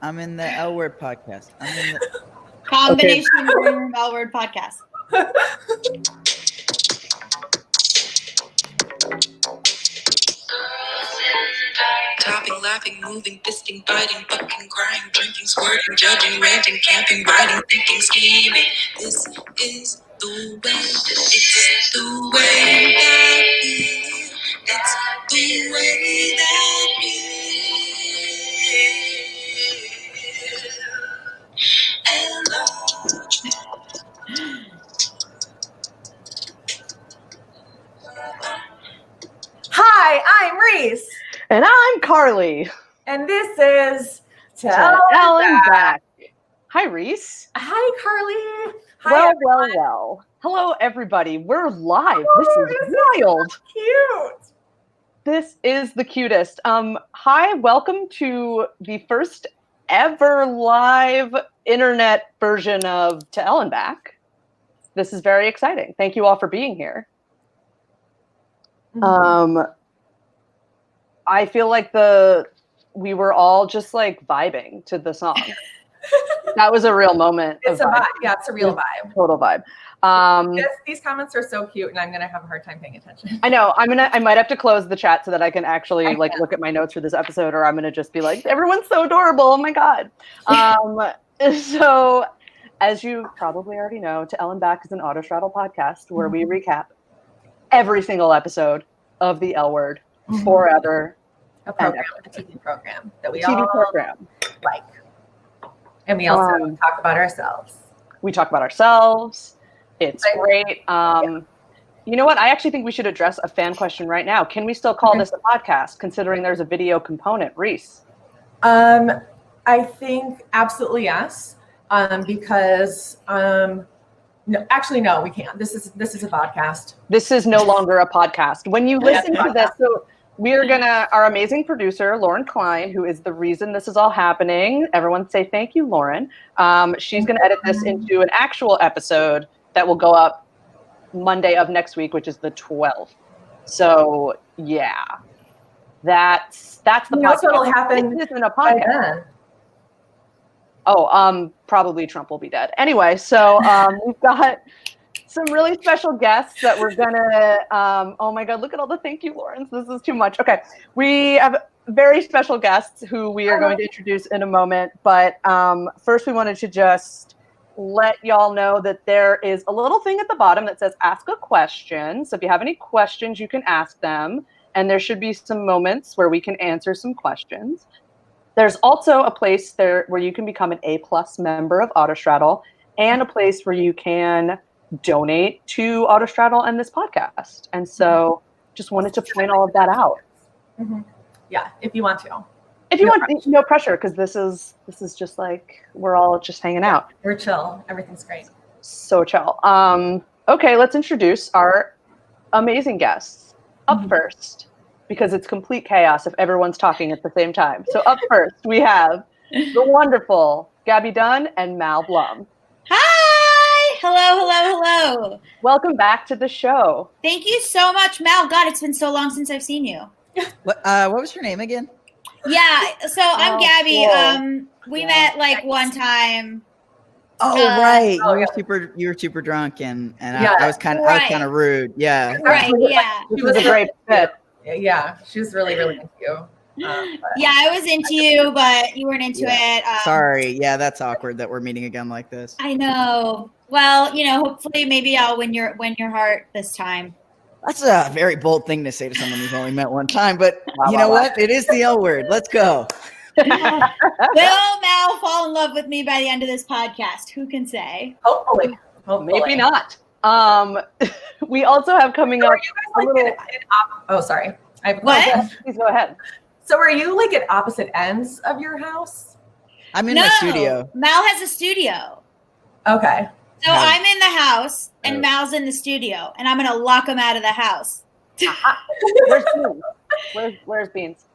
I'm in the L Word podcast. I'm in the Combination room L Word podcast. Topping, laughing, moving, fisting, biting, fucking, crying, drinking, squirting, judging, ranting, camping, writing, thinking, scheming. This is the way. It's the way that we live. It's the way that we live. And Hi, I'm Riese. And I'm Carly. And this is Tell and Back. Hi, Riese. Hi, Carly. Hi, well, everyone. well. Hello, everybody. We're live. Oh, this is wild. So cute. This is the cutest. Hi, welcome to the first ever live internet version of Tell and Back. This is very exciting. Thank you all for being here. Mm-hmm. I feel like we were all just like vibing to the song. That was a real moment. It's a vibe. Yeah, it's a real vibe. Total vibe. These comments are so cute, and I'm gonna have a hard time paying attention. I know. I might have to close the chat so that I can actually look at my notes for this episode, or I'm gonna just be like, everyone's so adorable. Oh my god. So, as you probably already know, Tell and Back is an Autostraddle podcast where we recap every single episode of the L Word forever. A TV program that we all like. And we also talk about ourselves. We talk about ourselves. It's great. You know what? I actually think we should address a fan question right now. Can we still call this a podcast, considering there's a video component? Riese? I think absolutely yes. Because no, we can't. This is a podcast. This is no longer a podcast. When you listen to this, so we're our amazing producer, Lauren Klein, who is the reason this is all happening. Everyone say thank you, Lauren. She's going to edit this into an actual episode that will go up Monday of next week, which is the 12th. So yeah, that's the podcast. What'll happen? This isn't a podcast. Oh, probably Trump will be dead. Anyway, so we've got some really special guests that we're gonna, oh my God, look at all the thank you, Lawrence. This is too much. Okay, we have very special guests who we are going to introduce in a moment. But first we wanted to just let y'all know that there is a little thing at the bottom that says ask a question. So if you have any questions, you can ask them. And there should be some moments where we can answer some questions. There's also a place there where you can become an A+ member of Autostraddle, and a place where you can donate to Autostraddle and this podcast. And so just wanted to point all of that out. Yeah, if you want to. If you want, no pressure, because this is just like, we're all just hanging out. We're chill. Everything's great. So chill. Okay, let's introduce our amazing guests. Up first, because it's complete chaos if everyone's talking at the same time. So up first, we have the wonderful Gaby Dunn and Mal Blum. Hi! Hello. Welcome back to the show. Thank you so much, Mal. God, it's been so long since I've seen you. What was your name again? Yeah, so I'm Gaby. Cool. We met like one time. Oh right, you were super drunk, and I was kind of rude. Yeah. Right. Yeah. She was a great fit. Yeah, she was really into you. Yeah, I was into you, but you weren't into it. Sorry. Yeah, that's awkward that we're meeting again like this. I know. Well, hopefully maybe I'll win your heart this time. That's a very bold thing to say to someone who's only met one time, but you know what? It is the L Word. Let's go. Will Mal fall in love with me by the end of this podcast? Who can say? Hopefully. Maybe not. We also have coming up. Sorry. What? Please go ahead. So are you like at opposite ends of your house? I'm in my studio. Mal has a studio. Okay. So I'm in the house and Mal's in the studio, and I'm going to lock him out of the house. Where's Beans? Where's Beans?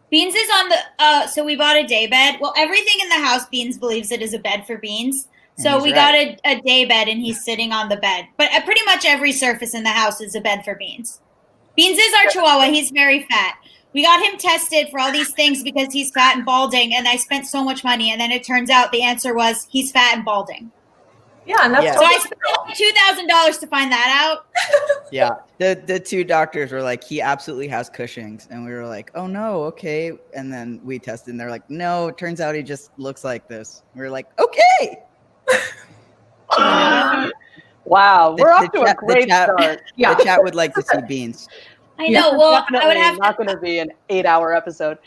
Beans is on the, so we bought a day bed. Well, everything in the house, Beans believes it is a bed for Beans. So we got a day bed, and he's sitting on the bed. But pretty much every surface in the house is a bed for Beans. Beans is our Chihuahua. He's very fat. we got him tested for all these things because he's fat and balding, and I spent so much money, and then it turns out the answer was he's fat and balding. Yeah, and that's so I spent $2,000 to find that out. Yeah, the two doctors were like, he absolutely has Cushing's, and we were like, oh no, okay. And then we tested, and they're like, no, it turns out he just looks like this. We were like, okay. Wow, we're off to a great start. Yeah, the chat would like to see beans. I know. Well, I would have not going to be an 8-hour episode.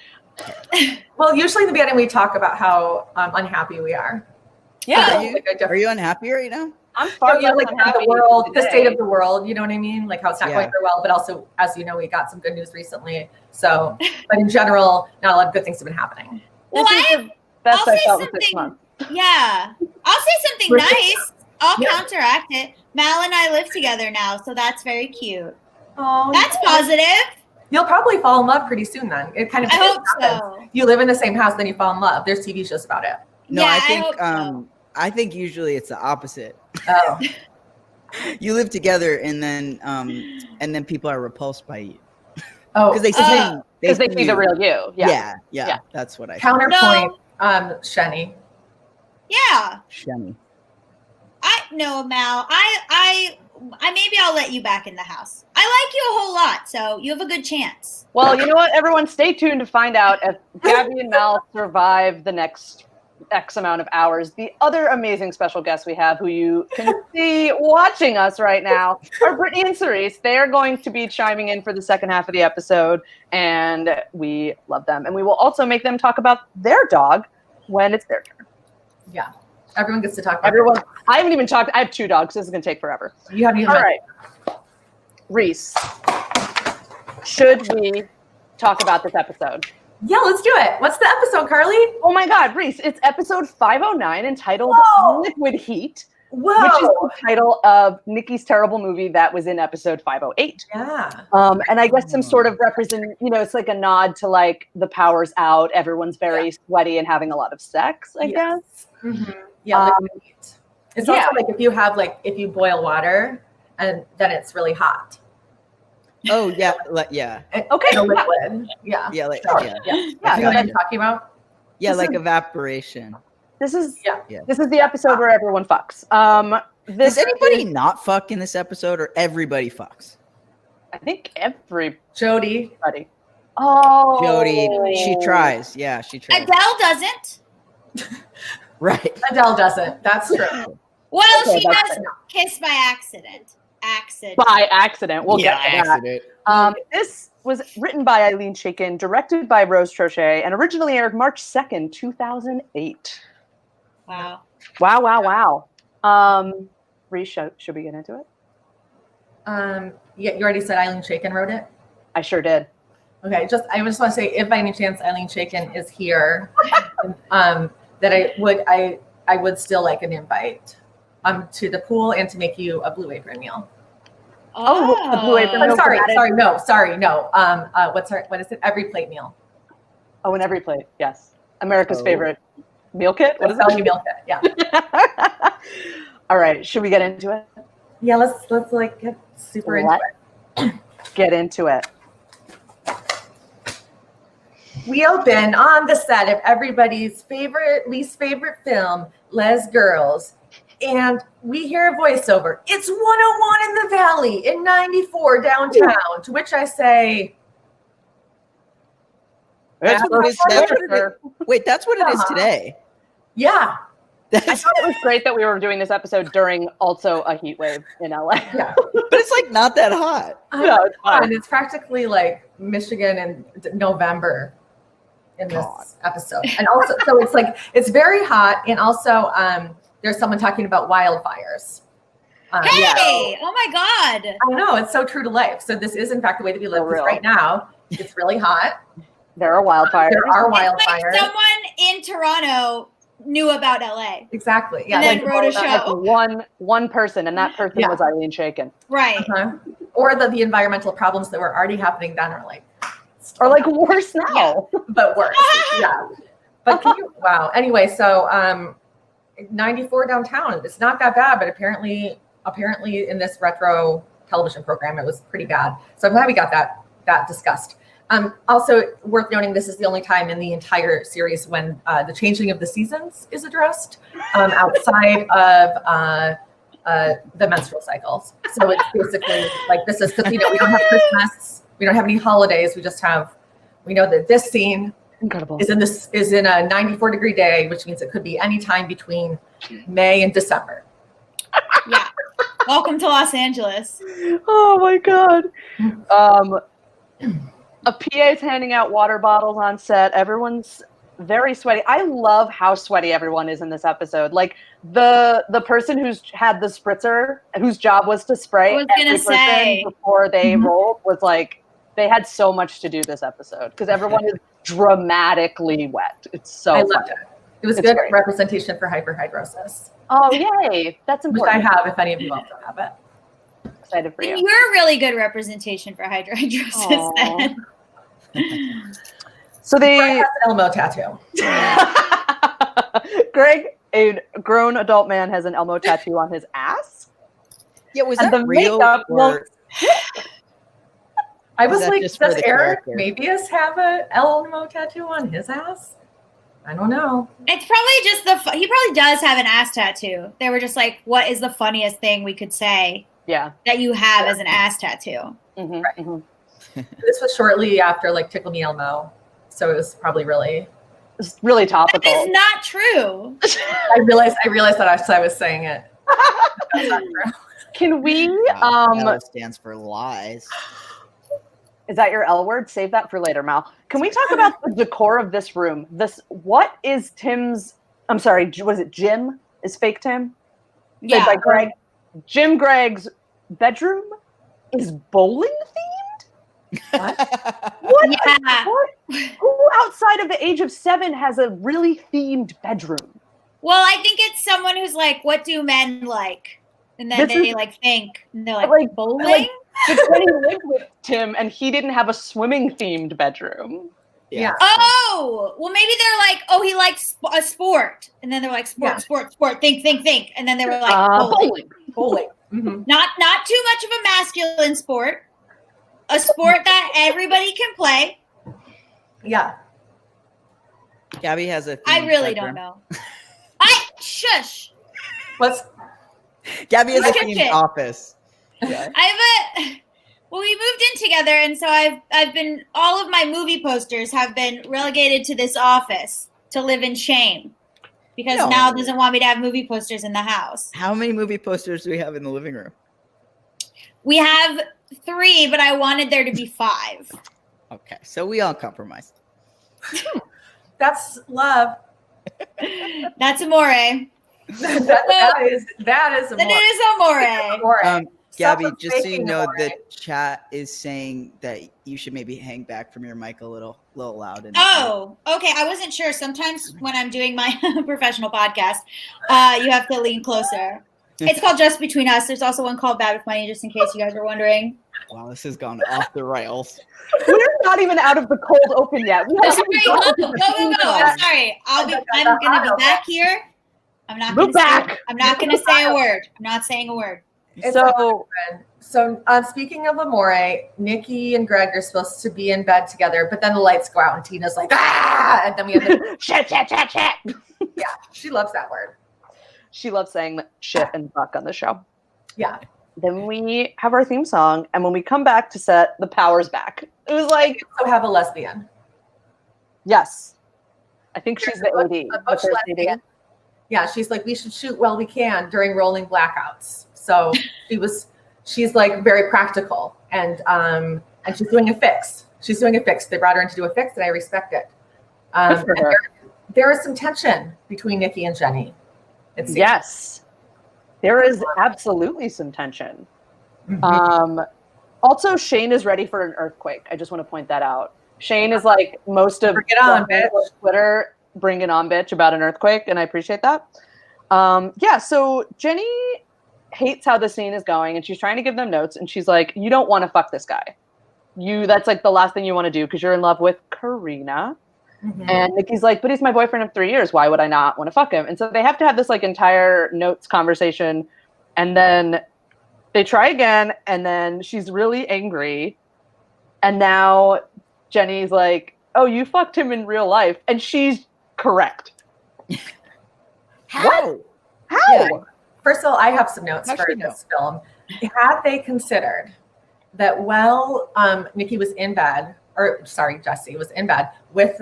Well, usually in the beginning we talk about how unhappy we are. Yeah. Are you unhappy right now? I'm far like the world, the state of the world. You know what I mean? Like how it's not going very well, but also, as you know, we got some good news recently. So, but in general, not a lot of good things have been happening. Well, I'll say something. Yeah, I'll say something nice. I'll counteract it. Mal and I live together now, so that's very cute. Oh, that's positive. You'll probably fall in love pretty soon then. It kind of. I hope so. You live in the same house, then you fall in love. There's TV shows about it. No, yeah, I think usually it's the opposite. Oh. You live together and then people are repulsed by you. Oh, because they see the real you. Yeah. That's what I counterpoint. Sheni. Yeah. Sheni. No, Mal. I maybe I'll let you back in the house. I like you a whole lot, so you have a good chance. Well, you know what? Everyone, stay tuned to find out if Gaby and Mal survive the next X amount of hours. The other amazing special guests we have, who you can see watching us right now, are Brittani and Cerise. They are going to be chiming in for the second half of the episode, and we love them. And we will also make them talk about their dog when it's their turn. Yeah. Everyone gets to talk. Everyone. I haven't even talked. I have 2 dogs. This is going to take forever. You haven't even. All right. Reese, should we talk about this episode? Yeah, let's do it. What's the episode, Carly? Oh my God, Reese, it's episode 509 entitled Liquid Heat, which is the title of Nikki's terrible movie that was in episode 508. Yeah. And I guess some sort of it's like a nod to like the power's out. Everyone's very sweaty and having a lot of sex, I guess. Mm-hmm. Yeah, liquid heat. It's also like if you boil water and then it's really hot. Oh yeah, yeah. Okay. Liquid. Yeah. Yeah, like sure. yeah. You know what I'm talking about? Yeah, like evaporation. This is This is the episode where everyone fucks. Does anybody not fuck in this episode, or everybody fucks? I think Jody. Oh, Jody. She tries. Yeah, she tries. Adele doesn't. Right. Adele doesn't. That's true. Well, she does kiss by accident. By accident. We'll get to accident. That. This was written by Eileen Chaikin, directed by Rose Trochet, and originally aired March 2nd, 2008. Wow. Reese, should we get into it? Yeah, you already said Eileen Chaikin wrote it? I sure did. Okay, I just want to say, if by any chance Eileen Chaikin is here, that I would still like an invite to the pool and to make you a Blue Apron meal. Oh, a Blue Apron meal. Sorry, no. What is it? Every plate meal. Oh, an every plate. Yes, America's favorite meal kit. What is it? Meal kit. Yeah. All right, should we get into it? Yeah, let's like get super into it. Get into it. We open on the set of everybody's least favorite film, Les Girls. And we hear a voiceover. It's 101 in the Valley in 94 downtown. To which I say, that's what it is today. Yeah. I thought it was great that we were doing this episode during also a heat wave in LA. Yeah. But it's like not that hot. No, it's fine. And it's practically like Michigan in November in this episode. And also, so it's like, it's very hot. And also, there's someone talking about wildfires. Hey! Oh my God! I know, it's so true to life. So this is in fact the way that we live. Because right now, it's really hot. There are wildfires. It's like someone in Toronto knew about LA. Exactly. Yeah. And then wrote a show. Like one person, and that person was Eileen Chaikin. Right. Uh-huh. Or the environmental problems that were already happening then are like worse now. Yeah, but worse. Yeah. But wow. Anyway, so 94 downtown. It's not that bad, but apparently in this retro television program, it was pretty bad. So I'm glad we got that discussed. Also worth noting, this is the only time in the entire series when the changing of the seasons is addressed outside of the menstrual cycles. So it's basically like this is, we don't have Christmas, we don't have any holidays. We know that this scene is in a 94-degree day, which means it could be any time between May and December. Yeah. Welcome to Los Angeles. Oh my God. A PA is handing out water bottles on set. Everyone's very sweaty. I love how sweaty everyone is in this episode. Like the person who's had the spritzer, whose job was to spray every person before they rolled, was like, they had so much to do this episode because everyone is dramatically wet. It's so I loved it. It was good representation for hyperhidrosis. Oh, yay. That's important. Which I have, if any of you also have it. Excited for you. And you're a really good representation for hydrohidrosis then. So they Greg has an Elmo tattoo. Greg, a grown adult man, has an Elmo tattoo on his ass. Yeah, was And that the real? makeup Or I was that like, just for does the Eric character? Mabius have a Elmo tattoo on his ass? I don't know. It's probably just he probably does have an ass tattoo. They were just like, what is the funniest thing we could say that you have as an ass tattoo? Mm-hmm. This was shortly after like Tickle Me Elmo, so it was probably really That topical. is not true. I realized that as I was saying it. That's not true. Can we L stands for lies. is that your L word? Save that for later, Mal. Can we talk about the decor of this room? What is Tim's, I'm sorry, was it Jim? Is fake Tim? Yeah. Played by Greg. Jim Gregg's bedroom is bowling themed? What? Yeah. Who outside of the age of 7 has a really themed bedroom? Well, I think it's someone who's like, what do men like? And then they think, and they're like bowling? Brittani lived with Tim and he didn't have a swimming themed bedroom. Yeah. Oh, well, maybe they're like, oh, he likes a sport. And then they're like, sport, think. And then they were like, Bowling. Mm-hmm. Not too much of a masculine sport. A sport that everybody can play. Yeah. Gaby has a. I really don't know. Shush. Gaby has a Skip themed it. office. Yeah. Well, we moved in together, and so I've been, all of my movie posters have been relegated to this office to live in shame because Mal doesn't want me to have movie posters in the house. How many movie posters do we have in the living room? We have 3, but I wanted there to be 5. Okay, so we all compromised. That's love. That's amore. That is amore. Gaby, Someone's just so you faking know, amore. the chat is saying that you should maybe hang back from your mic a little loud. Oh, okay. I wasn't sure. Sometimes when I'm doing my professional podcast, you have to lean closer. It's called Just Between Us. There's also one called Bad with Money, just in case you guys were wondering. Wow, this has gone off the rails. We're not even out of the cold open yet. Go. I'm sorry. I'm gonna be back here. I'm not gonna say a word. I'm not saying a word. So speaking of amore, Nikki and Greg are supposed to be in bed together, but then the lights go out and Tina's like, ah, and then we have the shit. Yeah, she loves that word. She loves saying shit and fuck on the show. Yeah. Then we have our theme song, and when we come back to set, the power's back. It was like, so have a lesbian. Yes, I think she's the AD. Yeah, she's like, we should shoot while we can during rolling blackouts. So she's like very practical, and she's doing a fix. They brought her in to do a fix, and I respect it. There is some tension between Nikki and Jenny. Yes, there is absolutely some tension. Mm-hmm. Also, Shane is ready for an earthquake. I just want to point that out. Shane is like most of Twitter, bring it on, bitch, about an earthquake, and I appreciate that. So Jenny hates how the scene is going, and she's trying to give them notes, and she's like, you don't want to fuck this guy. That's like the last thing you want to do because you're in love with Karina. Mm-hmm. And Nikki's like, but he's my boyfriend of 3 years. Why would I not want to fuck him? And so they have to have this like entire notes conversation. And then they try again. And then she's really angry. And now Jenny's like, "Oh, you fucked him in real life," and she's correct. How? How? Yeah. First of all, I have some notes How'd for she know? this film. Had they considered that Nikki was in bed, or sorry, Jesse was in bed with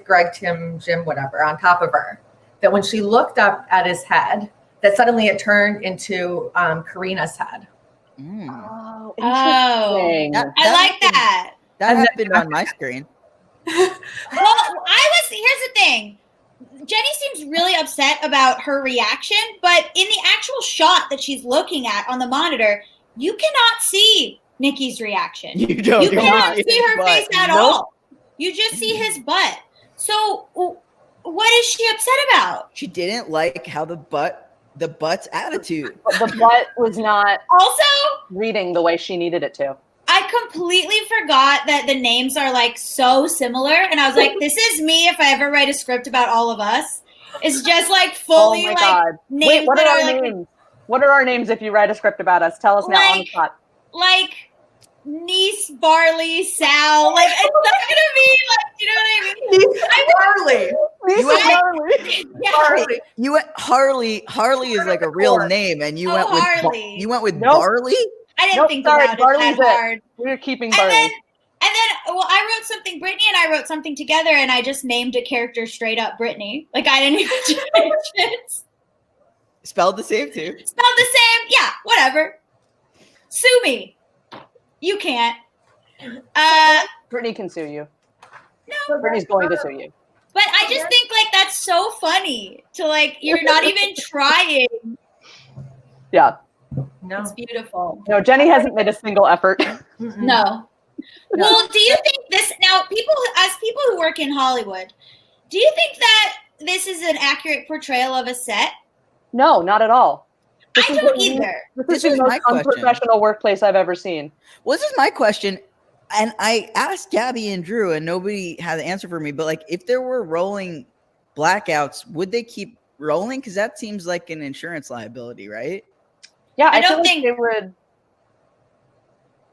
Greg, Tim, Jim, whatever, on top of her, that when she looked up at his head, that suddenly it turned into Karina's head. Oh, Oh, interesting. I like that. That happened on my screen. Well, here's the thing. Jenny seems really upset about her reaction, but in the actual shot that she's looking at on the monitor, you cannot see Nikki's reaction. You cannot see her face at all. You just see Mm-hmm. his butt. So what is she upset about? She didn't like how the butt's attitude. The butt was not Also, reading the way she needed it to. I completely forgot that the names are like so similar. And I was like, this is me if I ever write a script about all of us. It's just like fully Oh my like God. names. Wait, what that are our like, names? What are our names if you write a script about us? Tell us now on the spot. Like Niece, Barley, Sal. Like it's not gonna be like, you know what I mean? Harley. You went Harley. Harley is like a real name, and you went with Harley. you went with Nope. Barley. I didn't Nope, think sorry, about Barley's it that hard. We're keeping And Barley. then, well, I wrote something. Brittany and I wrote something together, and I just named a character straight up Brittany. Like I didn't even change it. Spelled the same too. Spelled the same. Yeah, whatever. Sue me. You can't. Brittany can sue you. No, Brittany's going to sue you. but I just think like that's so funny to like you're not even trying. Yeah. No. It's beautiful. No, Jenny hasn't made a single effort. No. Well, do you think this now? People who work in Hollywood, do you think that this is an accurate portrayal of a set? No, not at all. I don't either. This is the most unprofessional workplace I've ever seen. Well, this is my question, and I asked Gaby and Drew, and nobody had an answer for me. But like, if there were rolling blackouts, would they keep rolling? Because that seems like an insurance liability, right? Yeah, I don't feel think they would.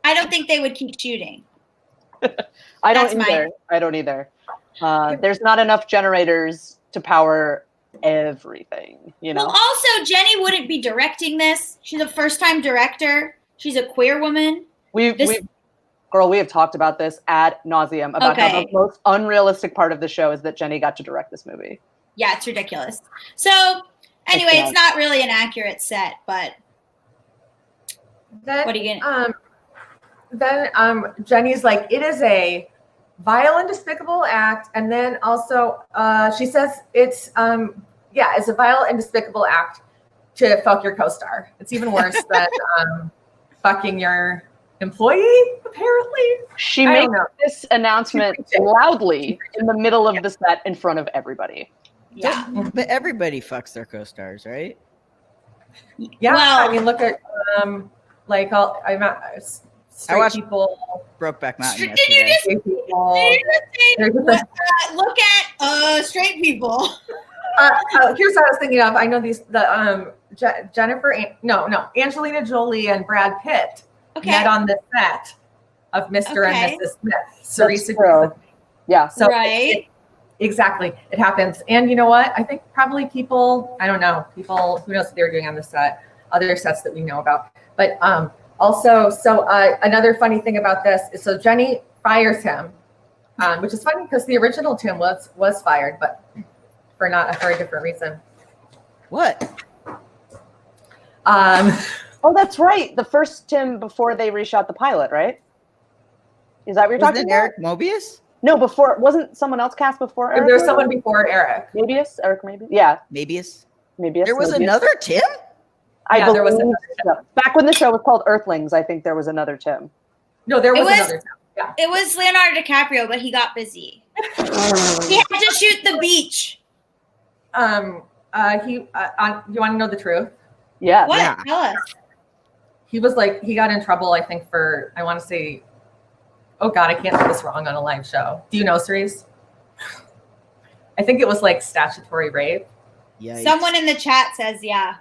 I don't think they would keep shooting. I don't That's mine. either. I don't either. There's not enough generators to power everything, you know. Well, also Jenny wouldn't be directing this. She's a first-time director. She's a queer woman. We have talked about this ad nauseum about how the most unrealistic part of the show is that Jenny got to direct this movie. Yeah, it's ridiculous. So anyway, it's not really an accurate set, but Then, what are you gonna? Then Jenny's like, it is a vile and despicable act, and then also she says it's it's a vile and despicable act to fuck your co-star. It's even worse than fucking your employee, apparently. She makes this announcement loudly in the middle of the set in front of everybody. Yeah, But everybody fucks their co-stars, right? Yeah, Well- I mean, look at straight watched- people. Brokeback Mountain Did you yesterday. just Straight people. look at straight people? Here's what I was thinking of. I know Angelina Jolie and Brad Pitt Okay. met on the set of Mr. Okay. and Mrs. Smith. Cerise. true. Yeah. So Right. exactly, it happens. And you know what? I think probably people, I don't know, people who knows what they were doing on the set, other sets that we know about. But also, another funny thing about this is, so Jenny fires him, which is funny because the original Tim was fired, but for a different reason. What? Oh, that's right. The first Tim before they reshot the pilot, right? Is that what you're talking Wasn't it about? Eric Mobius? No, before. Wasn't someone else cast before Eric? There's someone before Eric. Mobius? Eric Mobius? Yeah. Mobius. Mobius. There was Mobius. another Tim? Yeah, there was believe another so. Back when the show was called Earthlings, I think there was another Tim. No, there was was- another Tim. Yeah. It was Leonardo DiCaprio, but he got busy. He had to shoot the beach. You want to know the truth? Yeah. What? Yeah. Tell us. He was like, he got in trouble, I think, for, I want to say, oh God, I can't say this wrong on a live show. Do you know, Cerise? I think it was like statutory rape. Yeah. Someone in the chat says, yeah.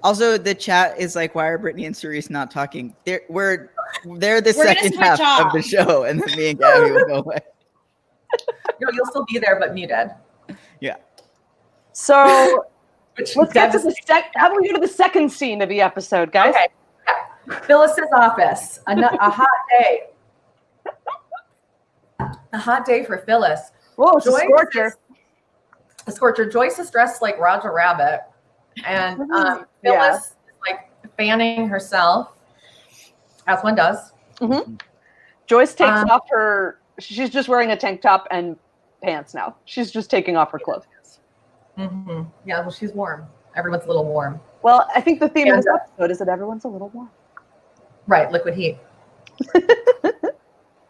Also, the chat is like, why are Brittany and Cerise not talking? They're the We're second gonna half switch off. of the show, and then me and Gaby will go away. No, you'll still be there, but muted. Yeah. So Which let's get to the devastating. how about we go to the second scene of the episode, guys? Okay. Yeah. Phyllis's office. A hot day. A hot day for Phyllis. Whoa, it's a Joyce scorcher. A scorcher. Joyce is dressed like Roger Rabbit, and Phyllis Yeah. is like fanning herself, as one does. Mm-hmm. Joyce takes off her. She's just wearing a tank top and pants now. She's just taking off her clothes. Mm-hmm. Yeah, well, she's warm. Everyone's a little warm. Well, I think the theme of this episode is that everyone's a little warm. Right, liquid heat.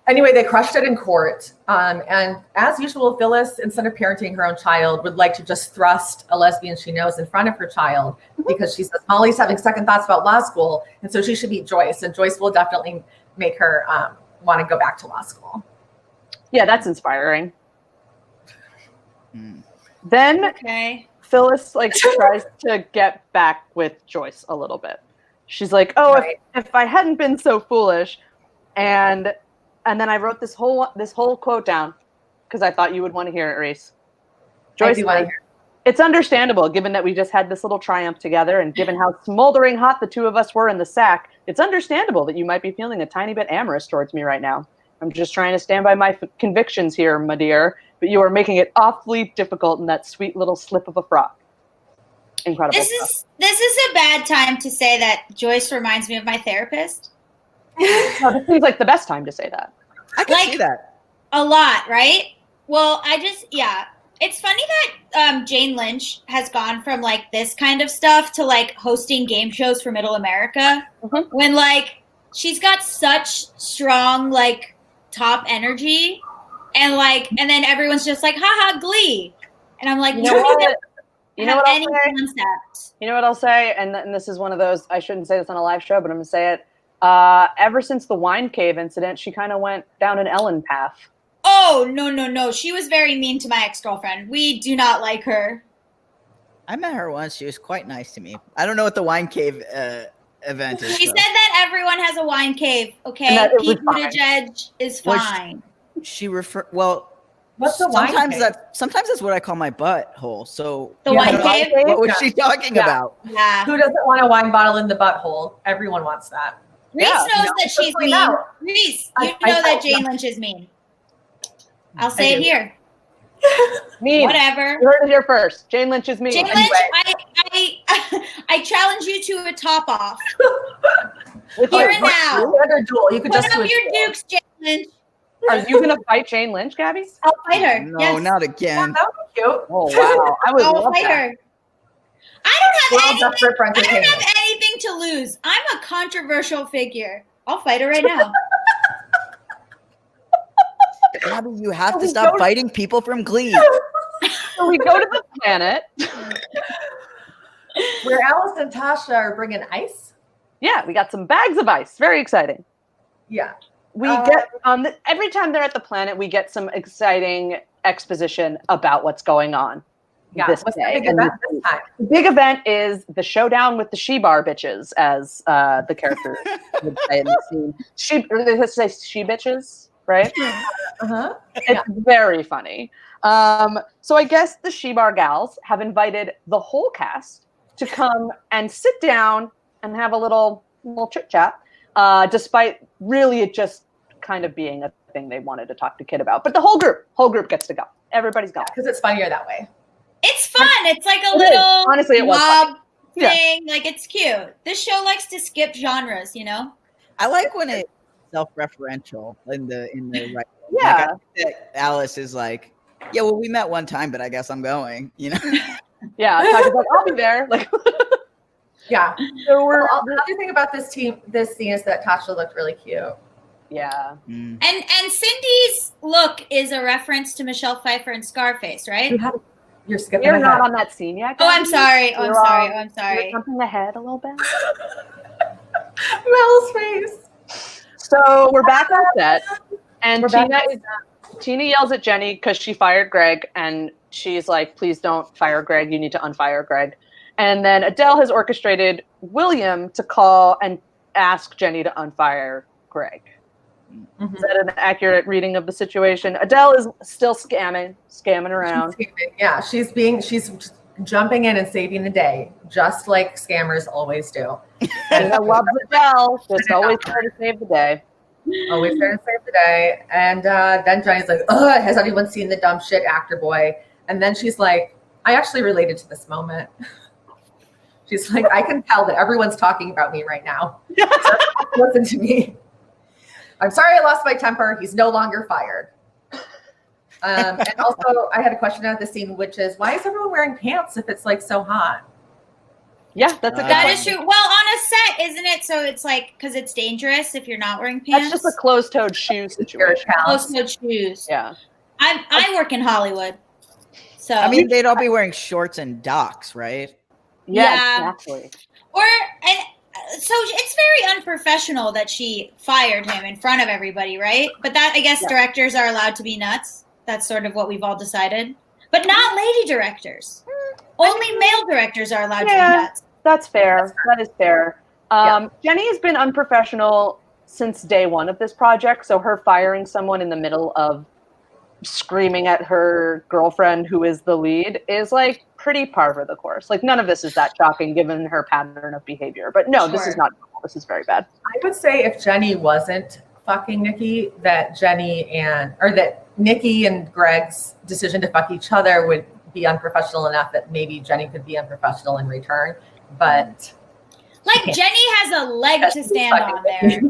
Anyway, they crushed it in court. And as usual, Phyllis, instead of parenting her own child, would like to just thrust a lesbian she knows in front of her child because she says Molly's having second thoughts about law school. And so she should meet Joyce. And Joyce will definitely make her want to go back to law school. Yeah, that's inspiring. Mm. Then Okay. Phyllis tries to get back with Joyce a little bit. She's like, "Oh, Right. if I hadn't been so foolish," and then I wrote this whole quote down because I thought you would want to hear it, Reese. Joyce do wanna says, hear "It's understandable, given that we just had this little triumph together, and given how smoldering hot the two of us were in the sack. It's understandable that you might be feeling a tiny bit amorous towards me right now. I'm just trying to stand by my convictions here, my dear. But you are making it awfully difficult in that sweet little slip of a frock." Incredible. This is a bad time to say that Joyce reminds me of my therapist. No, this seems like the best time to say that. I can see that. A lot, right? Well, it's funny that Jane Lynch has gone from this kind of stuff to hosting game shows for Middle America when she's got such strong top energy and then everyone's just like, haha, Glee. And I'm like, You know what? You know what I'll any say? concept. You know what I'll say? And this is one of those, I shouldn't say this on a live show, but I'm going to say it. Ever since the wine cave incident, she kind of went down an Ellen path. Oh, no. She was very mean to my ex-girlfriend. We do not like her. I met her once. She was quite nice to me. I don't know what the wine cave event is. She said that everyone has a wine cave, okay? And that it was Pete fine. Buttigieg is Was fine. What's the wine cave? Sometimes that's what I call my butthole. So The Yeah, wine cave? what was she talking Yeah. about? Yeah. Who doesn't want a wine bottle in the butthole? Everyone wants that. Reese Yeah, knows no, that she's especially mean. now. Reese, I you know that know. Jane Lynch is mean. I'll say I it do. here. Mean. Whatever. You heard it here first. Jane Lynch is mean. Jane Anyway. Lynch, I challenge you to a top off. With Here your- and now. Standard duel. You could Put just do up a your duel. dukes, Jane Lynch. Are you going to fight Jane Lynch, Gabby? I'll fight her. No, yes. not Yeah, again. that would be cute. Oh, wow. I would I'll love fight that. her. I We're don't all have anything. desperate for I don't entertainment. have anything to lose. I'm a controversial figure. I'll fight her right now. Gabby, you have to stop fighting people from Glee. So we go to the planet. Where Alice and Tasha are bringing ice. Yeah, we got some bags of ice. Very exciting. Yeah. We get every time they're at the planet, we get some exciting exposition about what's going on. Yeah. This What's the day. big And event this time? the big event is the showdown with the she-bar bitches, as the characters would say in the scene. They say she bitches, right? Uh-huh. It's very funny. So I guess the she-bar gals have invited the whole cast to come and sit down and have a little chit-chat, despite really it just kind of being a thing they wanted to talk to Kid about. But the whole group gets to go. Everybody's gone. Because it's funnier that way. It's fun. It's like a It is. little Honestly, it was mob Yeah. thing. Like, it's cute. This show likes to skip genres, you know? I like when it's self-referential in the right. Yeah. Like, I think that Alice is like, yeah, well, we met one time, but I guess I'm going. You know. Yeah. Tasha's like, I'll be there. Like, Yeah. there were. Another thing about this scene is that Tasha looked really cute. Yeah. Mm. And Cindy's look is a reference to Michelle Pfeiffer and Scarface, right? You're skipping You're ahead. not on that scene yet. Oh, I'm Gabby. sorry. Oh, I'm You're sorry. on- Oh, I'm sorry. You're jumping ahead a little bit. Mel's face. So we're back on set, and We're back Tina yells at Jenny because she fired Greg, and she's like, "Please don't fire Greg. You need to unfire Greg." And then Adele has orchestrated William to call and ask Jenny to unfire Greg. Mm-hmm. Is that an accurate reading of the situation? Adele is still scamming around. She's jumping in and saving the day, just like scammers always do. And I love Adele, just always there to save the day. Always there to save the day. And then Jenny's like, ugh, has anyone seen the dumb shit actor boy? And then she's like, I actually related to this moment. She's like, I can tell that everyone's talking about me right now. So listen to me. I'm sorry I lost my temper. He's no longer fired. And also, I had a question at the scene, which is, why is everyone wearing pants if it's like so hot? Yeah, that's a good that point. is true. Well, on a set, isn't it? So it's like, because it's dangerous if you're not wearing pants. That's just a closed-toed shoe situation. Closed-toed shoes. Yeah. I work in Hollywood. So I mean, they'd all be wearing shorts and docks, right? Yeah, exactly. So it's very unprofessional that she fired him in front of everybody, right? But that, I guess, directors are allowed to be nuts. That's sort of what we've all decided. But not lady directors. Only male directors are allowed to be nuts. That's fair. That is fair. Jenny has been unprofessional since day one of this project. So her firing someone in the middle of screaming at her girlfriend, who is the lead, is like pretty par for the course. Like, none of this is that shocking given her pattern of behavior. But no, this is not normal. This is very bad. I would say if Jenny wasn't fucking Nikki, that Nikki and Greg's decision to fuck each other would be unprofessional enough that maybe Jenny could be unprofessional in return. But like, Jenny has a leg to stand on there.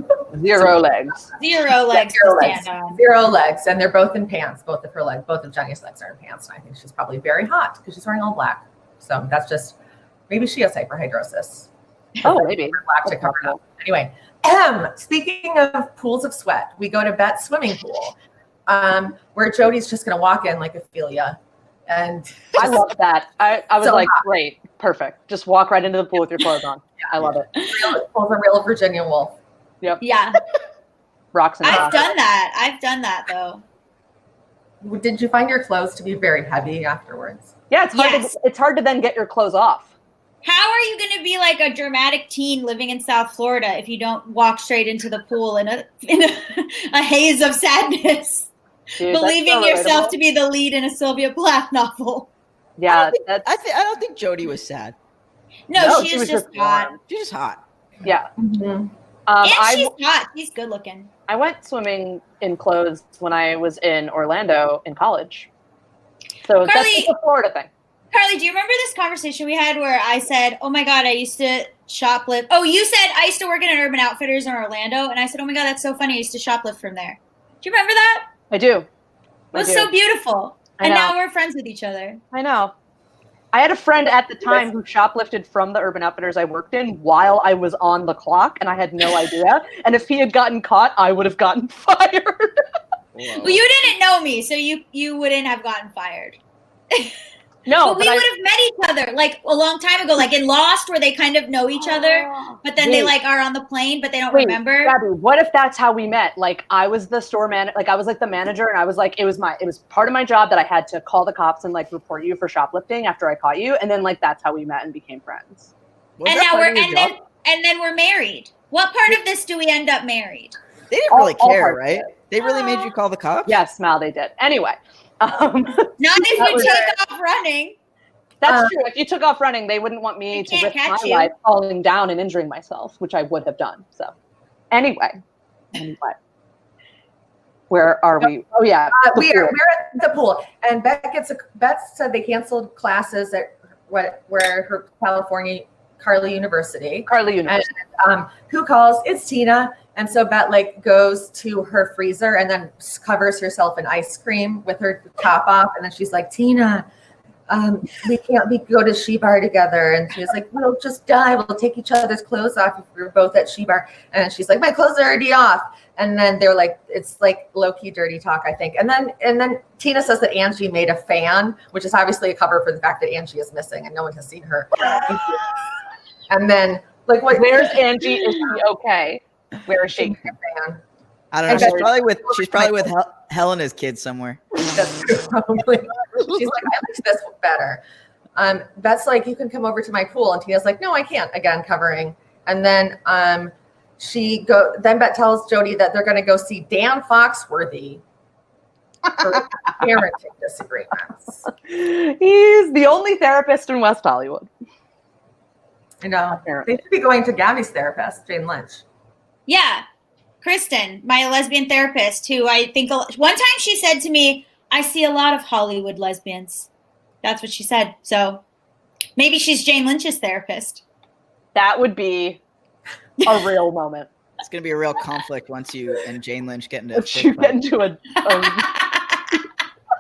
Zero legs. Zero legs to stand on. Zero legs. And they're both in pants. Both of Jenny's legs are in pants. And I think she's probably very hot because she's wearing all black. So that's just, maybe she has hyperhidrosis. Oh, maybe. Black to cover it up. Anyway, speaking of pools of sweat, we go to Bette's swimming pool, where Jody's just going to walk in like Ophelia. And I love that. I was so like, hot. Great, perfect. Just walk right into the pool with your clothes on. I love it. Pulls a real Virginia Woolf. Yep. Yeah. Rocks and I've done that though. Did you find your clothes to be very heavy afterwards? Yeah, it's hard to then get your clothes off. How are you going to be like a dramatic teen living in South Florida if you don't walk straight into the pool in a haze of sadness? Dude, believing yourself to be the lead in a Sylvia Plath novel. Yeah, I don't think Jody was sad. No, she was just hot. She's just hot. Yeah. Mm-hmm. And she's hot. She's good looking. I went swimming in clothes when I was in Orlando in college. So that's just a Florida thing. Carly, do you remember this conversation we had where I said, oh my God, I used to shoplift. Oh, you said I used to work in an Urban Outfitters in Orlando. And I said, oh my God, that's so funny. I used to shoplift from there. Do you remember that? I do. It was so beautiful. And now we're friends with each other. I know. I had a friend at the time who shoplifted from the Urban Outfitters I worked in while I was on the clock, and I had no idea. And if he had gotten caught, I would have gotten fired. Well, you didn't know me, so you wouldn't have gotten fired. No, but we would have met each other like a long time ago, like in Lost, where they kind of know each other, but then they like are on the plane, but they don't remember. Gabby, what if that's how we met? Like, I was the store man, like I was like the manager, and I was like, it was part of my job that I had to call the cops and like report you for shoplifting after I caught you, and then like that's how we met and became friends. And now then we're married. What part of this do we end up married? They didn't really care, right? They really made you call the cops? Yes, Mal, they did. Anyway. Not if you take off running. That's true. If you took off running, they wouldn't want me to risk my life falling down and injuring myself, which I would have done. So anyway. Where are we? Oh yeah. We're at the pool. And Bette said they canceled classes at where her Carly University. And, who calls? It's Tina. And so Bette like goes to her freezer and then covers herself in ice cream with her top off. And then she's like, Tina, we go to She Bar together. And she's like, we'll just die. We'll take each other's clothes off if we're both at She Bar. And she's like, my clothes are already off. And then they're like, it's like low-key dirty talk, I think. And then Tina says that Angie made a fan, which is obviously a cover for the fact that Angie is missing and no one has seen her. And then like, where's Angie? Is she okay? Where is she? I don't know. She's probably with Helena's kids somewhere. That's probably. She's like, I liked this better. Bette's like, you can come over to my pool. And Tina's like, no, I can't. Again, covering. And then then Bette tells Jody that they're going to go see Dan Foxworthy for parenting disagreements. He's the only therapist in West Hollywood. I know. They should be going to Gaby's therapist, Jane Lynch. Yeah. Kristen, my lesbian therapist, who I think one time she said to me, I see a lot of Hollywood lesbians. That's what she said. So maybe she's Jane Lynch's therapist. That would be a real moment. It's going to be a real conflict once you and Jane Lynch get into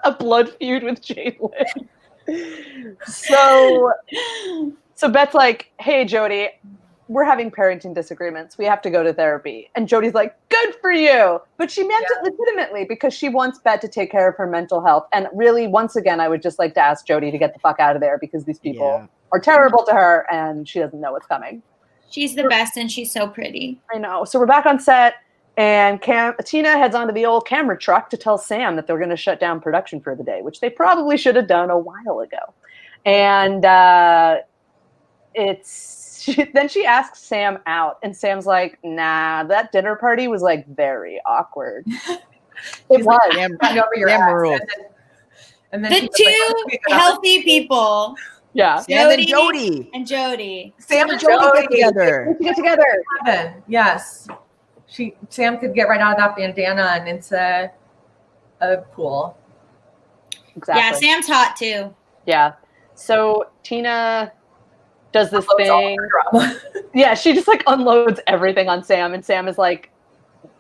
a blood feud with Jane Lynch. So Bette's like, hey, Jody, we're having parenting disagreements. We have to go to therapy. And Jody's like, good for you. But she meant it legitimately because she wants Bette to take care of her mental health. And really, once again, I would just like to ask Jody to get the fuck out of there because these people are terrible to her and she doesn't know what's coming. She's the best and she's so pretty. I know. So we're back on set and Tina heads onto the old camera truck to tell Sam that they're going to shut down production for the day, which they probably should have done a while ago. And then she asks Sam out and Sam's like, nah, that dinner party was like very awkward. It was. And then the two healthy people. Yeah. Sam and Jody. And Jody. Sam and Jody get together. Yes. Sam could get right out of that bandana and into a pool. Exactly. Yeah, Sam's hot too. Yeah. So Tina does this thing. Yeah, she just like unloads everything on Sam, and Sam is like,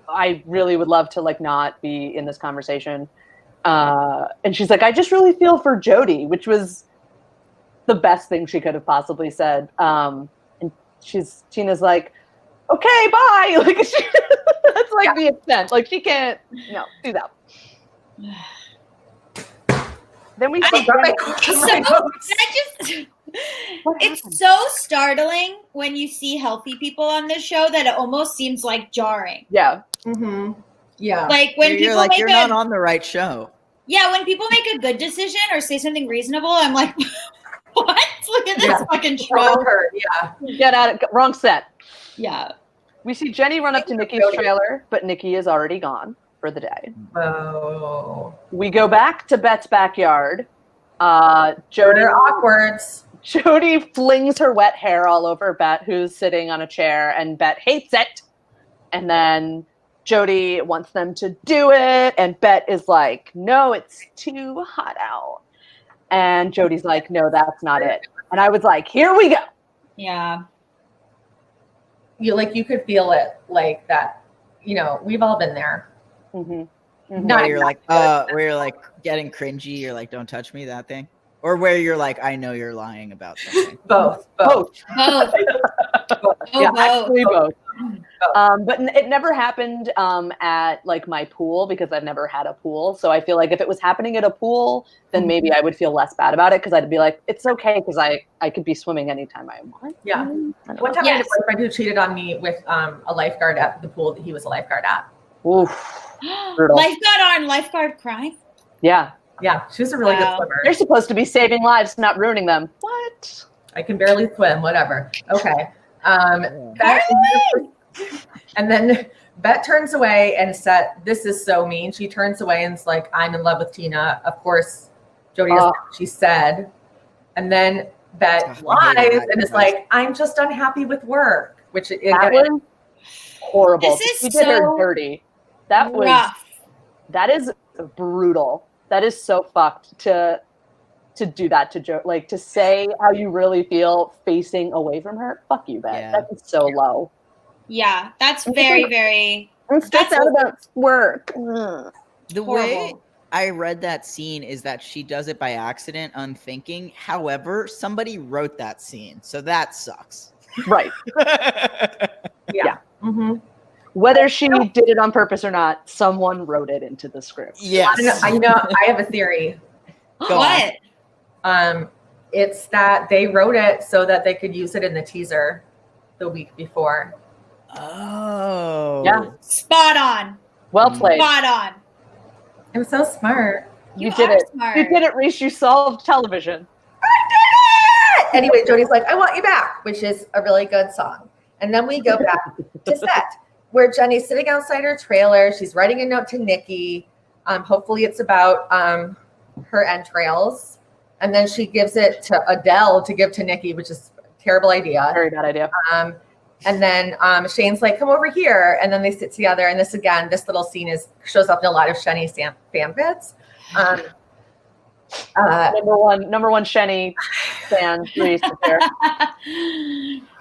I really would love to like not be in this conversation. And she's like, I just really feel for Jody, which was the best thing she could have possibly said. And Tina's like, okay, bye. Like that's like the extent. Like she can't do that. Then we it's so startling when you see healthy people on this show that it almost seems like jarring. Yeah. Mm-hmm. Yeah. Like when you're like, you're not on the right show. Yeah, when people make a good decision or say something reasonable, I'm like, what? Look at this fucking troll. Yeah. Get at it. Wrong set. Yeah. We see Jenny run up to Nikki's trailer, but Nikki is already gone for the day. Oh. We go back to Bette's backyard. Jody awkwards. Jody flings her wet hair all over Bette, who's sitting on a chair, and Bette hates it. And then Jody wants them to do it, and Bette is like, no, it's too hot out. And Jody's like, no, that's not it. And I was like, here we go. Yeah. You could feel it like that. We've all been there. Mm-hmm. Mm-hmm. Where you're like getting cringy, you're like, don't touch me, that thing. Or where you're like, I know you're lying about something. Both. Yeah, actually both. But it never happened at like my pool because I've never had a pool. So I feel like if it was happening at a pool, then maybe I would feel less bad about it because I'd be like, it's okay because I could be swimming anytime I want. Yeah. One time I had a boyfriend who cheated on me with a lifeguard at the pool that he was a lifeguard at. Oof. Brutal. Lifeguard crime? Yeah. Yeah, she was a really good swimmer. They're supposed to be saving lives, not ruining them. What? I can barely swim, whatever. Okay. And then Bette turns away and said, this is so mean. She turns away and is like, I'm in love with Tina. Of course, Jody doesn't know what she said. And then Bette lies and is like, I'm just unhappy with work. Which was horrible. This is did her dirty. That was rough. That is brutal. That is so fucked to do that to Joe, like to say how you really feel facing away from her. Fuck you, Bette. Yeah. That's so low. Yeah, that's very, very. That's out about work. The way I read that scene is that she does it by accident, unthinking. However, somebody wrote that scene, so that sucks. Right. Yeah. Mm-hmm. Whether she did it on purpose or not, someone wrote it into the script. Yes. I know. I have a theory. What? It's that they wrote it so that they could use it in the teaser the week before. Oh. Yeah. Spot on. Well played. Spot on. I'm so smart. You did it. Smart. You did it, Riese. You solved television. I anyway, Jody's like, I want you back, which is a really good song. And then we go back to set where Jenny's sitting outside her trailer. She's writing a note to Nikki. Hopefully it's about her entrails. And then she gives it to Adele to give to Nikki, which is a terrible idea. Very bad idea. And then Shane's like, come over here. And then they sit together. And this little scene shows up in a lot of Shani fan bits. Number one Shani fan, Reese there.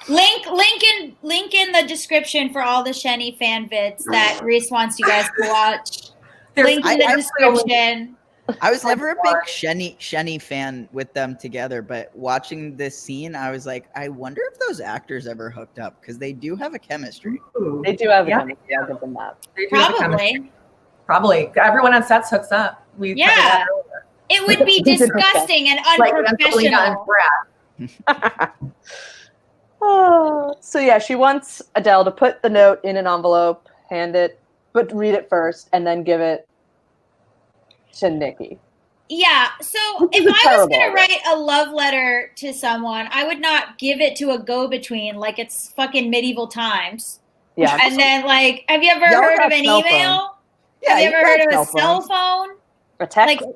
Link in the description for all the Shani fan vids that Reese wants you guys to watch. Link in the description. I was never a big Shani fan with them together, but watching this scene, I was like, I wonder if those actors ever hooked up because they do have a chemistry. Ooh. They do have a chemistry. I'll give them that. Probably. Everyone on sets hooks up. It would be disgusting and unprofessional. So yeah, she wants Adele to put the note in an envelope, hand it, but read it first, and then give it to Nikki. Yeah. So if I was going to write a love letter to someone, I would not give it to a go-between like it's fucking medieval times. Yeah. And then like, have you ever heard of an email? Yeah, have you ever heard of a cell phone? A text? Like,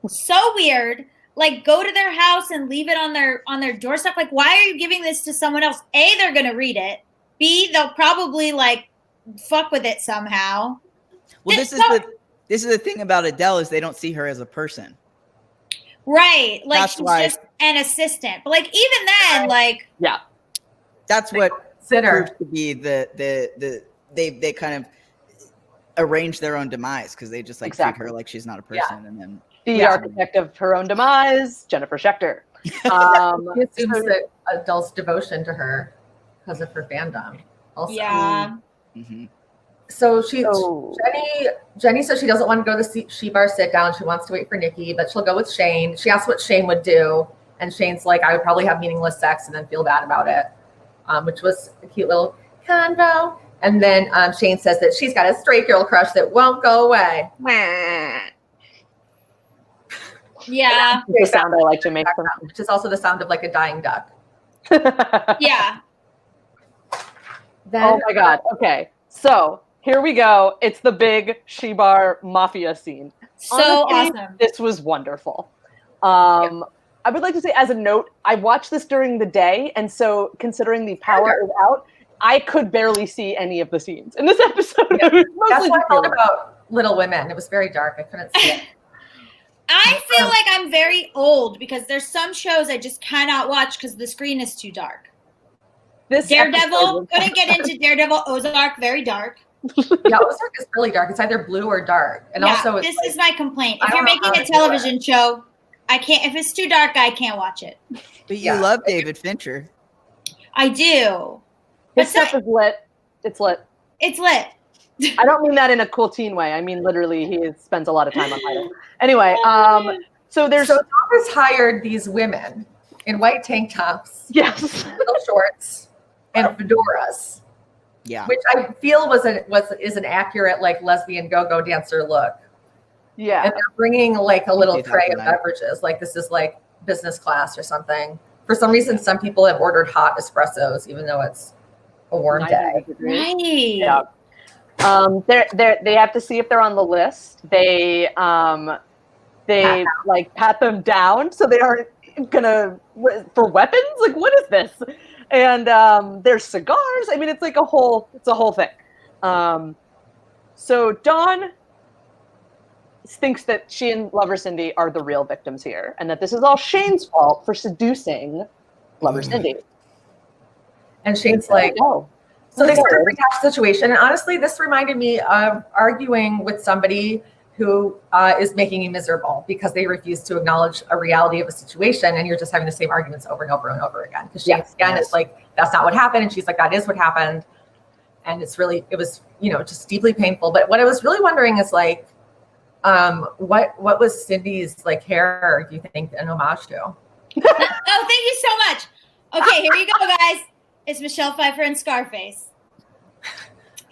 so weird. Like, go to their house and leave it on their doorstep. Like, why are you giving this to someone else? A, they're gonna read it. B, they'll probably like fuck with it somehow. Well, this is the thing about Adele is they don't see her as a person. Right. Like that's she's why, just an assistant. But like even then, like that's what proves to be they kind of arrange their own demise because they just like treat her like she's not a person and then the architect of her own demise, Jennifer Schechter. He assumes that Adele's devotion to her because of her fandom. Also. Yeah. Mm-hmm. So Jenny says she doesn't want to go to the She Bar sit down. She wants to wait for Nikki, but she'll go with Shane. She asks what Shane would do, and Shane's like, I would probably have meaningless sex and then feel bad about it, which was a cute little convo. And then Shane says that she's got a straight girl crush that won't go away. Yeah. The sound I like to make, which is also the sound of like a dying duck. Yeah. Then, oh my God. Okay. So here we go. It's the big She Bar mafia scene. So honestly, awesome. This was wonderful. I would like to say as a note, I watched this during the day. And so considering the power is out, I could barely see any of the scenes in this episode. Yeah. That's what I felt about Little Women. It was very dark. I couldn't see it. I feel like I'm very old because there's some shows I just cannot watch because the screen is too dark. Daredevil, couldn't get into Daredevil. Ozark, very dark. Yeah, Ozark is really dark. It's either blue or dark. And also it's this is my complaint. If you're making a television show, I can't, if it's too dark, I can't watch it. But you love David Fincher. I do. His stuff is lit. It's lit. It's lit. I don't mean that in a cool teen way. I mean, literally, he spends a lot of time on it. Anyway, so Thomas hired these women in white tank tops, little shorts, and fedoras. Yeah, which I feel is an accurate like lesbian go-go dancer look. Yeah, and they're bringing like a little tray of beverages, like this is like business class or something. For some reason, some people have ordered hot espressos, even though it's a warm day. Right. Yeah. They have to see if they're on the list. They like pat them down so they aren't gonna for weapons. Like, what is this? And there's cigars. I mean, it's like a whole thing. So Dawn thinks that she and Lover Cindi are the real victims here, and that this is all Shane's fault for seducing Lover Cindi. And Shane's like, oh. So they start a rehash situation. And honestly, this reminded me of arguing with somebody who is making you miserable because they refuse to acknowledge a reality of a situation. And you're just having the same arguments over and over and over again. Because it's like, that's not what happened. And she's like, that is what happened. And it was, just deeply painful. But what I was really wondering is like, what was Cindy's like hair, do you think, an homage to? Oh, thank you so much. Okay, here you go, guys. It's Michelle Pfeiffer in Scarface.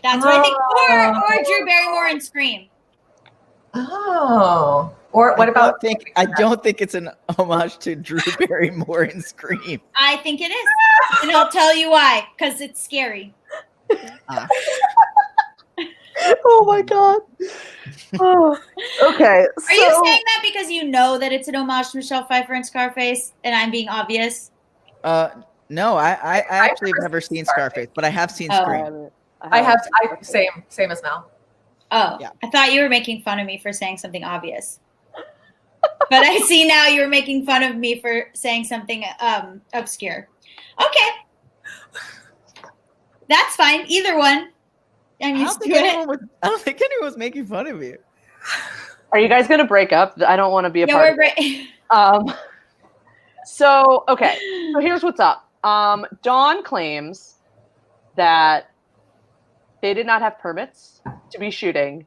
That's what I think. Or Drew Barrymore in Scream. Oh. Or what about? I don't think it's an homage to Drew Barrymore in Scream. I think it is, and I'll tell you why. Because it's scary. Oh my god. Oh, okay. Are you saying that because you know that it's an homage to Michelle Pfeiffer and Scarface, and I'm being obvious? No, I actually have never seen Scarface, but I have seen Scream. Same as Mel. Oh, yeah. I thought you were making fun of me for saying something obvious. But I see now you're making fun of me for saying something obscure. Okay. That's fine. Either one. I'm used to it. I don't think anyone was making fun of you. Are you guys going to break up? I don't want to be a part of it. So, okay. So here's what's up. Dawn claims that they did not have permits to be shooting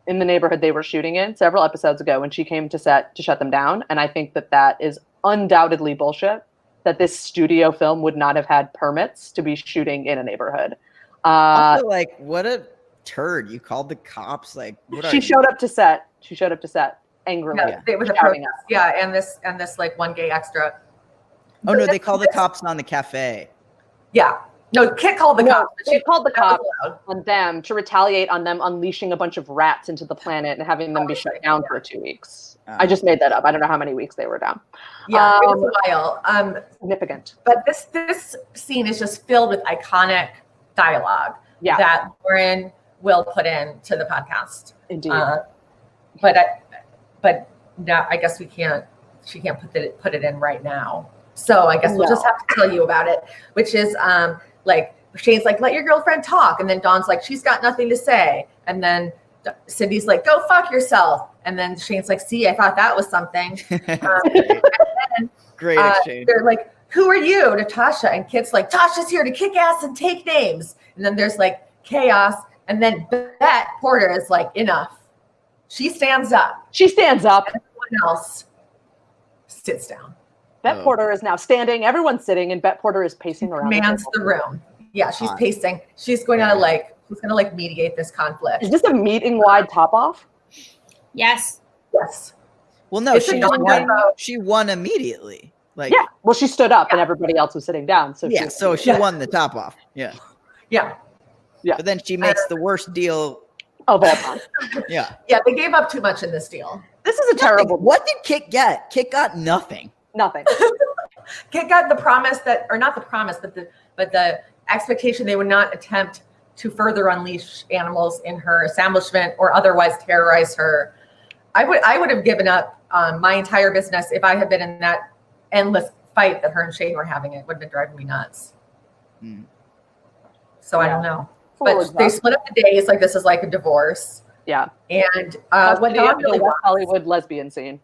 in the neighborhood they were shooting in several episodes ago when she came to set to shut them down. And I think that is undoubtedly bullshit, that this studio film would not have had permits to be shooting in a neighborhood. Also, like, what a turd. You called the cops. Like, she showed up to set. She showed up to set angrily. Yeah, it was a protest. Yeah, and this like one gay extra. Oh no, they called the cops on the cafe. Yeah. No, Kit called the cops. She called the cops on them to retaliate on them unleashing a bunch of rats into the planet and having them be shut down for 2 weeks. I just made that up. I don't know how many weeks they were down. Yeah, it was a while. Significant. But this scene is just filled with iconic dialogue that Lauren will put into the podcast. Indeed. But no, I guess we can't. She can't put it in right now. So I guess we'll just have to tell you about it, which is like Shane's like, let your girlfriend talk. And then Dawn's like, she's got nothing to say. And then Cindy's like, go fuck yourself. And then Shane's like, see, I thought that was something. Great exchange. They're like, who are you? To Tasha. And Kit's like, Tasha's here to kick ass and take names. And then there's like chaos. And then Bette Porter is like, enough. She stands up. She stands up. And everyone else sits down. Bette Porter is now standing. Everyone's sitting, and Bette Porter is pacing around. Commands the room. Yeah, she's pacing. She's going to mediate this conflict. Is this a meeting wide top off? Yes. Yes. Well, no, she won immediately. Like, yeah. Well, she stood up, and everybody else was sitting down. So she won the top off. Yeah. Yeah. Yeah. But then she makes the worst deal of all time. Yeah. Yeah, they gave up too much in this deal. This is a terrible. What did Kit get? Kit got nothing. Nothing. Kit got the promise not the promise, but the expectation they would not attempt to further unleash animals in her establishment or otherwise terrorize her. I would have given up my entire business if I had been in that endless fight that her and Shane were having. It would have been driving me nuts. So I don't know. But they split up the days. Like, this is like a divorce. Yeah. And what Dawn really wants, Hollywood lesbian scene.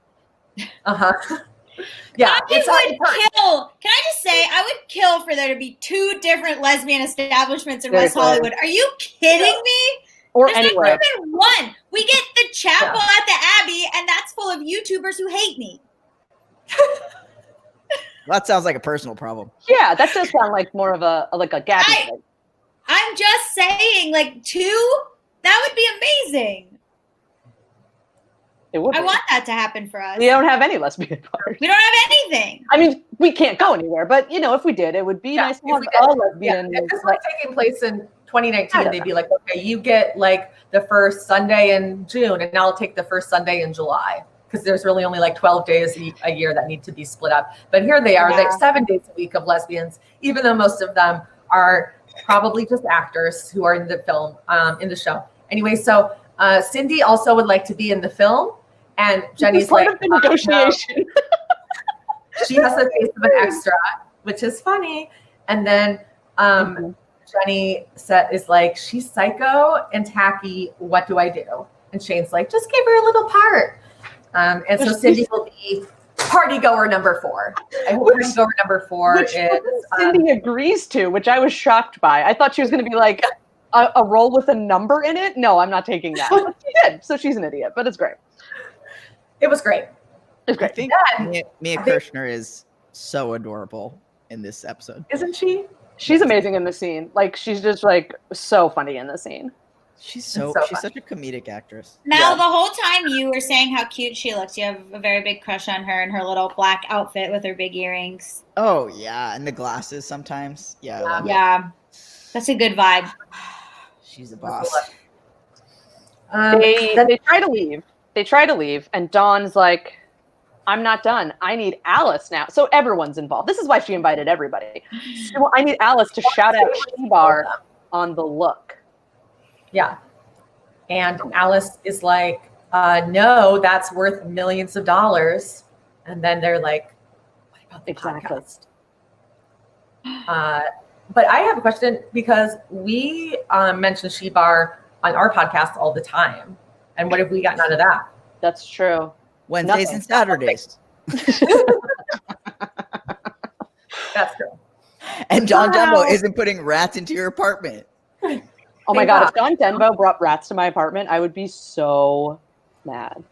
Yeah, I would kill. Can I just say, I would kill for there to be 2 different lesbian establishments in West Hollywood. Are you kidding me? Or There's anywhere. not even one. We get the chapel at the Abbey, and that's full of YouTubers who hate me. That sounds like a personal problem. Yeah, that does sound like more of a Gaby thing. I'm just saying, like 2, that would be amazing. It would. I want that to happen for us. We don't have any lesbian bars. We don't have anything. I mean, we can't go anywhere, but if we did, it would be nice to have all lesbian. If this were taking place in 2019, they'd be like, okay, you get like the first Sunday in June, and I'll take the first Sunday in July. Because there's really only like 12 days a year that need to be split up. But here they are, like 7 days a week of lesbians, even though most of them are probably just actors who are in the film, in the show. Anyway, so Cindi also would like to be in the film. And Jenny's like, of the negotiation. No. She has the face of an extra, which is funny. And then Jenny is like, she's psycho and tacky. What do I do? And Shane's like, just give her a little part. And so Cindi will be party goer number 4. I hope party goer number 4 is Cindi agrees to, which I was shocked by. I thought she was going to be like a role with a number in it. No, I'm not taking that. But she did, so she's an idiot. But it's great. It was great. It's great. I think Mia Kirshner is so adorable in this episode. Isn't she? She's amazing in the scene. Like, she's just like so funny in the scene. She's so she's funny. such a comedic actress. Now, the whole time you were saying how cute she looks, you have a very big crush on her and her little black outfit with her big earrings. Oh yeah, and the glasses sometimes. Yeah, I love it. Yeah, that's a good vibe. She's a boss. They try to leave. They try to leave, and Dawn's like, I'm not done. I need Alice now. So everyone's involved. This is why she invited everybody. So I need Alice to shout out She-Bar on the look. Yeah. And Alice is like, no, that's worth millions of dollars. And then they're like, what about the podcast? But I have a question because we mention She-Bar on our podcast all the time. And what have we gotten out of that? That's true. Wednesdays and Saturdays. That's true. And John Denbo isn't putting rats into your apartment. Oh my God, if Don Denbo brought rats to my apartment, I would be so mad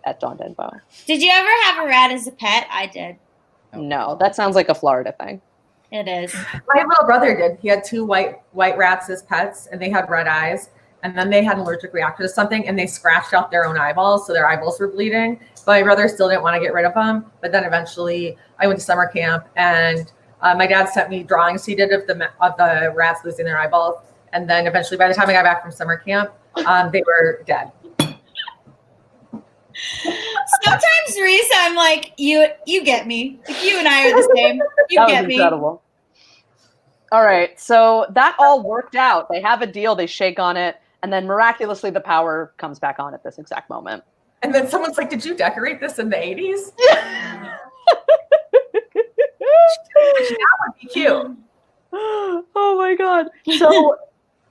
at Don Denbo. Did you ever have a rat as a pet? I did. No, that sounds like a Florida thing. It is. My little brother did. He had 2 white rats as pets, and they had red eyes. And then they had an allergic reaction to something, and they scratched out their own eyeballs, so their eyeballs were bleeding. But my brother still didn't want to get rid of them. But then eventually, I went to summer camp, and my dad sent me drawings he did of the rats losing their eyeballs. And then eventually, by the time I got back from summer camp, they were dead. Sometimes, Riese, I'm like, you get me. Like, you and I are the same. You That get was me. incredible. All right, so that all worked out. They have a deal. They shake on it. And then miraculously, the power comes back on at this exact moment. And then someone's like, did you decorate this in the 80s? Which now would be cute. Oh my God. So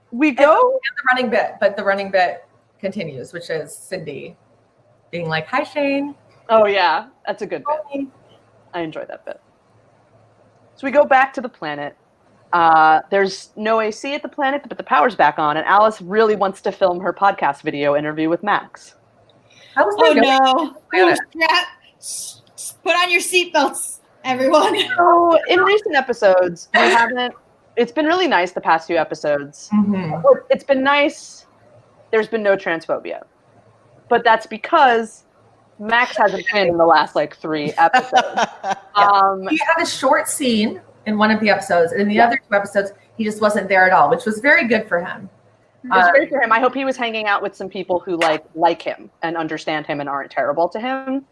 we go. The running bit, but the running bit continues, which is Cindi being like, hi, Shane. Oh, yeah. That's a good bit. I enjoy that bit. So we go back to the planet. There's no AC at the planet, but the power's back on, and Alice really wants to film her podcast video interview with Max. Oh no! Put on your seatbelts, everyone. So in recent episodes, we haven't. It's been really nice the past few episodes. Mm-hmm. It's been nice. There's been no transphobia, but that's because Max hasn't been in the last 3 episodes. He had a short scene in one of the episodes, and in the other 2 episodes, he just wasn't there at all, which was very good for him. It was great for him. I hope he was hanging out with some people who like him and understand him and aren't terrible to him.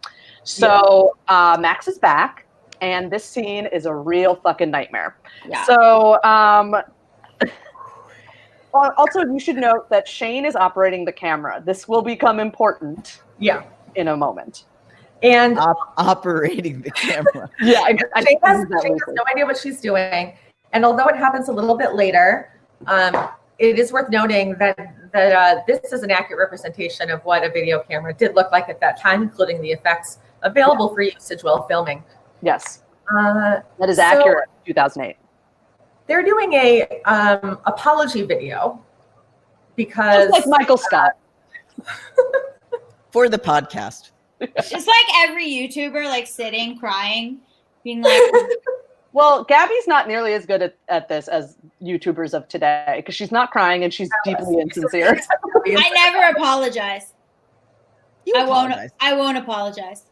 So Max is back, and this scene is a real fucking nightmare. Yeah. So also, you should note that Shane is operating the camera. This will become important. Yeah. In a moment. And operating the camera. Yeah, Shane has no idea what she's doing. And although it happens a little bit later, it is worth noting that this is an accurate representation of what a video camera did look like at that time, including the effects available for usage while filming. Yes, that is accurate. 2008. They're doing a apology video because, just like Michael Scott, for the podcast. Just like every YouTuber, sitting, crying, being like, well, Gaby's not nearly as good at this as YouTubers of today because she's not crying and she's deeply insincere. I never apologize. I won't apologize.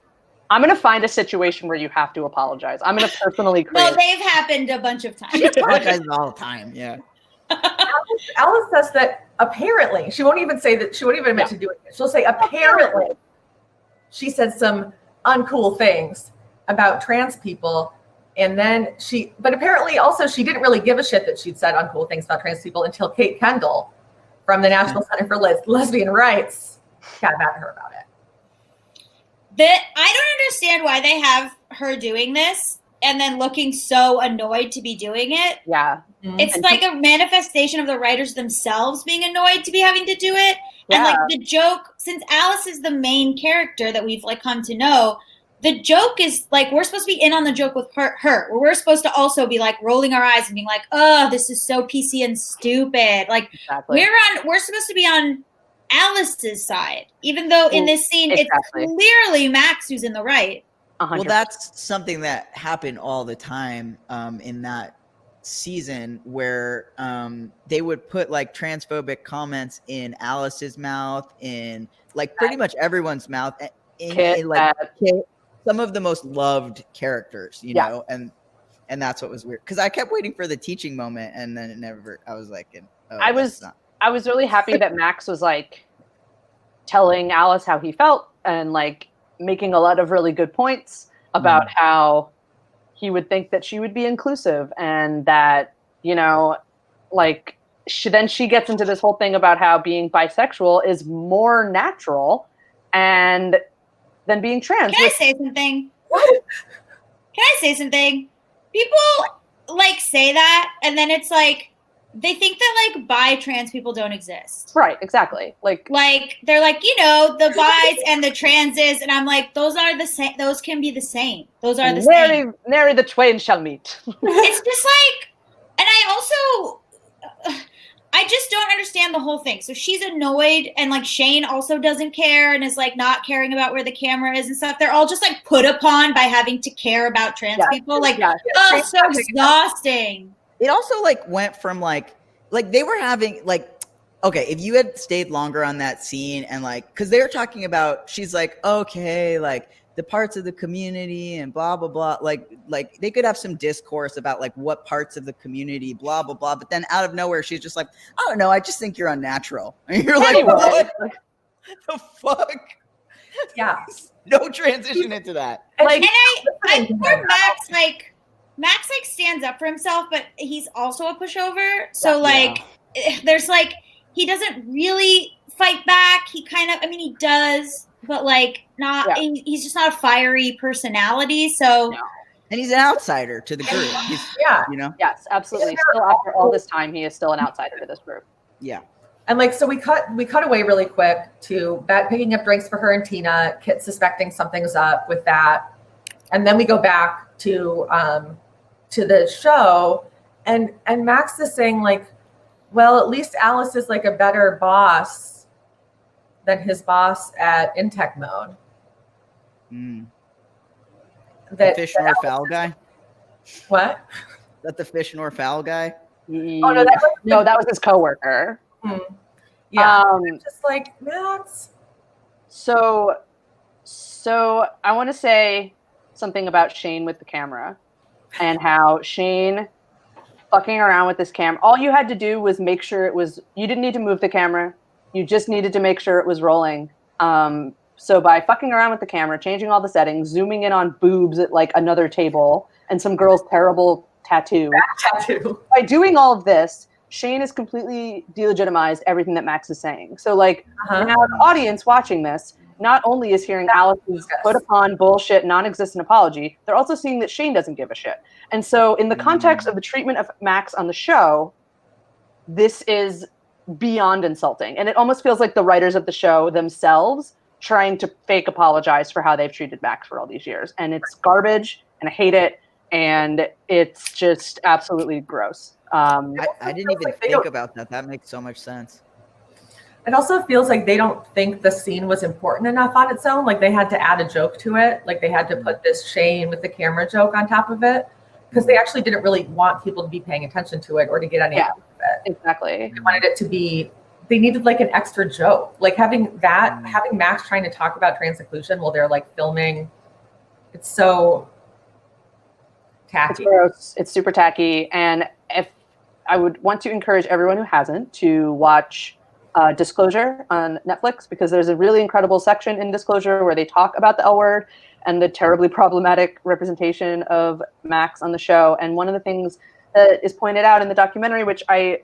I'm going to find a situation where you have to apologize. I'm going to personally create. Well, they've happened a bunch of times. She apologizes all the time. Yeah. Alice says that apparently, she won't even say that, she won't even admit to doing it. She'll say apparently she said some uncool things about trans people. And then but apparently also she didn't really give a shit that she'd said uncool things about trans people until Kate Kendall from the National Center for Lesbian Rights got mad at her about it. I don't understand why they have her doing this and then looking so annoyed to be doing it. Yeah. Mm-hmm. It's like a manifestation of the writers themselves being annoyed to be having to do it. Yeah. And the joke, since Alice is the main character that we've come to know, the joke is we're supposed to be in on the joke with her. We're supposed to also be rolling our eyes and being like, oh, this is so PC and stupid. Exactly. We're supposed to be on Alice's side, even though in this scene it's clearly Max who's in the right. 100%. Well, that's something that happened all the time in that season where they would put like transphobic comments in Alice's mouth, in like pretty much everyone's mouth, in like some of the most loved characters, you know, and that's what was weird, because I kept waiting for the teaching moment, and then it never. I was like, I was really happy that Max was like telling Alice how he felt and like making a lot of really good points about how he would think that she would be inclusive, and that, you know, like then she gets into this whole thing about how being bisexual is more natural and than being trans. Can I say something? Can I say something? People like say that, and then it's like they think that like bi trans people don't exist. Right, exactly. Like they're like, you know, the bis and the transes, and I'm like, those are the same. Those can be the same. Those are the same. Nary the twain shall meet. It's just like, and I just don't understand the whole thing. So she's annoyed, and like Shane also doesn't care and is like not caring about where the camera is and stuff. They're all just like put upon by having to care about trans people. Like, oh, so exhausting. It also like went from like they were having like, okay, if you had stayed longer on that scene and like, because they were talking about, she's like, okay, like the parts of the community and blah blah blah, like they could have some discourse about like what parts of the community, blah blah blah, but then out of nowhere she's just like, I don't know, I just think you're unnatural, and you're like, what the fuck? Yeah, no transition into that. Like, and I for Max like stands up for himself, but he's also a pushover. So like, there's like, he doesn't really fight back. He kind of, I mean, he does, but like not. He's just not a fiery personality. So, and he's an outsider to the group. He's, you know. Yes, absolutely. Still, after all this time, he is still an outsider to this group. Yeah. And like, so we cut away really quick to Bette picking up drinks for her and Tina, Kit suspecting something's up with that, and then we go back to the show, and Max is saying like, well, at least Alice is like a better boss than his boss at Intech Mode. The fish nor fowl guy. What? That the fish nor fowl guy? Oh no, that was his coworker. Yeah, just like Max. So I want to say something about Shane with the camera, and how Shane fucking around with this camera. All you had to do was make sure you didn't need to move the camera. You just needed to make sure it was rolling. So by fucking around with the camera, changing all the settings, zooming in on boobs at like another table and some girl's terrible tattoo. By doing all of this, Shane has completely delegitimized everything that Max is saying. So like now the audience watching this not only is hearing Alice's put upon bullshit non-existent apology, they're also seeing that Shane doesn't give a shit. And so in the context of the treatment of Max on the show, this is beyond insulting. And it almost feels like the writers of the show themselves trying to fake apologize for how they've treated Max for all these years. And it's garbage, and I hate it, and it's just absolutely gross. I didn't even think about that. That makes so much sense. It also feels like they don't think the scene was important enough on its own. Like they had to add a joke to it. Like they had to put this Shane with the camera joke on top of it, because they actually didn't really want people to be paying attention to it or to get any out of it. Exactly. They wanted it to be, they needed like an extra joke. Like having Max trying to talk about trans inclusion while they're like filming. It's so tacky. It's gross. It's super tacky. And if I would want to encourage everyone who hasn't to watch Disclosure on Netflix, because there's a really incredible section in Disclosure where they talk about the L word and the terribly problematic representation of Max on the show. And one of the things that is pointed out in the documentary, which I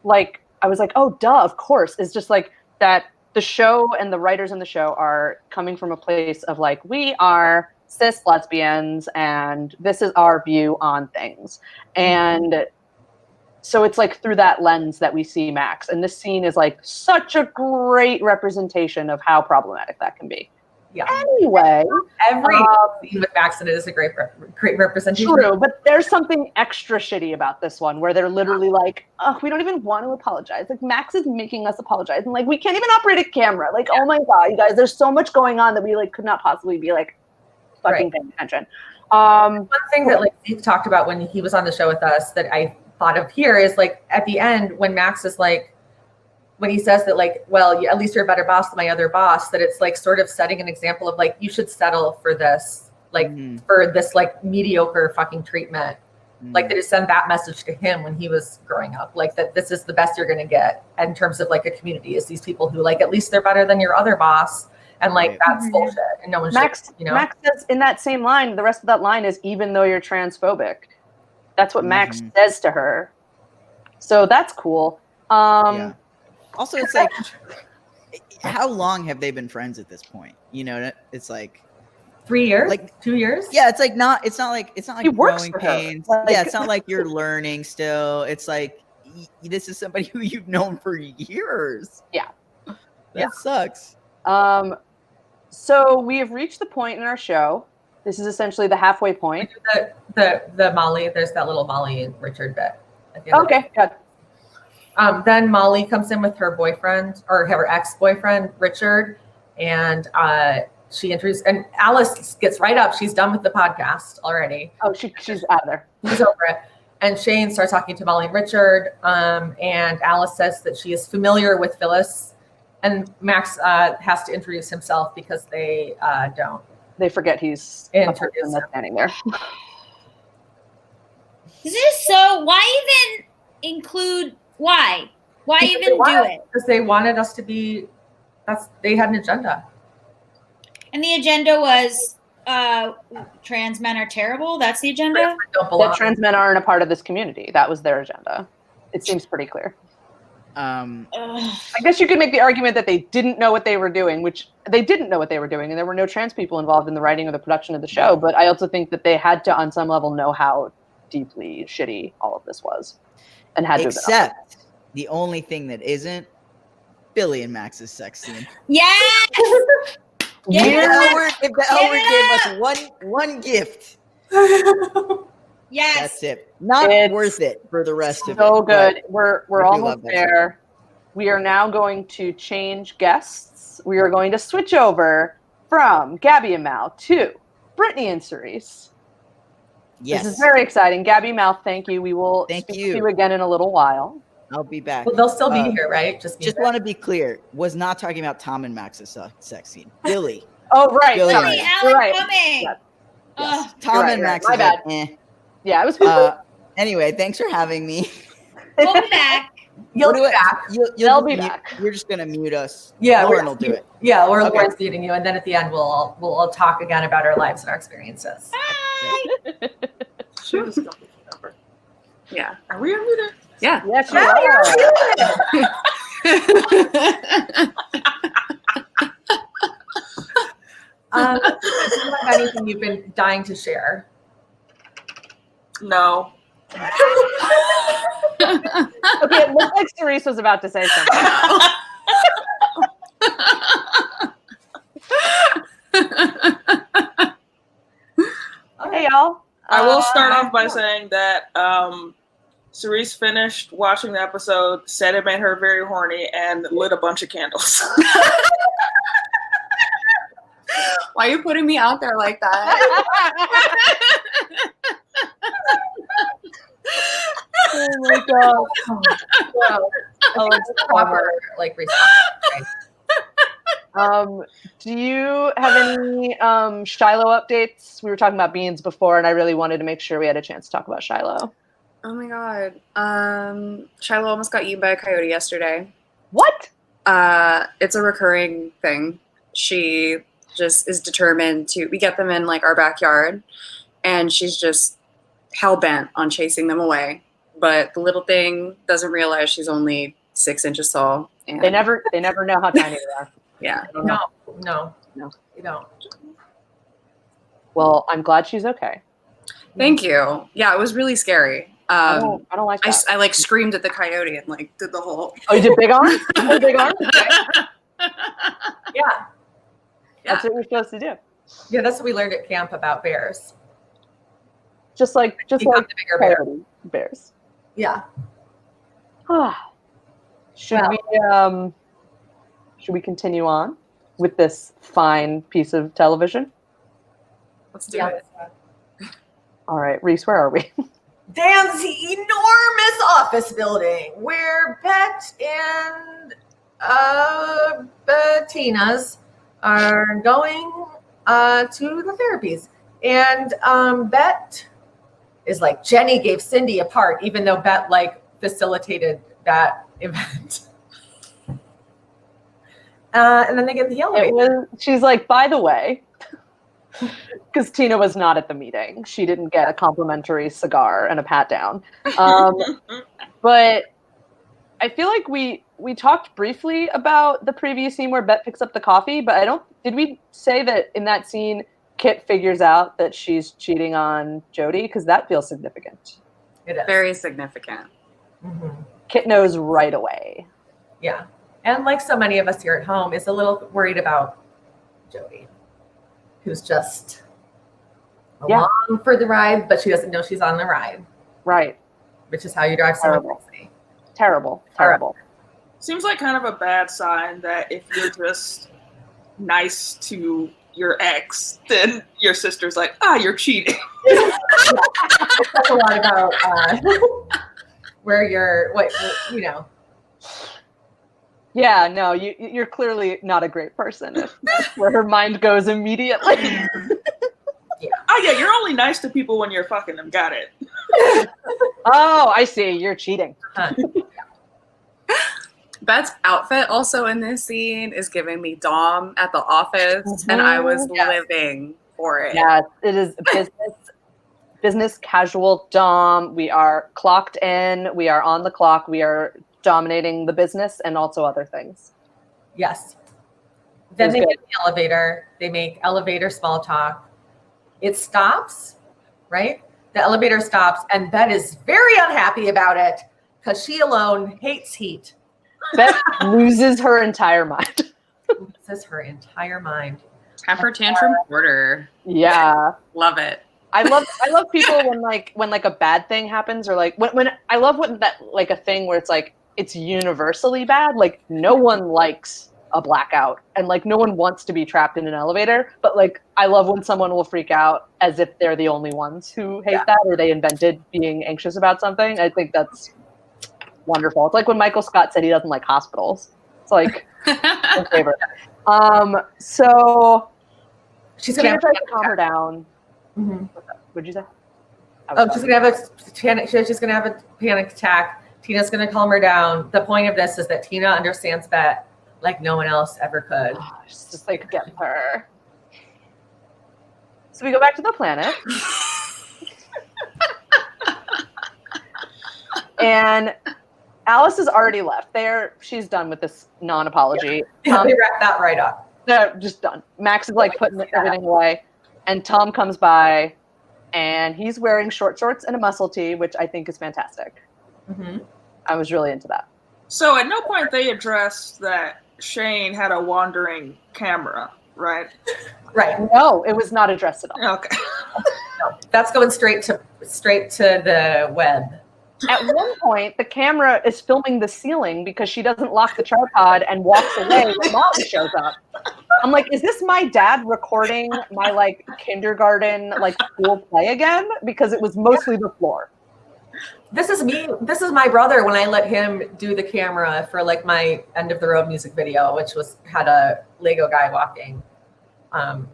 was like, oh, duh, of course, is just like that the show and the writers in the show are coming from a place of like, we are cis lesbians and this is our view on things. And so it's like through that lens that we see Max. And this scene is like such a great representation of how problematic that can be. Yeah. Anyway, every scene with Max in it is a great representation. True, but there's something extra shitty about this one where they're literally like, oh, we don't even want to apologize. Like Max is making us apologize, and like we can't even operate a camera. Like, oh my god, you guys, there's so much going on that we like could not possibly be like fucking paying attention. One thing that like Zeke talked about when he was on the show with us that I thought of here is like at the end when Max is like, when he says that like, well, at least you're a better boss than my other boss, that it's like sort of setting an example of like, you should settle for this, like for this like mediocre fucking treatment. Like they just send that message to him when he was growing up, like that this is the best you're going to get in terms of like a community is these people who like, at least they're better than your other boss. And like, that's bullshit. And no one Max, should, you know, Max says in that same line, the rest of that line is even though you're transphobic. That's what Max says to her. So that's cool. Yeah. Also, it's like, how long have they been friends at this point? You know, it's like 3 years, like 2 years. Yeah, it's not like he works growing for pains. her. Like, yeah, it's not like you're learning still. It's like this is somebody who you've known for years. Yeah, that sucks. So we have reached the point in our show. This is essentially the halfway point. The Molly, there's that little Molly and Richard bit. Okay, good. Then Molly comes in with her boyfriend or her ex-boyfriend, Richard, and she introduces, and Alice gets right up. She's done with the podcast already. Oh, she's out of there. She's over it. And Shane starts talking to Molly and Richard, and Alice says that she is familiar with Phyllis, and Max has to introduce himself because they don't. They forget he's a person that's standing there. This is so. Why even include? Why? Why Because even do it? Because they wanted us to be. They had an agenda. And the agenda was trans men are terrible. That's the agenda. That trans men aren't a part of this community. That was their agenda. It seems pretty clear. I guess you could make the argument that they didn't know what they were doing, which they didn't know what they were doing, and there were no trans people involved in the writing or the production of the show. But I also think that they had to, on some level, know how deeply shitty all of this was, and had to. Except the only thing that isn't Billy and Max's sex scene. Yes. If the L Word gave us one gift. Yes. That's it. Not worth it for the rest of it. So good. We're almost there. We are now going to change guests. We are going to switch over from Gaby and Mal to Brittani and Cerise. Yes. This is very exciting. Gaby, Mal, thank you. We will speak to you again in a little while. I'll be back. Well, they'll still be here, right? Just want to be clear. Was not talking about Tom and Max's sex scene. Billy. Oh, right. Billy. Sorry, Alan right. coming. Yes. Tom and Max. My bad. Yeah, it was. Anyway, thanks for having me. We'll be back. You'll be back. They'll be back. You're just gonna mute us. Yeah, Lauren will do it. Yeah, Lauren's muting you, and then at the end we'll talk again about our lives and our experiences. Bye. Yeah. Are we unmuted? Yeah. Yes, you are. Do you have anything you've been dying to share? No. Okay, it looks like Cerise was about to say something. Hey, y'all. I will start off by saying that Cerise finished watching the episode, said it made her very horny, and lit a bunch of candles. Why are you putting me out there like that? Oh my god. Proper like response. Do you have any Shiloh updates? We were talking about beans before, and I really wanted to make sure we had a chance to talk about Shiloh. Oh my god. Shiloh almost got eaten by a coyote yesterday. What? It's a recurring thing. She just is determined to, we get them in like our backyard, and she's just hell-bent on chasing them away. But the little thing doesn't realize she's only 6 inches tall. And They never know how tiny they are. yeah. No, you don't. Well, I'm glad she's okay. Thank you. Yeah, it was really scary. I don't like that. I like screamed at the coyote and like did the whole. Oh, you did big arm? Big arm? Yeah. That's what we're supposed to do. Yeah, that's what we learned at camp about bears. Just like the bigger bear. Bears. Yeah. Should we continue on with this fine piece of television? Let's do it. All right, Riese, where are we? Dan's enormous office building where Bette and Bettina's are going to the therapies. And Bette is like, Jenny gave Cindi a part, even though Bette like facilitated that event. And then they get in the elevator. She's like, by the way, because Tina was not at the meeting. She didn't get a complimentary cigar and a pat down. But I feel like we talked briefly about the previous scene where Bette picks up the coffee, but did we say that in that scene Kit figures out that she's cheating on Jody? Because that feels significant. It is. Very significant. Mm-hmm. Kit knows right away. Yeah. And like so many of us here at home, is a little worried about Jody, who's just along for the ride, but she doesn't know she's on the ride. Right. Which is how you drive someone crazy. Terrible. Seems like kind of a bad sign that if you're just nice to your ex, then your sister's like, you're cheating. That's a lot about where you're, Yeah, no, you're clearly not a great person if that's where her mind goes immediately. Yeah, you're only nice to people when you're fucking them. Got it. Oh, I see. You're cheating. Bette's outfit also in this scene is giving me Dom at the office, and I was living for it. Yeah, it is business casual Dom. We are clocked in. We are on the clock. We are dominating the business and also other things. Yes. Then they get in the elevator. They make elevator small talk. It stops, right? The elevator stops, and Bette is very unhappy about it because she alone hates heat. Bette loses her entire mind. Loses her entire mind. Temper tantrum quarter. Yeah. Love it. I love people when a bad thing happens, or like when I love when that like a thing where it's like it's universally bad. Like no one likes a blackout and like no one wants to be trapped in an elevator, but like I love when someone will freak out as if they're the only ones who hate that, or they invented being anxious about something. I think that's wonderful. It's like when Michael Scott said he doesn't like hospitals. It's like my favorite. So she's gonna try to calm her down. Mm-hmm. What'd you say? She's gonna have a panic attack. Tina's gonna calm her down. The point of this is that Tina understands Bette like no one else ever could. She's just like, get her. So we go back to the planet. And Alice has already left. She's done with this non-apology. Yeah, they wrap that right up. They're just done. Max is like putting everything away. And Tom comes by and he's wearing short shorts and a muscle tee, which I think is fantastic. Mm-hmm. I was really into that. So at no point they addressed that Shane had a wandering camera, right? Right. No, it was not addressed at all. Okay. No, that's going straight to the web. At one point, the camera is filming the ceiling because she doesn't lock the tripod and walks away when Mom shows up. I'm like, is this my dad recording my like kindergarten like school play again? Because it was mostly the floor. This is me. This is my brother when I let him do the camera for like my end of the road music video, which had a Lego guy walking to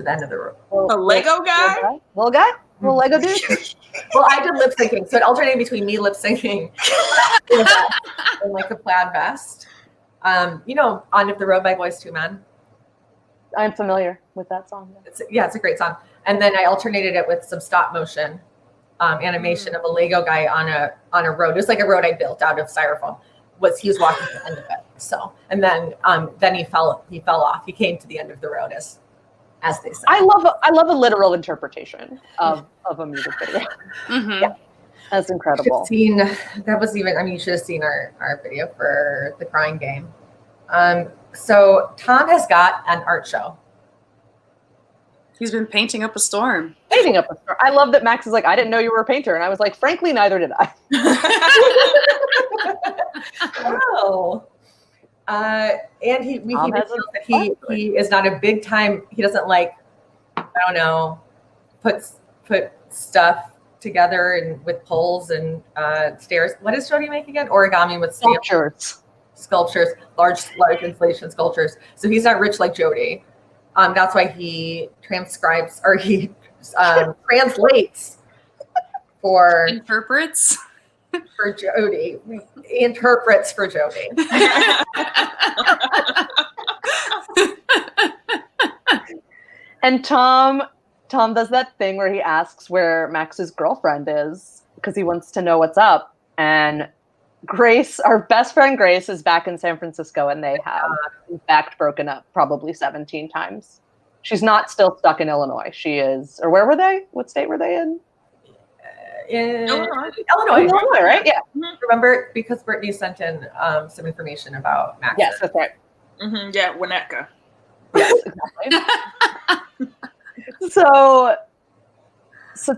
the end of the road. A Lego guy? Little guy? Little Lego dude? Well, I did lip syncing, so it alternated between me lip syncing and like a plaid vest. On Of the Road by Boyz II Men. I'm familiar with that song. It's a great song. And then I alternated it with some stop motion animation of a Lego guy on a road. It was like a road I built out of styrofoam. He was walking to the end of it. So, and then he fell off. He came to the end of the road as they say. I love a literal interpretation of a music video. Mm-hmm. Yeah, that's incredible. You should have seen our video for the Crying Game. So Tom has got an art show. He's been painting up a storm. I love that Max is like, I didn't know you were a painter. And I was like, frankly, neither did I. Oh. And he feels that he is not a big time. He doesn't like I don't know, put stuff together and with poles and stairs. What does Jody make again? Origami with sculptures, large installation sculptures. So he's not rich like Jody. That's why he transcribes or he translates for Interprets. for Jody. He interprets for Jody. And Tom does that thing where he asks where Max's girlfriend is because he wants to know what's up. And Grace, our best friend Grace, is back in San Francisco, and they have, in fact, broken up probably 17 times. She's not still stuck in Illinois. She is, or where were they? What state were they in? In Illinois, right? Yeah. Remember, because Brittani sent in some information about Max. Yes, that's right. Mm-hmm. Yeah, Winnetka. Yes, exactly. So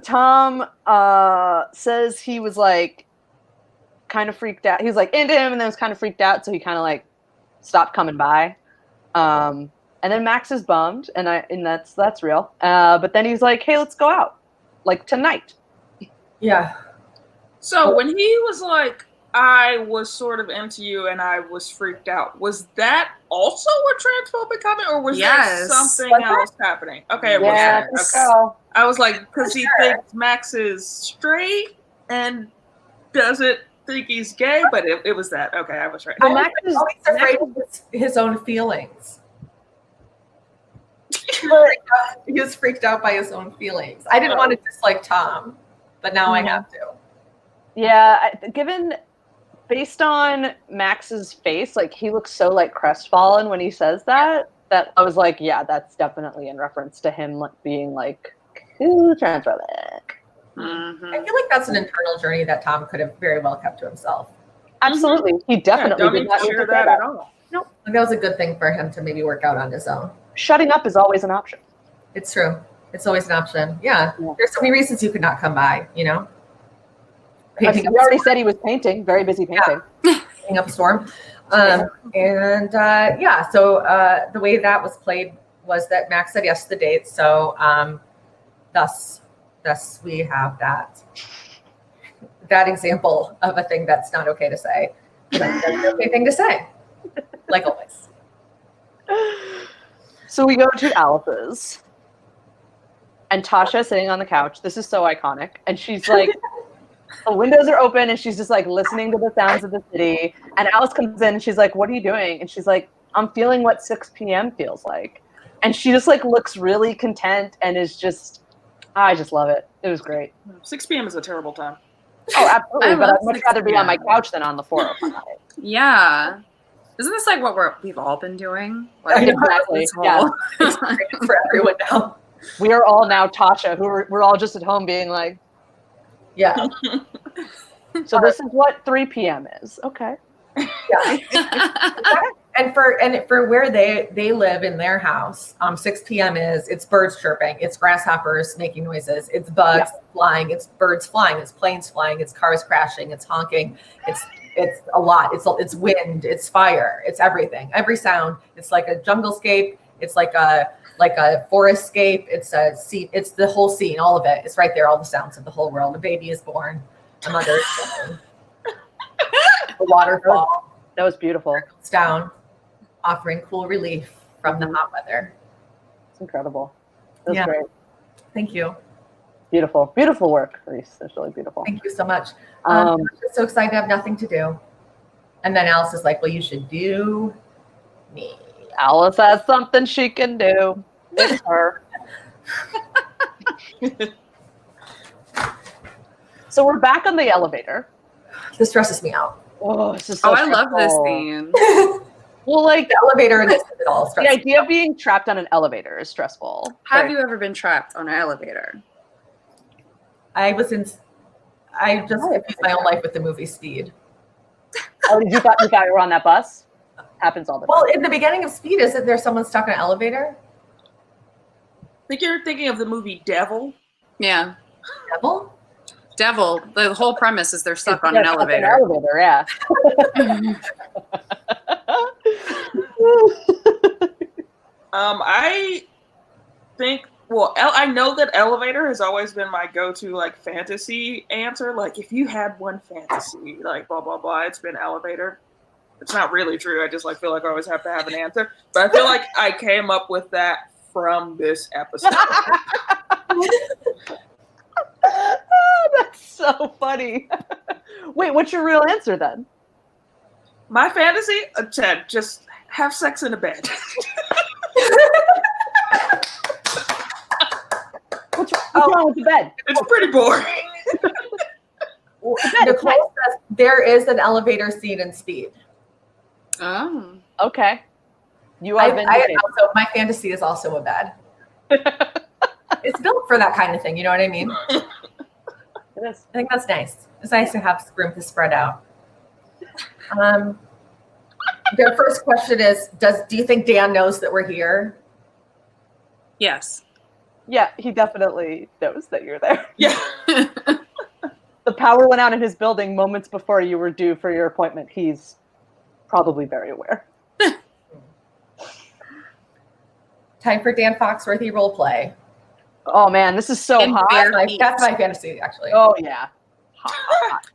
Tom says he was like kind of freaked out. He was like into him and then was kind of freaked out, so he kind of like stopped coming by. And then Max is bummed, and that's real. But then he's like, "Hey, let's go out, like tonight." Yeah. So when he was like, I was sort of into you and I was freaked out, was that also a transphobic comment, or was there something else happening? Okay, it was. So. I was like, because he thinks Max is straight and doesn't think he's gay, but it was that. Okay, I was right. Well, Max is always afraid of his own feelings. He was freaked out by his own feelings. I didn't want to dislike Tom, but now I have to. Yeah, based on Max's face, like he looks so like crestfallen when he says that I was like, yeah, that's definitely in reference to him being like, ooh, transphobic. Mm-hmm. I feel like that's an internal journey that Tom could have very well kept to himself. Absolutely. He definitely did not share that at all. Nope. And that was a good thing for him to maybe work out on his own. Shutting up is always an option. It's true. It's always an option. Yeah. There's so many reasons you could not come by, you know? He already said he was painting, very busy painting. Yeah. Painting up a storm. So the way that was played was that Max said yes to the date. So thus we have that example of a thing that's not okay to say. That's an okay thing to say, like always. So we go to Alice's, and Tasha sitting on the couch. This is so iconic. And she's like, the windows are open, and she's just like listening to the sounds of the city. And Alice comes in, and she's like, "What are you doing?" And she's like, "I'm feeling what 6 p.m. feels like." And she just like looks really content and is just, I just love it. It was great. 6 p.m. is a terrible time. Oh, absolutely. But I'd much rather be on my couch than on the 405. Yeah. Isn't this like what we've all been doing? Like, exactly. Yeah. It's for everyone now. We are all now Tasha, we're all just at home being like, yeah. So this is what 3 p.m. is. Okay. Yeah. And for where they live in their house, 6 p.m. it's birds chirping, it's grasshoppers making noises, it's bugs flying, it's birds flying, it's planes flying, it's cars crashing, it's honking, it's a lot. It's wind, it's fire, it's everything. Every sound. It's like a junglescape. It's like a forestscape. It's a scene. It's the whole scene. All of it. It's right there. All the sounds of the whole world. A baby is born. A mother is born. The waterfall. That was beautiful. It's down, offering cool relief from the hot weather. It's incredible. It was great. Thank you. Beautiful, beautiful work, Reese. It's really beautiful. Thank you so much. I'm just so excited to have nothing to do. And then Alice is like, "Well, you should do me." Alice has something she can do. It's her. So we're back on the elevator. This stresses me out. Oh, this is so I love this scene. Well, like the elevator and it all the idea of being trapped on an elevator is stressful. Have you ever been trapped on an elevator? I just confused my own life with the movie Speed. Oh, you thought you were on that bus? Happens all the time. Well, in the beginning of Speed, isn't there someone stuck in an elevator? I think you're thinking of the movie Devil. Yeah. Devil? The whole premise is they're stuck on an elevator. Yeah. I think Well, I know that elevator has always been my go-to like fantasy answer. Like if you had one fantasy, like blah blah blah, it's been elevator. It's not really true. I just like feel like I always have to have an answer. But I feel like I came up with that from this episode. Oh, that's so funny. Wait, what's your real answer then? My fantasy, Ted, just have sex in a bed. What's wrong with the bed? It's pretty boring. Nicole says there is an elevator scene in Speed. Oh. Okay. You are also, my fantasy is also a bed. It's built for that kind of thing. You know what I mean? It is. I think that's nice. It's nice to have room to spread out. Their first question is, do you think Dan knows that we're here? Yes. Yeah, he definitely knows that you're there. Yeah. The power went out in his building moments before you were due for your appointment. He's probably very aware. Time for Dan Foxworthy role play. Oh man, this is so hot. That's my fantasy, actually. Oh yeah. Hot.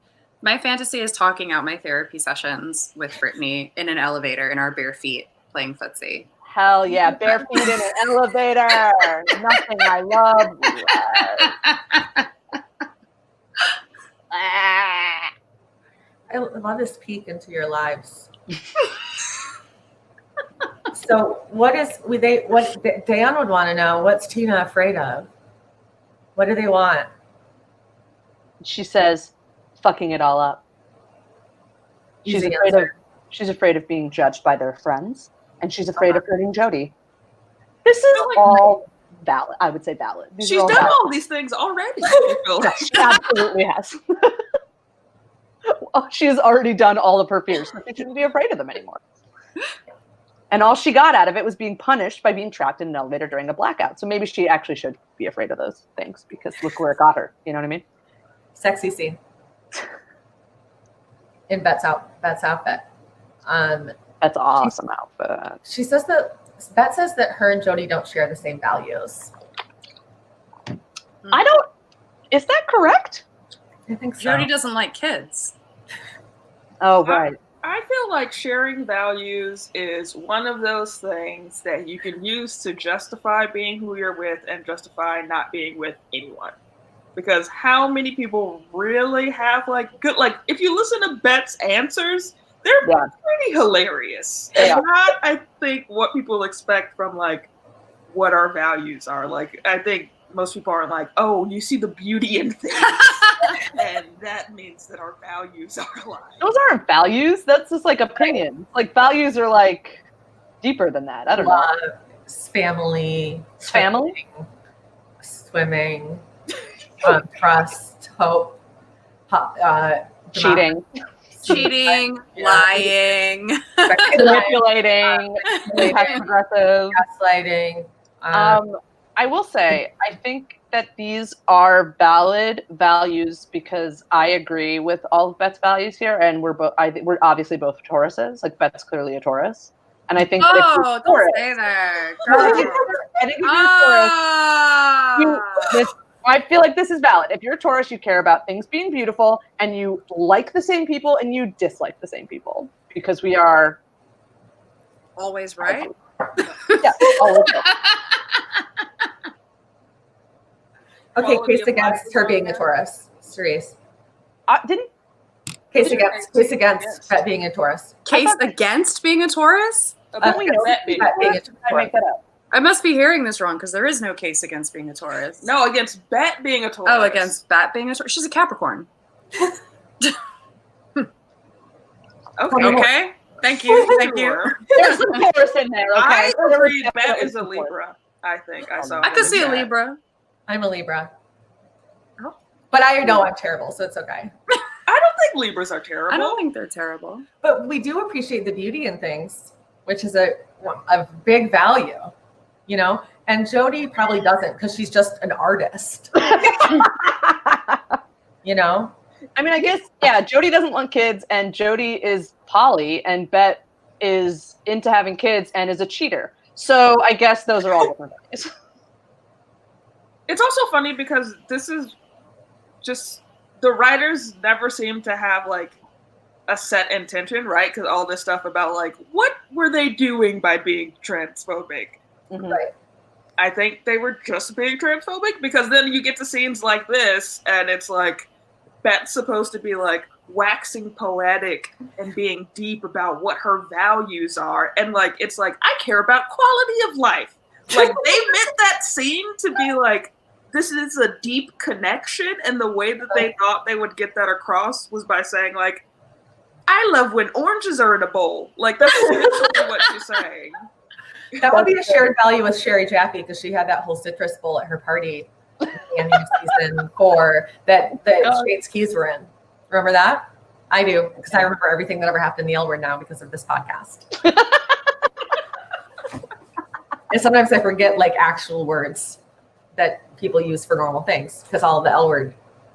My fantasy is talking out my therapy sessions with Brittani in an elevator in our bare feet playing footsie. Hell yeah, bare feet in an elevator. Nothing I love. I love this peek into your lives. So what Dan would want to know, what's Tina afraid of? What do they want? She says, fucking it all up. She's afraid of being judged by their friends, and she's afraid of hurting Jody. This is all valid. I would say valid. She's done all these things already. She absolutely has. She has already done all of her fears. So she shouldn't be afraid of them anymore. And all she got out of it was being punished by being trapped in an elevator during a blackout. So maybe she actually should be afraid of those things because look where it got her. You know what I mean? Sexy scene. In Bette's outfit. That's awesome outfit. She says that Bette says that her and Jody don't share the same values. Is that correct? I think so. Jody doesn't like kids. Oh, right. I feel like sharing values is one of those things that you can use to justify being who you're with and justify not being with anyone. Because how many people really have good, if you listen to Bette's answers, they're pretty hilarious. Yeah. And not, I think, what people expect from what our values are. I think most people are like, oh, you see the beauty in things. And that means that our values are aligned. Those aren't values. That's just opinions. Values are deeper than that. I don't know. Family. Family? Swimming. Trust. Hope. Cheating. Cheating. Lying. Manipulating. Passive-aggressive. Gaslighting. I will say, I think that these are valid values because I agree with all of Bette's values here, and we're obviously both Tauruses. Bette's clearly a Taurus, and I think don't say that. I think if you're a Taurus, I feel like this is valid. If you're a Taurus, you care about things being beautiful, and you like the same people, and you dislike the same people because we are always right. Yeah, always right. Okay, case against her being a Taurus. Cerise. Case against Bette being a Taurus. Case against being a Taurus? Bette being a Taurus. I make that up. I must be hearing this wrong because there is no case against being a Taurus. No, against Bette being a Taurus. Oh, against Bette being a Taurus. She's a Capricorn. Okay. Thank you. There's a Taurus in there, okay? I agree. Bette is a Libra, I think. I could see a Libra. I'm a Libra. But I know I'm terrible, so it's okay. I don't think Libras are terrible. I don't think they're terrible. But we do appreciate the beauty in things, which is a big value, And Jody probably doesn't because she's just an artist. I mean, I guess, Jody doesn't want kids, and Jody is poly, and Bette is into having kids and is a cheater. So I guess those are all different values. It's also funny because this is just the writers never seem to have like a set intention, right? Because all this stuff about like what were they doing by being transphobic? Right. I think they were just being transphobic because then you get to scenes like this and it's like Bette's supposed to be like waxing poetic and being deep about what her values are, and like it's like I care about quality of life. Like they meant that scene to be like this is a deep connection, and the way that they thought they would get that across was by saying like I love when oranges are in a bowl. Like that's essentially what she's saying. That would be a shared value with Sherry Jaffe because she had that whole citrus bowl at her party at the end of season 4 that Shane's keys were in. Remember that? I do, because I remember everything that ever happened in the L word now because of this podcast. And sometimes I forget like actual words that people use for normal things because all of the L word,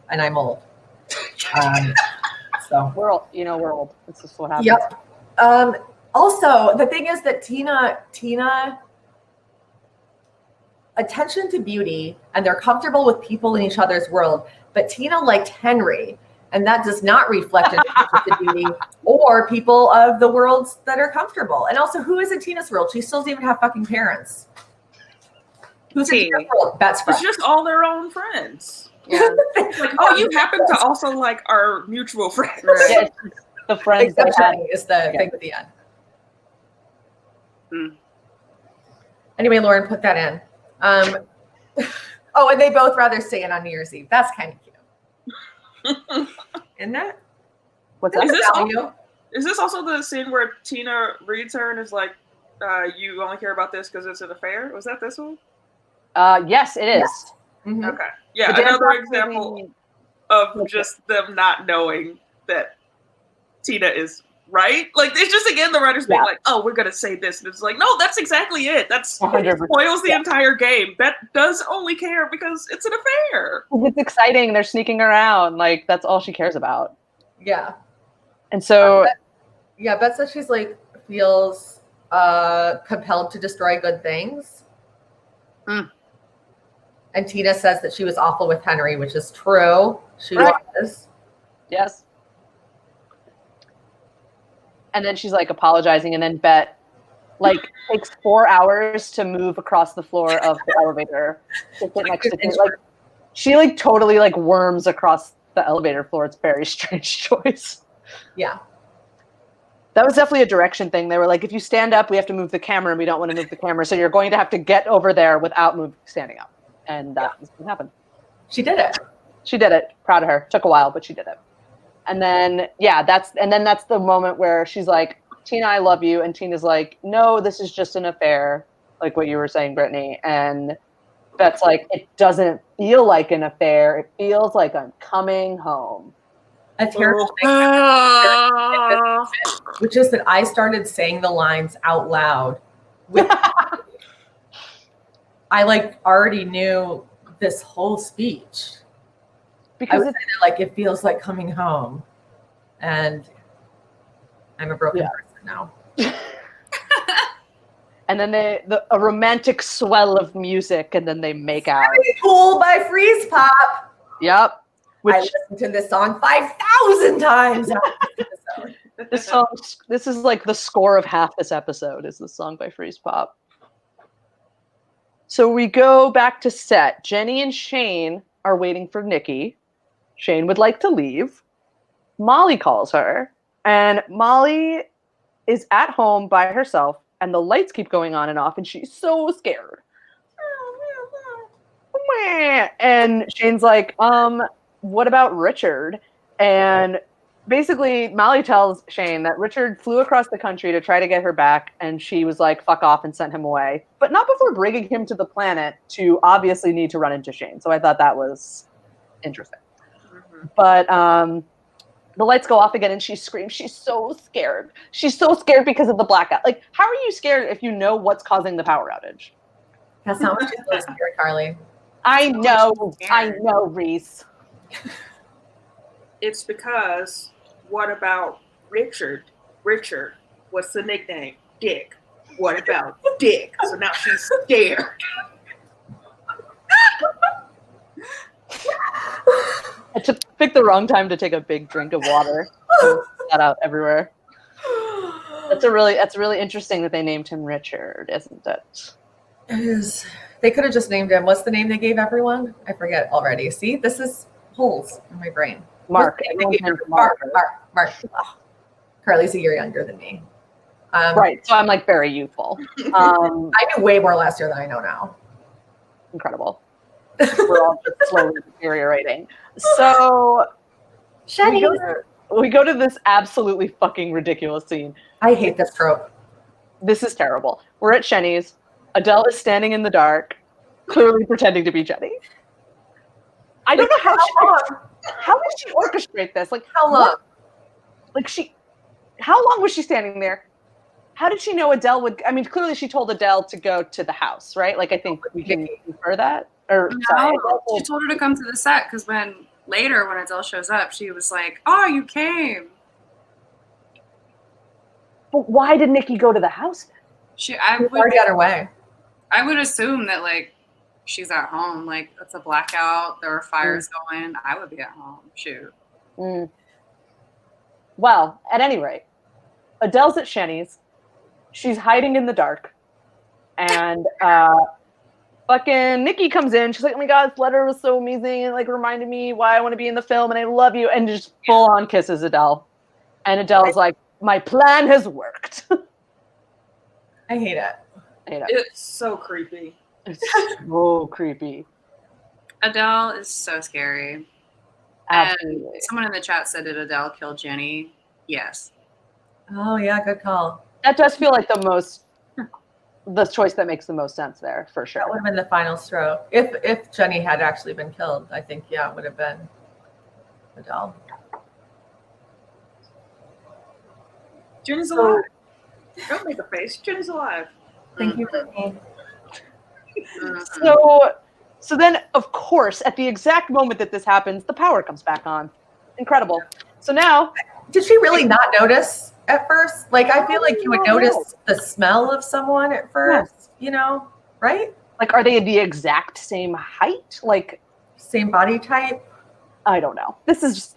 and I'm old. So we're old. It's just what happens. Yep. Also, the thing is that Tina, attention to beauty, and they're comfortable with people in each other's world. But Tina liked Henry, and that does not reflect an attention to beauty or people of the worlds that are comfortable. And also, who is in Tina's world? She still doesn't even have fucking parents. Who's in Tina's world? That's It's just all their own friends. Yeah. Like, oh, you happen to also like our mutual friends. Right. Yeah, the friends that had is the thing at the end. Anyway, Lauren, put that in. Oh, and they both rather stay in on New Year's Eve. That's kind of cute. Isn't it? What's that? Is this also the scene where Tina reads her and is like, you only care about this because it's an affair? Was that this one? Yes, it is. Yes. Mm-hmm. Okay. Yeah, another example of just them not knowing that Tina is right. Like, it's just, again, the writers being like, oh, we're going to say this. And it's like, no, that's exactly it. That's 100%. Spoils the entire game. Bette does only care because it's an affair. It's exciting. They're sneaking around. Like, that's all she cares about. Yeah. And so... Bette says she's, like, feels compelled to destroy good things. And Tina says that she was awful with Henry, which is true. She was. Yes. And then she's like apologizing, and then Bette like takes 4 hours to move across the floor of the elevator to sit next to Tina. Like she like totally like worms across the elevator floor. It's a very strange choice. Yeah. That was definitely a direction thing. They were like, if you stand up, we have to move the camera, and we don't want to move the camera, so you're going to have to get over there without standing up. And that's what happened. She did it. She did it. Proud of her. Took a while, but she did it. And then, that's the moment where she's like, Tina, I love you. And Tina's like, no, this is just an affair. Like what you were saying, Brittany. And Bette's like, it doesn't feel like an affair. It feels like I'm coming home. A terrible thing, which is that I started saying the lines out loud. I like already knew this whole speech. Because it's like it feels like coming home, and I'm a broken person now. And then a romantic swell of music, and then they make out. Cool by Freeze Pop. Yep. I listened to this song 5,000 times. This is like the score of half this episode is the song by Freeze Pop. So we go back to set. Jenny and Shane are waiting for Nikki. Shane would like to leave. Molly calls her, and Molly is at home by herself, and the lights keep going on and off, and she's so scared. And Shane's like, what about Richard? And basically, Molly tells Shane that Richard flew across the country to try to get her back, and she was like, fuck off, and sent him away. But not before bringing him to the planet to obviously need to run into Shane. So I thought that was interesting. But the lights go off again, and she screams. She's so scared. She's so scared because of the blackout. Like, how are you scared if you know what's causing the power outage? That's not what she's so scared, Carly. I know, Riese. It's because, what about Richard? Richard, what's the nickname? Dick. What about Dick? So now she's scared. picked the wrong time to take a big drink of water. That out everywhere. That's really interesting that they named him Richard, isn't it? It is. They could have just named him. What's the name they gave everyone? I forget already. See, this is holes in my brain. Mark. Mark. Oh, Carly's a year younger than me. Right. So I'm like very youthful. I knew way more last year than I know now. Incredible. We're all just slowly deteriorating. So we go to this absolutely fucking ridiculous scene. I hate this trope. This is terrible. We're at Shenny's. Adele is standing in the dark, clearly pretending to be Jenny. I don't know how did she orchestrate this? Like how long? How long was she standing there? How did she know Adele would? I mean, clearly she told Adele to go to the house, right? Like I think we can infer that. Or sorry, she told her to come to the set because when Adele shows up, she was like, "Oh, you came." But why did Nikki go to the house then? She was already on her way. I would assume that like she's at home. Like it's a blackout. There are fires going. I would be at home. Shoot. Mm. Well, at any rate, Adele's at Shenny's. She's hiding in the dark, and fucking Nikki comes in. She's like, "Oh my god, this letter was so amazing and like reminded me why I want to be in the film, and I love you." And just full on kisses Adele, and Adele's like, "My plan has worked." I hate it. It's so creepy. It's so creepy. Adele is so scary. Absolutely. And someone in the chat said, "Did Adele kill Jenny?" Yes. Oh yeah, good call. That does feel like the choice that makes the most sense there, for sure. That would have been the final stroke. If Jenny had actually been killed, I think, yeah, it would have been Adele. Jenny's alive. Don't make a face. Jenny's alive. Thank you for me. So then, of course, at the exact moment that this happens, the power comes back on. Incredible. So now... Did she really not notice at first? Like, I feel like you would notice the smell of someone at first, you know, right? Like, are they the exact same height? Like, same body type? I don't know. This is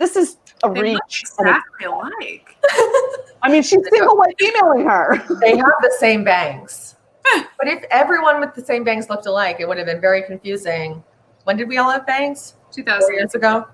a they reach. Look exactly alike. I mean, she's single white female-ing her. They have the same bangs. But if everyone with the same bangs looked alike, it would have been very confusing. When did we all have bangs? 2000 years ago?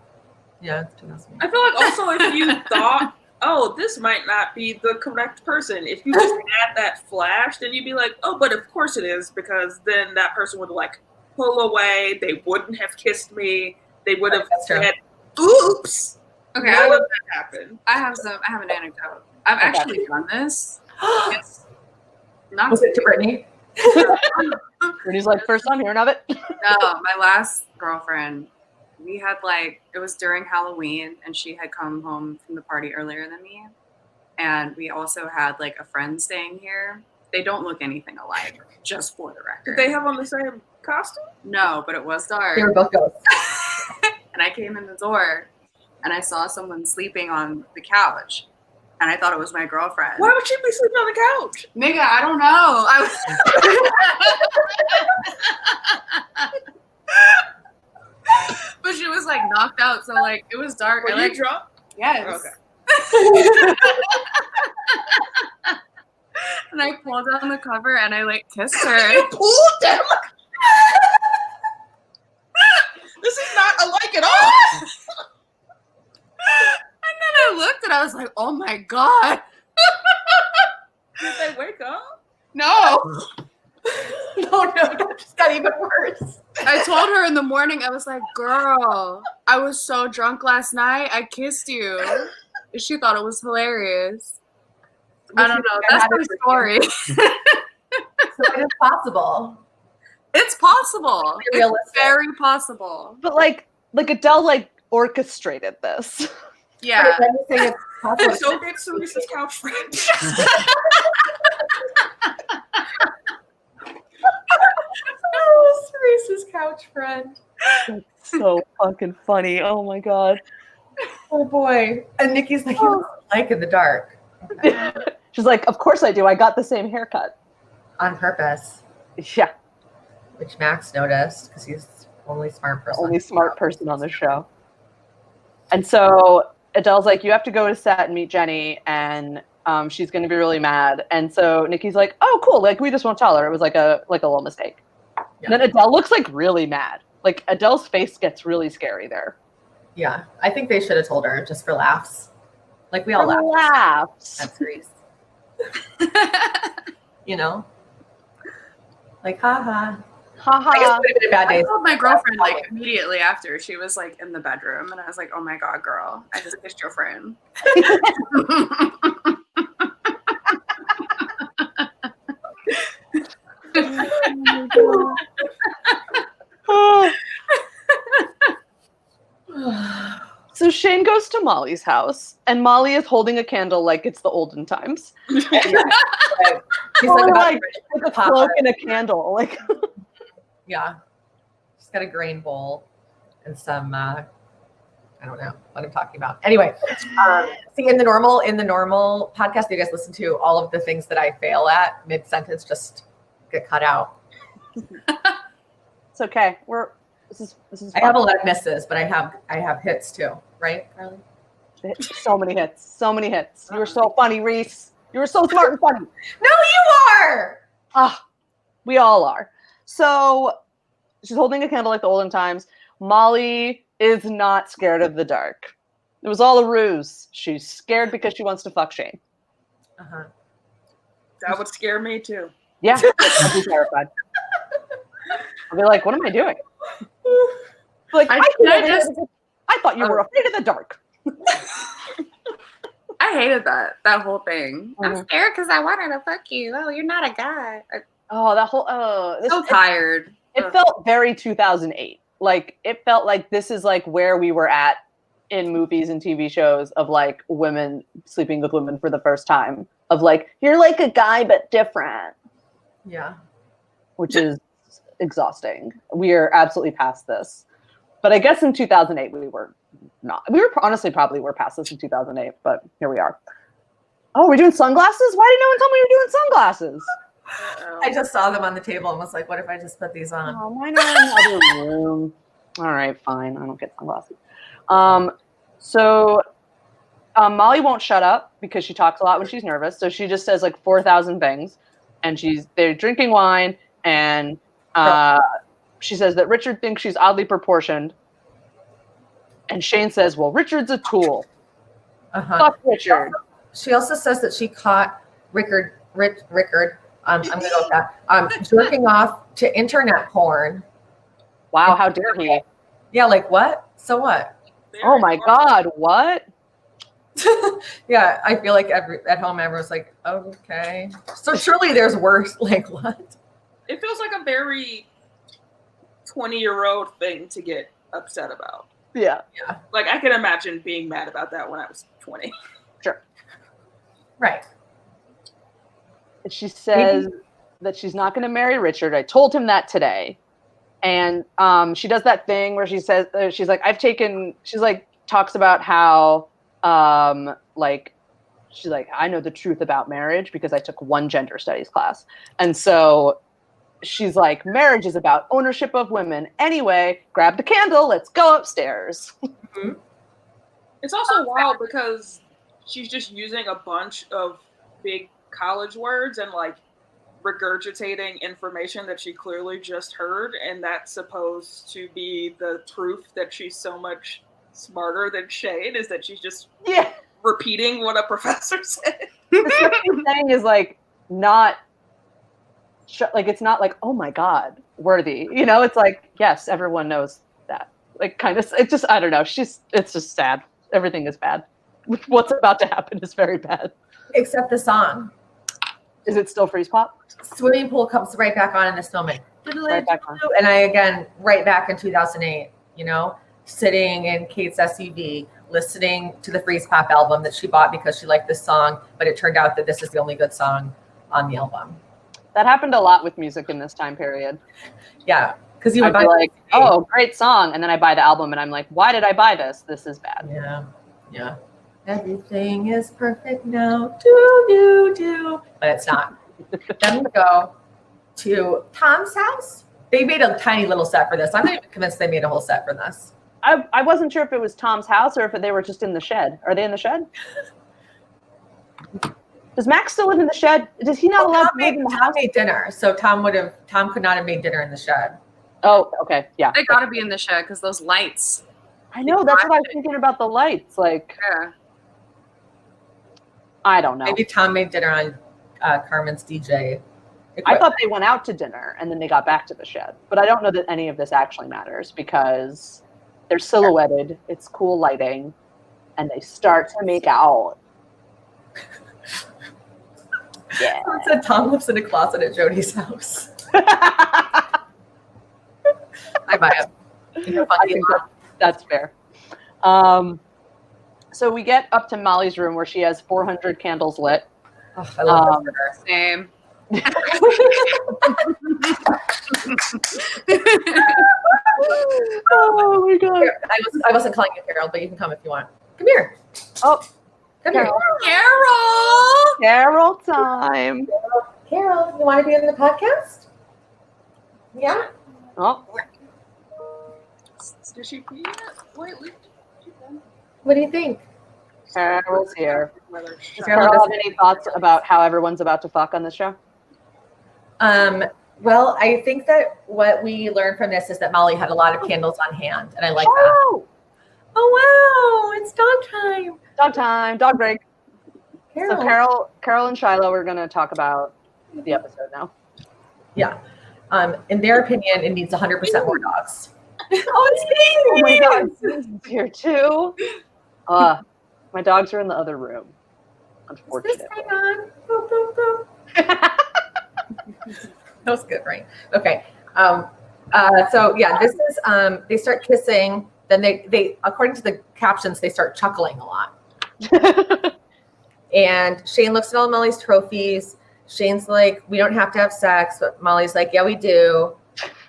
Yeah, 2000. I feel like also if you thought, oh, this might not be the correct person, if you just had that flash, then you'd be like, oh, but of course it is, because then that person would like pull away. They wouldn't have kissed me. They would have said, oops. Okay, None of that happened. I have an anecdote. I've actually done this. It's not Was it to Brittani? Brittany's like, first time hearing of it. No, my last girlfriend, we had like, it was during Halloween and she had come home from the party earlier than me. And we also had like a friend staying here. They don't look anything alike, just for the record. Did they have on the same costume? No, but it was dark. They were both ghosts. And I came in the door and I saw someone sleeping on the couch. And I thought it was my girlfriend. Why would she be sleeping on the couch? Nigga, I don't know. But she was like knocked out, so like it was dark. Were you drunk? Yes. Okay. And I pulled down the cover and I like kissed her. You pulled down. This is not alike at all. And then I looked and I was like, oh my God. Did they wake up? No. No, that just got even worse. I told her in the morning, I was like, girl, I was so drunk last night. I kissed you. And she thought it was hilarious. I don't know. That's my story. So it is possible. It's possible. It's very possible. But like Adele like orchestrated this. Yeah. So get Cerise's couch friend. Oh, Cerise's couch friend. That's so fucking funny. Oh my God. Oh boy. And Nikki's like, you look like in the dark. Okay. She's like, of course I do. I got the same haircut. On purpose. Yeah. Which Max noticed because he's the only smart person. Only smart person on the show. And so Adele's like, you have to go to set and meet Jenny, and she's going to be really mad. And so Nikki's like, oh, cool. Like, we just won't tell her. It was like a little mistake. Yeah. And then Adele looks like really mad. Like, Adele's face gets really scary there. Yeah, I think they should have told her just for laughs. Like, we all laughs. That's Cerise. You know? Like, haha. Haha. I guess it would have been a bad day. I told my girlfriend like immediately after. She was like in the bedroom, and I was like, "Oh my god, girl! I just kissed your friend." So Shane goes to Molly's house, and Molly is holding a candle like it's the olden times. She's like a cloak and a candle, like. Yeah, she's got a grain bowl and some. I don't know what I'm talking about. Anyway, see, in the normal podcast, you guys listen to all of the things that I fail at mid sentence just get cut out. It's okay. This is. I have a lot of misses, but I have hits too, right, Carly? So many hits. You were so funny, Riese. You were so smart and funny. No, you are. We all are. So she's holding a candle like the olden times. Molly is not scared of the dark. It was all a ruse. She's scared because she wants to fuck Shane. Uh-huh. That would scare me too. Yeah, I'd be terrified. I'd be like, what am I doing? Like, I thought you were afraid of the dark. I hated that whole thing. Mm-hmm. I'm scared because I wanted to fuck you. Oh, you're not a guy. That whole so tired. It felt very 2008. Like, it felt like this is like where we were at in movies and TV shows of like women sleeping with women for the first time. Of like, you're like a guy but different. Yeah. Which is exhausting. We are absolutely past this. But I guess in 2008 we were not. We were honestly probably were past this in 2008, but here we are. Oh, we're doing sunglasses? Why didn't no one tell me we were doing sunglasses? I just saw them on the table and was like, what if I just put these on? Oh, mine are in another room. All right, fine. I don't get sunglasses. So Molly won't shut up because she talks a lot when she's nervous. So she just says like 4,000 things. And they're drinking wine, and she says that Richard thinks she's oddly proportioned. And Shane says, well, Richard's a tool. Fuck Richard. She also says that she caught Rickard, I'm going to go with that, jerking off to internet porn. Wow, how dare he? Yeah, like what? So what? Oh my God, what? Yeah, I feel like at home everyone's like, okay. So surely there's worse. Like what? It feels like a very 20-year-old thing to get upset about. Yeah. Like I can imagine being mad about that when I was 20. Sure. Right. She says that she's not going to marry Richard. I told him that today. And she does that thing where she says, she's like, talks about how, she's like, I know the truth about marriage because I took one gender studies class. And so she's like, marriage is about ownership of women. Anyway, grab the candle. Let's go upstairs. Mm-hmm. It's also wild because she's just using a bunch of big college words and like regurgitating information that she clearly just heard. And that's supposed to be the proof that she's so much smarter than Shane, is that she's just repeating what a professor said. What she's saying is like not like, it's not like, oh my God, worthy. You know, it's like, yes, everyone knows that. Like kind of, it's just, I don't know. It's just sad. Everything is bad. What's about to happen is very bad. Except the song. Is it still freeze pop? Swimming pool comes right back on in this moment. Right back on. And I, again, right back in 2008, you know, sitting in Kate's SUV, listening to the Freeze Pop album that she bought because she liked this song, but it turned out that this is the only good song on the album. That happened a lot with music in this time period. Yeah, because you would buy like, oh, great song, and then I buy the album, and I'm like, why did I buy this? This is bad. Yeah. Everything is perfect now, do, but it's not. Then we go to Tom's house. They made a tiny little set for this. I'm not even convinced they made a whole set for this. I wasn't sure if it was Tom's house or if they were just in the shed. Are they in the shed? Does Max still live in the shed? Does he not allowed to live in the house? Tom made dinner, so Tom could not have made dinner in the shed. Oh, okay, yeah. They gotta be in the shed because those lights. I know, that's what I was thinking about the lights. Like, Yeah. I don't know. Maybe Tom made dinner on Carmen's DJ. I thought they went out to dinner and then they got back to the shed. But I don't know that any of this actually matters because they're silhouetted, it's cool lighting, and they start to make out. Yeah. Someone said Tom lives in a closet at Jody's house. I buy it. I think that's fair. So we get up to Molly's room where she has 400 candles lit. Oh, I love that. Same. Oh my god! Here, I wasn't calling you Carol, but you can come if you want. Come here. Oh, Come Carol. here. Carol time. Carol, you want to be in the podcast? Yeah. Oh, Did she pee yet? Wait. What do you think? Carol's here. Whether Does Carol have any thoughts about how everyone's about to fuck on this show? Well, I think that what we learned from this is that Molly had a lot of candles on hand, and I like that. Oh, wow. It's dog time. Dog time. Dog break. Carol. So Carol and Shiloh are going to talk about the episode now. Yeah. In their opinion, it needs 100% more dogs. Oh, it's Oh me. my god, Susan's here too. My dogs are in the other room. This Unfortunately. thing on. Boom, boom, boom. That was good, right? Okay. So yeah, this is they start kissing. Then they according to the captions, they start chuckling a lot. And Shane looks at all Molly's trophies. Shane's like, we don't have to have sex, but Molly's like, yeah, we do.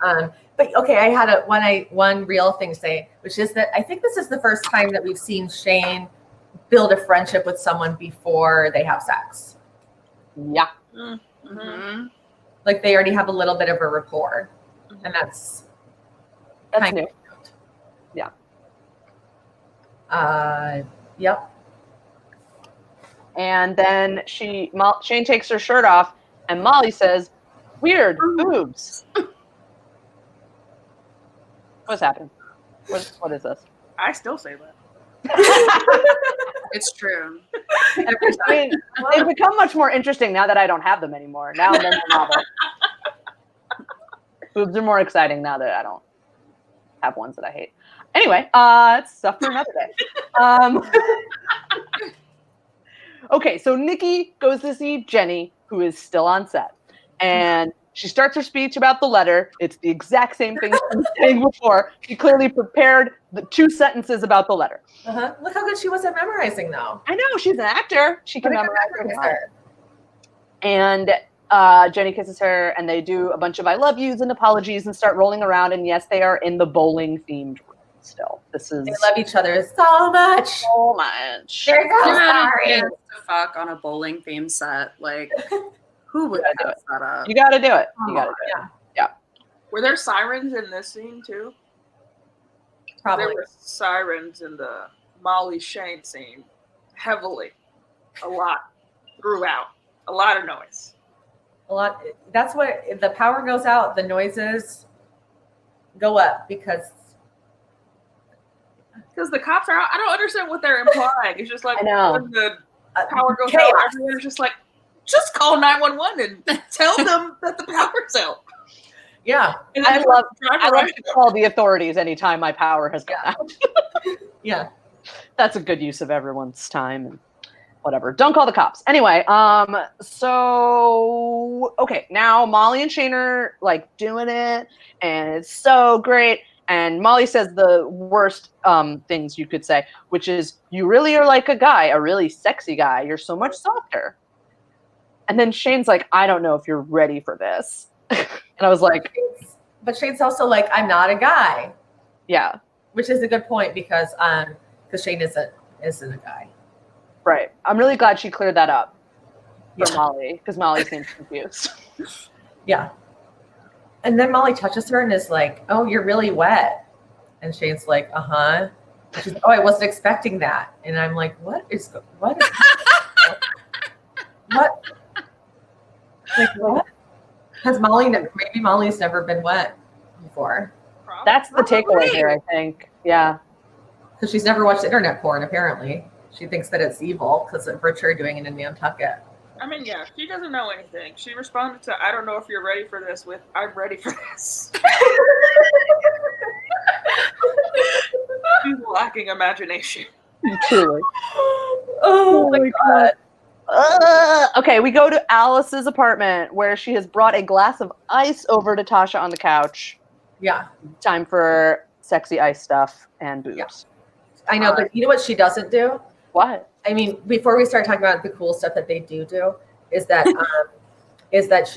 But okay, I had one real thing to say, which is that I think this is the first time that we've seen Shane build a friendship with someone before they have sex. Yeah. Mm-hmm. Like they already have a little bit of a rapport, and that's new. Yeah. Yep. And then Shane takes her shirt off, and Molly says, "Weird boobs." What's happening? What is this? I still say that. It's true. I mean, they've become much more interesting now that I don't have them anymore. Now and then they're novel. Boobs are more exciting now that I don't have ones that I hate. Anyway, it's stuff for another day. Okay, so Nikki goes to see Jenny, who is still on set. And she starts her speech about the letter. It's the exact same thing she was saying before. She clearly prepared the 2 sentences about the letter. Uh-huh. Look how good she was at memorizing, though. I know, she's an actor. She can memorize her. And Jenny kisses her, and they do a bunch of I love yous and apologies and start rolling around. And yes, they are in the bowling-themed room still. They love each other so much. So much. They're so sorry. To fuck on a bowling theme set, like who would do set that up? You got to do it. You got to do it. Yeah. Were there sirens in this scene too? Probably. There were sirens in the Molly Shane scene, heavily, a lot, throughout, a lot of noise. A lot. That's what if the power goes out, the noises go up because the cops are out. I don't understand what they're implying. It's just like I know. when the power goes chaos. out, everyone's just like, just call 911 and tell them that the power's out. Yeah. And I then love drive to call the authorities anytime my power has gone out. Yeah. That's a good use of everyone's time and whatever. Don't call the cops. Anyway, so okay, now Molly and Shane are like doing it, and it's so great. And Molly says the worst things you could say, which is, "You really are like a guy, a really sexy guy. You're so much softer." And then Shane's like, "I don't know if you're ready for this." And I was like, but Shane's also like, I'm not a guy. yeah, Which is a good point because Shane isn't a guy. right. I'm really glad she cleared that up for Yeah. Molly, because Molly seems confused. Yeah. And then Molly touches her and is like, oh, you're really wet. And Shane's like, uh-huh. And she's like, oh, I wasn't expecting that. And I'm like, what? Like, what? Because maybe Molly's never been wet before. That's the takeaway here, I think. Yeah. Because she's never watched internet porn, apparently. She thinks that it's evil because of Richard doing it in Nantucket. I mean, yeah, she doesn't know anything. She responded to, I don't know if you're ready for this with, I'm ready for this. She's lacking imagination. Truly. Oh my God. Okay, we go to Alice's apartment where she has brought a glass of ice over to Tasha on the couch. Yeah. Time for sexy ice stuff and boobs. Yeah. I know, but you know what she doesn't do? What? I mean, before we start talking about the cool stuff that they do is that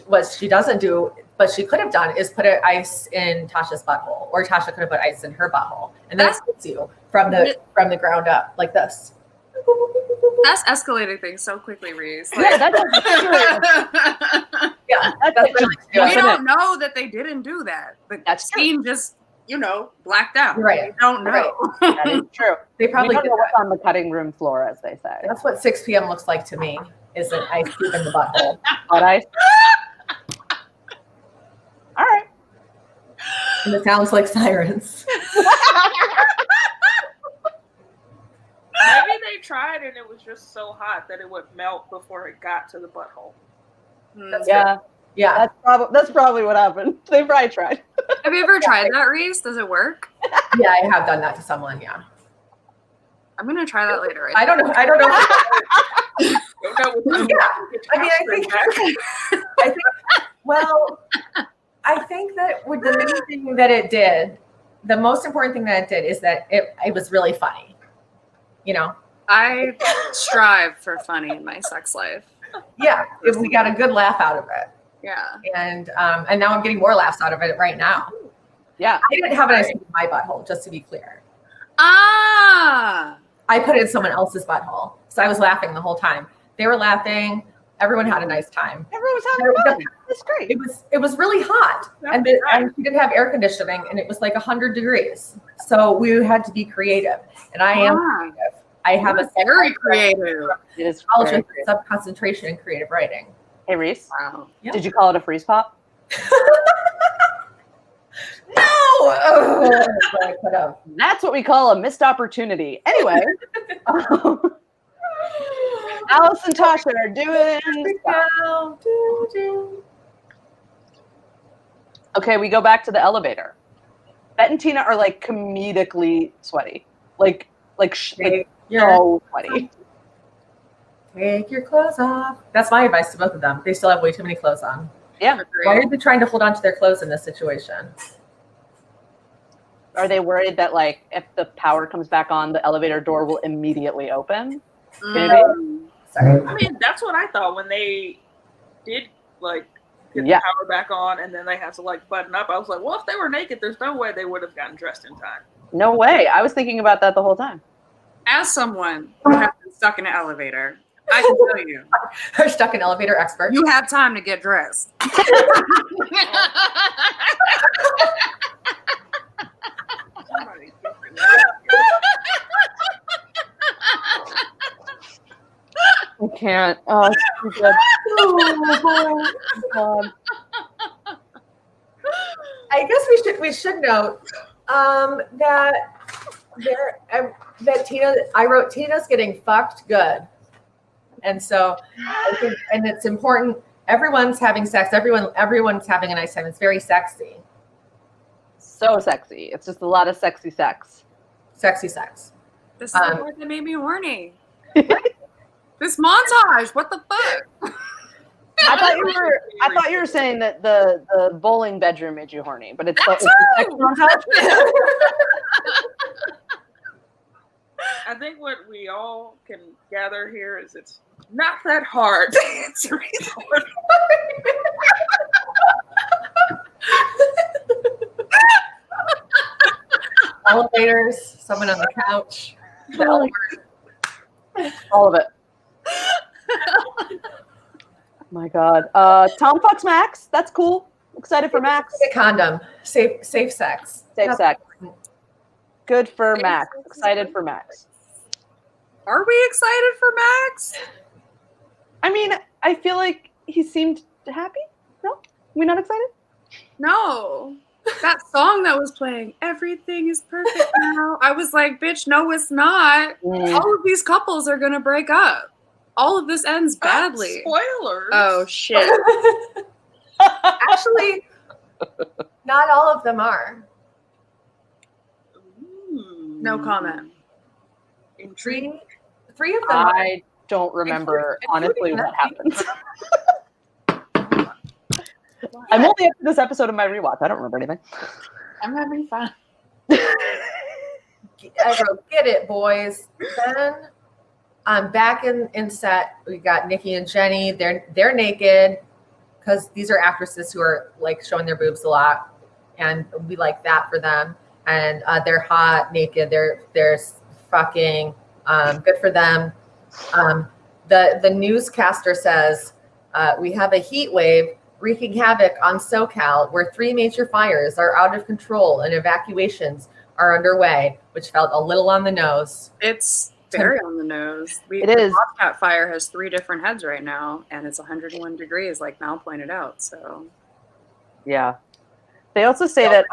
what she doesn't do, but she could have done is put ice in Tasha's butthole, or Tasha could have put ice in her butthole, and that hits you from the ground up like this. That's escalating things so quickly, Reese. Yeah, that's true. Yeah, we don't know that they didn't do that. The scene just, blacked out. Right. We don't know. Right. That is true. They probably don't know what's on the cutting room floor, as they say. That's what 6 p.m. looks like to me, is an ice cube in the butthole. Hot ice. All right. And it sounds like sirens. Maybe they tried and it was just so hot that it would melt before it got to the butthole. Yeah. That's probably what happened. They probably tried. Have you ever tried that, Reese? Does it work? Yeah, I have done that to someone. Yeah. I'm gonna try that later. I don't know. I think that with the main thing that it did, the most important thing that it did is that it was really funny. I strive for funny in my sex life. Yeah, we got a good laugh out of it. Yeah. And now I'm getting more laughs out of it right now. Yeah. I didn't have an ice cream in my butthole, just to be clear. Ah. I put it in someone else's butthole. So I was laughing the whole time. They were laughing. Everyone had a nice time. Everyone was having fun. It's great. It was really hot. And we didn't have air conditioning, and it was like 100 degrees. So we had to be creative. And I am creative. I have a very creative. It is college with sub-concentration in creative writing. Hey, Reese. Wow. Yeah. Did you call it a freeze pop? No! Oh, I could have. That's what we call a missed opportunity. Anyway, Alice and Tasha are doing stuff. Okay, we go back to the elevator. Bette and Tina are like comedically sweaty. Like so sweaty. Take your clothes off. That's my advice to both of them. They still have way too many clothes on. Yeah. Why are they trying to hold on to their clothes in this situation? Are they worried that like if the power comes back on, the elevator door will immediately open? Sorry. I mean, that's what I thought when they did get the power back on and then they had to button up. I was like, well, if they were naked, there's no way they would have gotten dressed in time. No way. I was thinking about that the whole time. As someone who has been stuck in an elevator, I can tell you. Her stuck in elevator expert. You have time to get dressed. I can't. Oh, it's too good. Oh, God. I guess we should note that I wrote Tina's getting fucked good, and so I think, and it's important. Everyone's having sex. Everyone's having a nice time. It's very sexy. So sexy. It's just a lot of sexy sex. Sexy sex. This is the part that made me horny. This montage. What the fuck? I thought you were saying that the bowling bedroom made you horny, but it's the sex montage. I think what we all can gather here is it's not that hard to answer these questions. Elevators, someone on the couch. All of it. My God. Tom fucks Max. That's cool. Excited for Max. A condom. Safe sex. Safe sex. Good for Max. Excited for Max. Are we excited for Max? I mean, I feel like he seemed happy. No? We not excited? No. That song that was playing, everything is perfect now. I was like, bitch, no, it's not. All of these couples are going to break up. All of this ends badly. Spoilers. Oh, shit. Actually, not all of them are. No comment. Three of them are. I don't remember, honestly, what happened. I'm only up to this episode of my rewatch. I don't remember anything. I'm having fun. I wrote, get it, boys. Then I'm back in set. We got Nikki and Jenny. They're naked because these are actresses who are like showing their boobs a lot, and we like that for them. And they're hot, naked. They're fucking good for them. The newscaster says we have a heat wave wreaking havoc on SoCal, where 3 major fires are out of control and evacuations are underway, which felt a little on the nose. It's very on the nose. It is. The Bobcat fire has 3 different heads right now, and it's 101 degrees, like Mal pointed out. So, Yeah. They also say that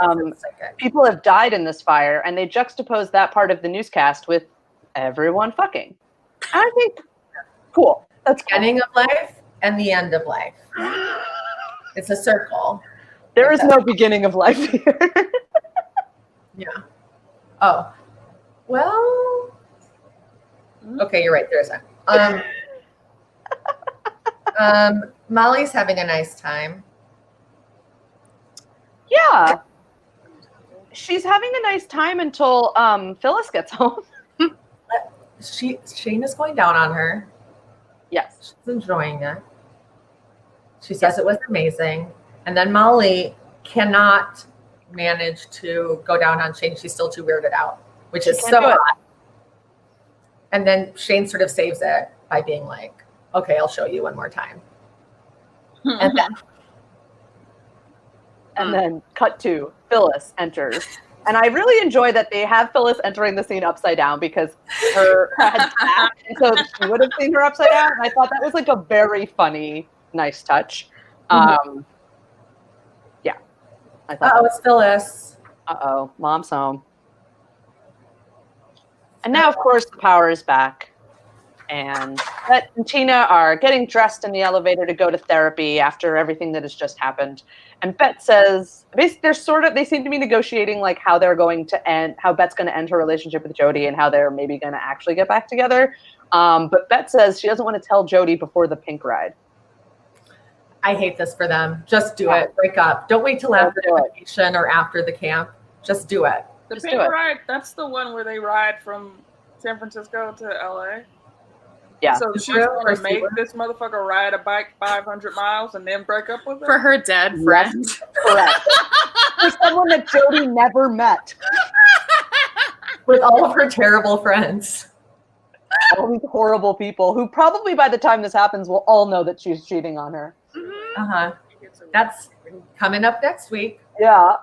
people have died in this fire, and they juxtapose that part of the newscast with everyone fucking. And I think, cool. That's cool. Beginning of life and the end of life. It's a circle. There is no beginning of life here. Yeah. Oh. Well. Okay, you're right. There isn't. Molly's having a nice time. Yeah. She's having a nice time until Phyllis gets home. Shane is going down on her. Yes. She's enjoying it. She says it was amazing. And then Molly cannot manage to go down on Shane. She's still too weirded out, which is so hot. And then Shane sort of saves it by being like, okay, I'll show you one more time. And then cut to Phyllis enters. And I really enjoy that they have Phyllis entering the scene upside down because her head's back. And so she would have seen her upside down. And I thought that was like a very funny, nice touch. Yeah. I thought it's Phyllis. Uh-oh, mom's home. And now, of course, the power is back. And Bette and Tina are getting dressed in the elevator to go to therapy after everything that has just happened. And Bette says, basically, they seem to be negotiating like how they're going to end, how Bette's going to end her relationship with Jody and how they're maybe going to actually get back together. But Bette says she doesn't want to tell Jody before the pink ride. I hate this for them. Just do it. Break up. Don't wait till after the vacation or after the camp. Just do it. The pink ride, that's the one where they ride from San Francisco to LA. Yeah. So she's going to make this motherfucker ride a bike 500 miles and then break up with her? For her dead friend. Correct. For someone that Jody never met. With all of her terrible friends. All these horrible people who probably by the time this happens will all know that she's cheating on her. Uh-huh. That's coming up next week. Yeah.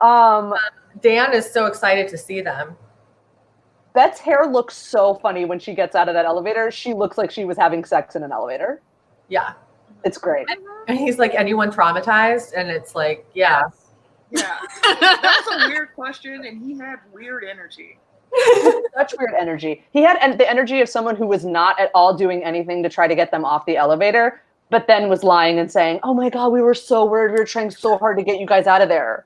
Dan is so excited to see them. Bette's hair looks so funny when she gets out of that elevator. She looks like she was having sex in an elevator. Yeah. It's great. And he's like, anyone traumatized? And it's like, yeah. Yeah. That's a weird question, and he had weird energy. Such weird energy. He had the energy of someone who was not at all doing anything to try to get them off the elevator, but then was lying and saying, oh my God, we were so worried. We were trying so hard to get you guys out of there.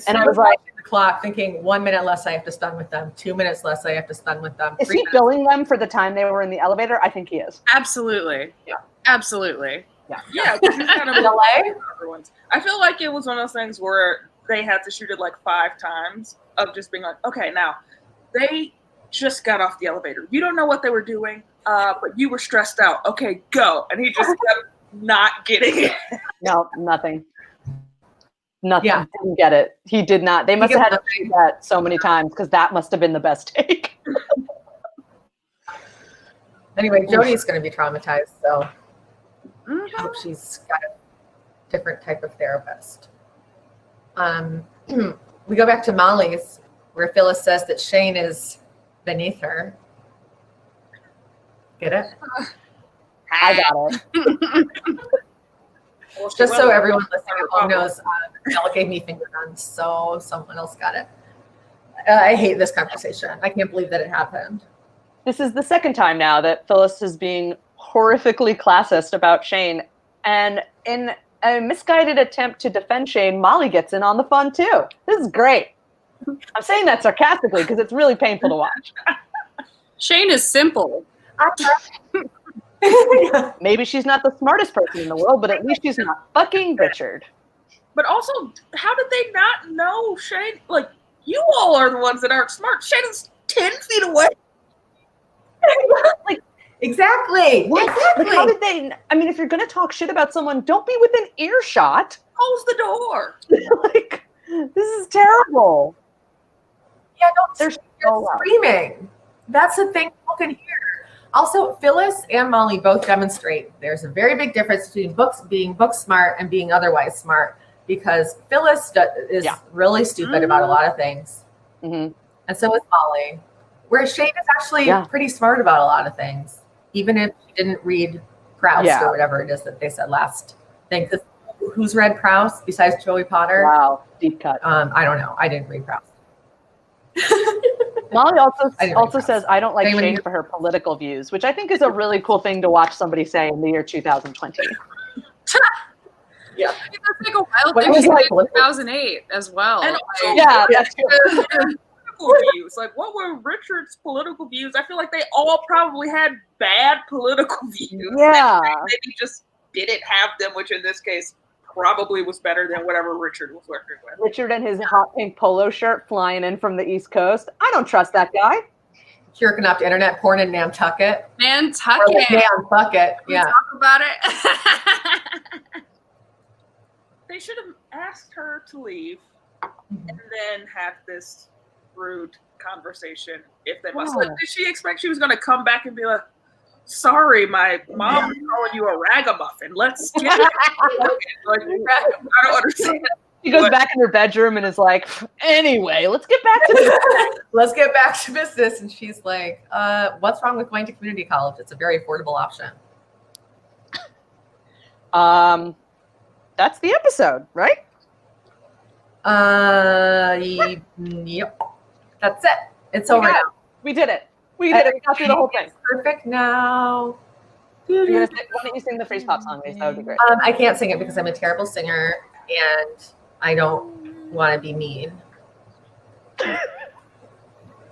And I was like, the clock thinking 1 minute less I have to spend with them, 2 minutes less I have to spend with them. Is he billing them for the time they were in the elevator? I think he is. Absolutely. Yeah. Absolutely. Yeah. Yeah. He's kind of LA? I feel like it was one of those things where they had to shoot it like 5 times of just being like, okay, now they just got off the elevator. You don't know what they were doing, but you were stressed out. Okay, go. And he just kept not getting it. No, nothing. Nothing. Yeah. Didn't get it. He did not. They must have had to shoot that so many times because that must have been the best take. Anyway, Jody's going to be traumatized, so I hope she's got a different type of therapist. We go back to Molly's, where Phyllis says that Shane is beneath her. Get it? I got it. Just so everyone listening at home knows, Mel gave me finger guns, so someone else got it. I hate this conversation. I can't believe that it happened. This is the second time now that Phyllis is being horrifically classist about Shane. And in a misguided attempt to defend Shane, Molly gets in on the fun too. This is great. I'm saying that sarcastically because it's really painful to watch. Shane is simple. Maybe she's not the smartest person in the world, but at least she's not fucking Richard. But also, how did they not know Shane? Like, you all are the ones that aren't smart. Shane is 10 feet away. Like, exactly. What? Exactly. Like, how did they? I mean, if you're going to talk shit about someone, don't be within earshot. Close the door. Like, this is terrible. Yeah, no, They're so loud. screaming. That's the thing people can hear. Also, Phyllis and Molly both demonstrate there's a very big difference between being book smart and being otherwise smart, because Phyllis is really stupid about a lot of things. Mm-hmm. And so is Molly. Whereas Shane is actually pretty smart about a lot of things, even if she didn't read Proust or whatever it is that they said last thing. Because who's read Proust besides Joey Potter? Wow, deep cut. I don't know. I didn't read Proust. Molly also says, I don't like Anyone Shane here? for her political views, which I think is a really cool thing to watch somebody say in the year 2020. Yeah. That's like a wild What thing was she like- did in 2008 as well. And Like, Yeah, that's true. Political views. Like, what were Richard's political views? I feel like they all probably had bad political views. Yeah. Maybe just didn't have them, which in this case probably was better than whatever Richard was working with. Richard and his hot pink polo shirt flying in from the East Coast. I don't trust that guy. Jerking off to internet porn in Nantucket. Nantucket. Or like Nantucket. We Yeah. talk about it. They should have asked her to leave and then have this rude conversation if they must. Yeah. Like, did she expect she was going to come back and be like, sorry, my mom was calling you a ragamuffin. Let's get it. Like, I don't understand. She goes back in her bedroom and is like, anyway, let's get back to this. Let's get back to business. And she's like, what's wrong with going to community college? It's a very affordable option. That's the episode, right? Yep. That's it. It's over now. We did it. We did it. We got through the whole thing. It's perfect now. Why don't you sing the freeze pop song, Lisa? That would be great. I can't sing it because I'm a terrible singer and I don't want to be mean.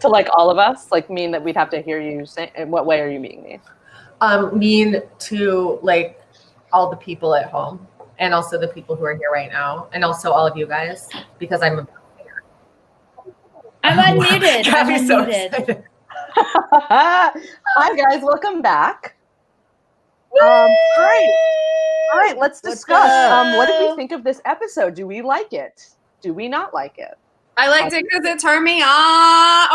To like all of us, like mean that we'd have to hear you sing. In what way are you being mean? Mean to like all the people at home and also the people who are here right now and also all of you guys because I'm a singer. I'm unmuted. I'm Gaby's so unmuted. excited. Hi guys, welcome back. All right, let's discuss. What did we think of this episode? Do we like it? Do we not like it? I liked it because it turned me on.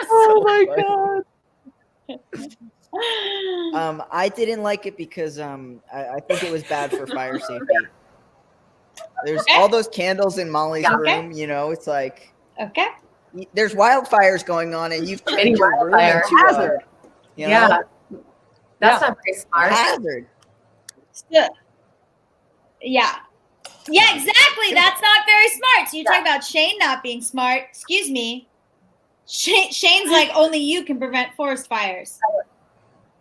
Oh my god. I didn't like it because I think it was bad for fire safety. There's all those candles in Molly's room, you know, it's like Okay. there's wildfires going on and you've turned your room Wildfire. into a Hazard. you know, Yeah. That's not very smart. hazard. Yeah. Yeah, exactly. That's not very smart. So you talk about Shane not being smart. Excuse me. Shane's like, only you can prevent forest fires.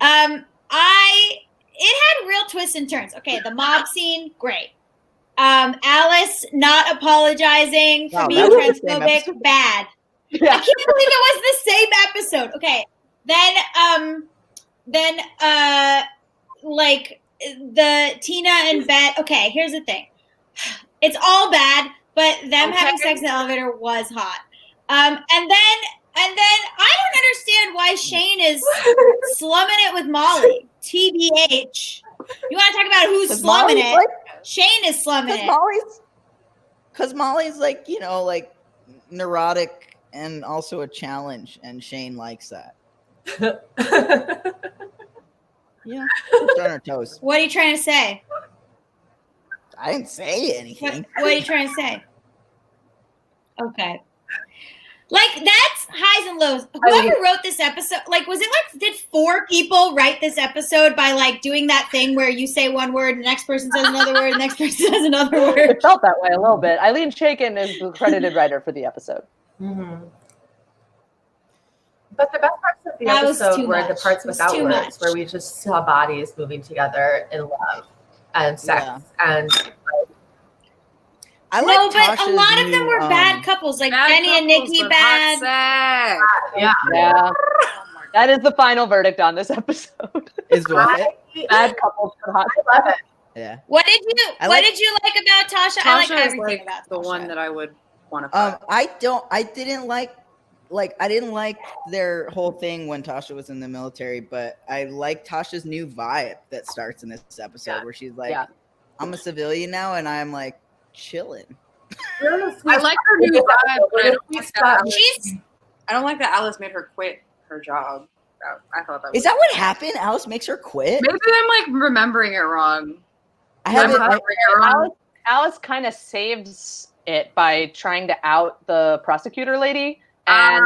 It had real twists and turns. Okay, the mob scene, great. Alice not apologizing for Wow, being that was the same transphobic, episode? bad. Yeah. I can't believe it was the same episode. Okay. Then like the Tina and Bette. Okay, here's the thing. It's all bad, but them having sex in the elevator was hot. And then I don't understand why Shane is slumming it with Molly. TBH. You want to talk about who's slumming it? Like, Shane is slumming it. Because Molly's like, you know, like neurotic and also a challenge, and Shane likes that. Yeah, keeps on our toes. What are you trying to say? I didn't say anything. What are you trying to say? Okay. Like, that's highs and lows. Whoever wrote this episode, like, was it like, did 4 people write this episode by like doing that thing where you say one word, the next person says another word, the next person says another word? It felt that way a little bit. Eileen Shaken is the credited writer for the episode. Mm-hmm. But the best parts of the episode were the parts without words, where we just saw bodies moving together in love and sex and. I no, but a lot of them were bad couples, like Jenny and Nikki bad. Yeah. That is the final verdict on this episode. Is what? Bad couples for hot. I love it. Yeah. What did you like about Tasha? I like everything about the Tasha. one that I would want to. I didn't like their whole thing when Tasha was in the military, but I like Tasha's new vibe that starts in this episode where she's like, I'm a civilian now, and I'm like chilling. I like her new vibe, but I don't like that Alice made her quit her job. I thought that is that what happened? Alice makes her quit. Maybe I'm like remembering it wrong. Alice kind of saves it by trying to out the prosecutor lady. And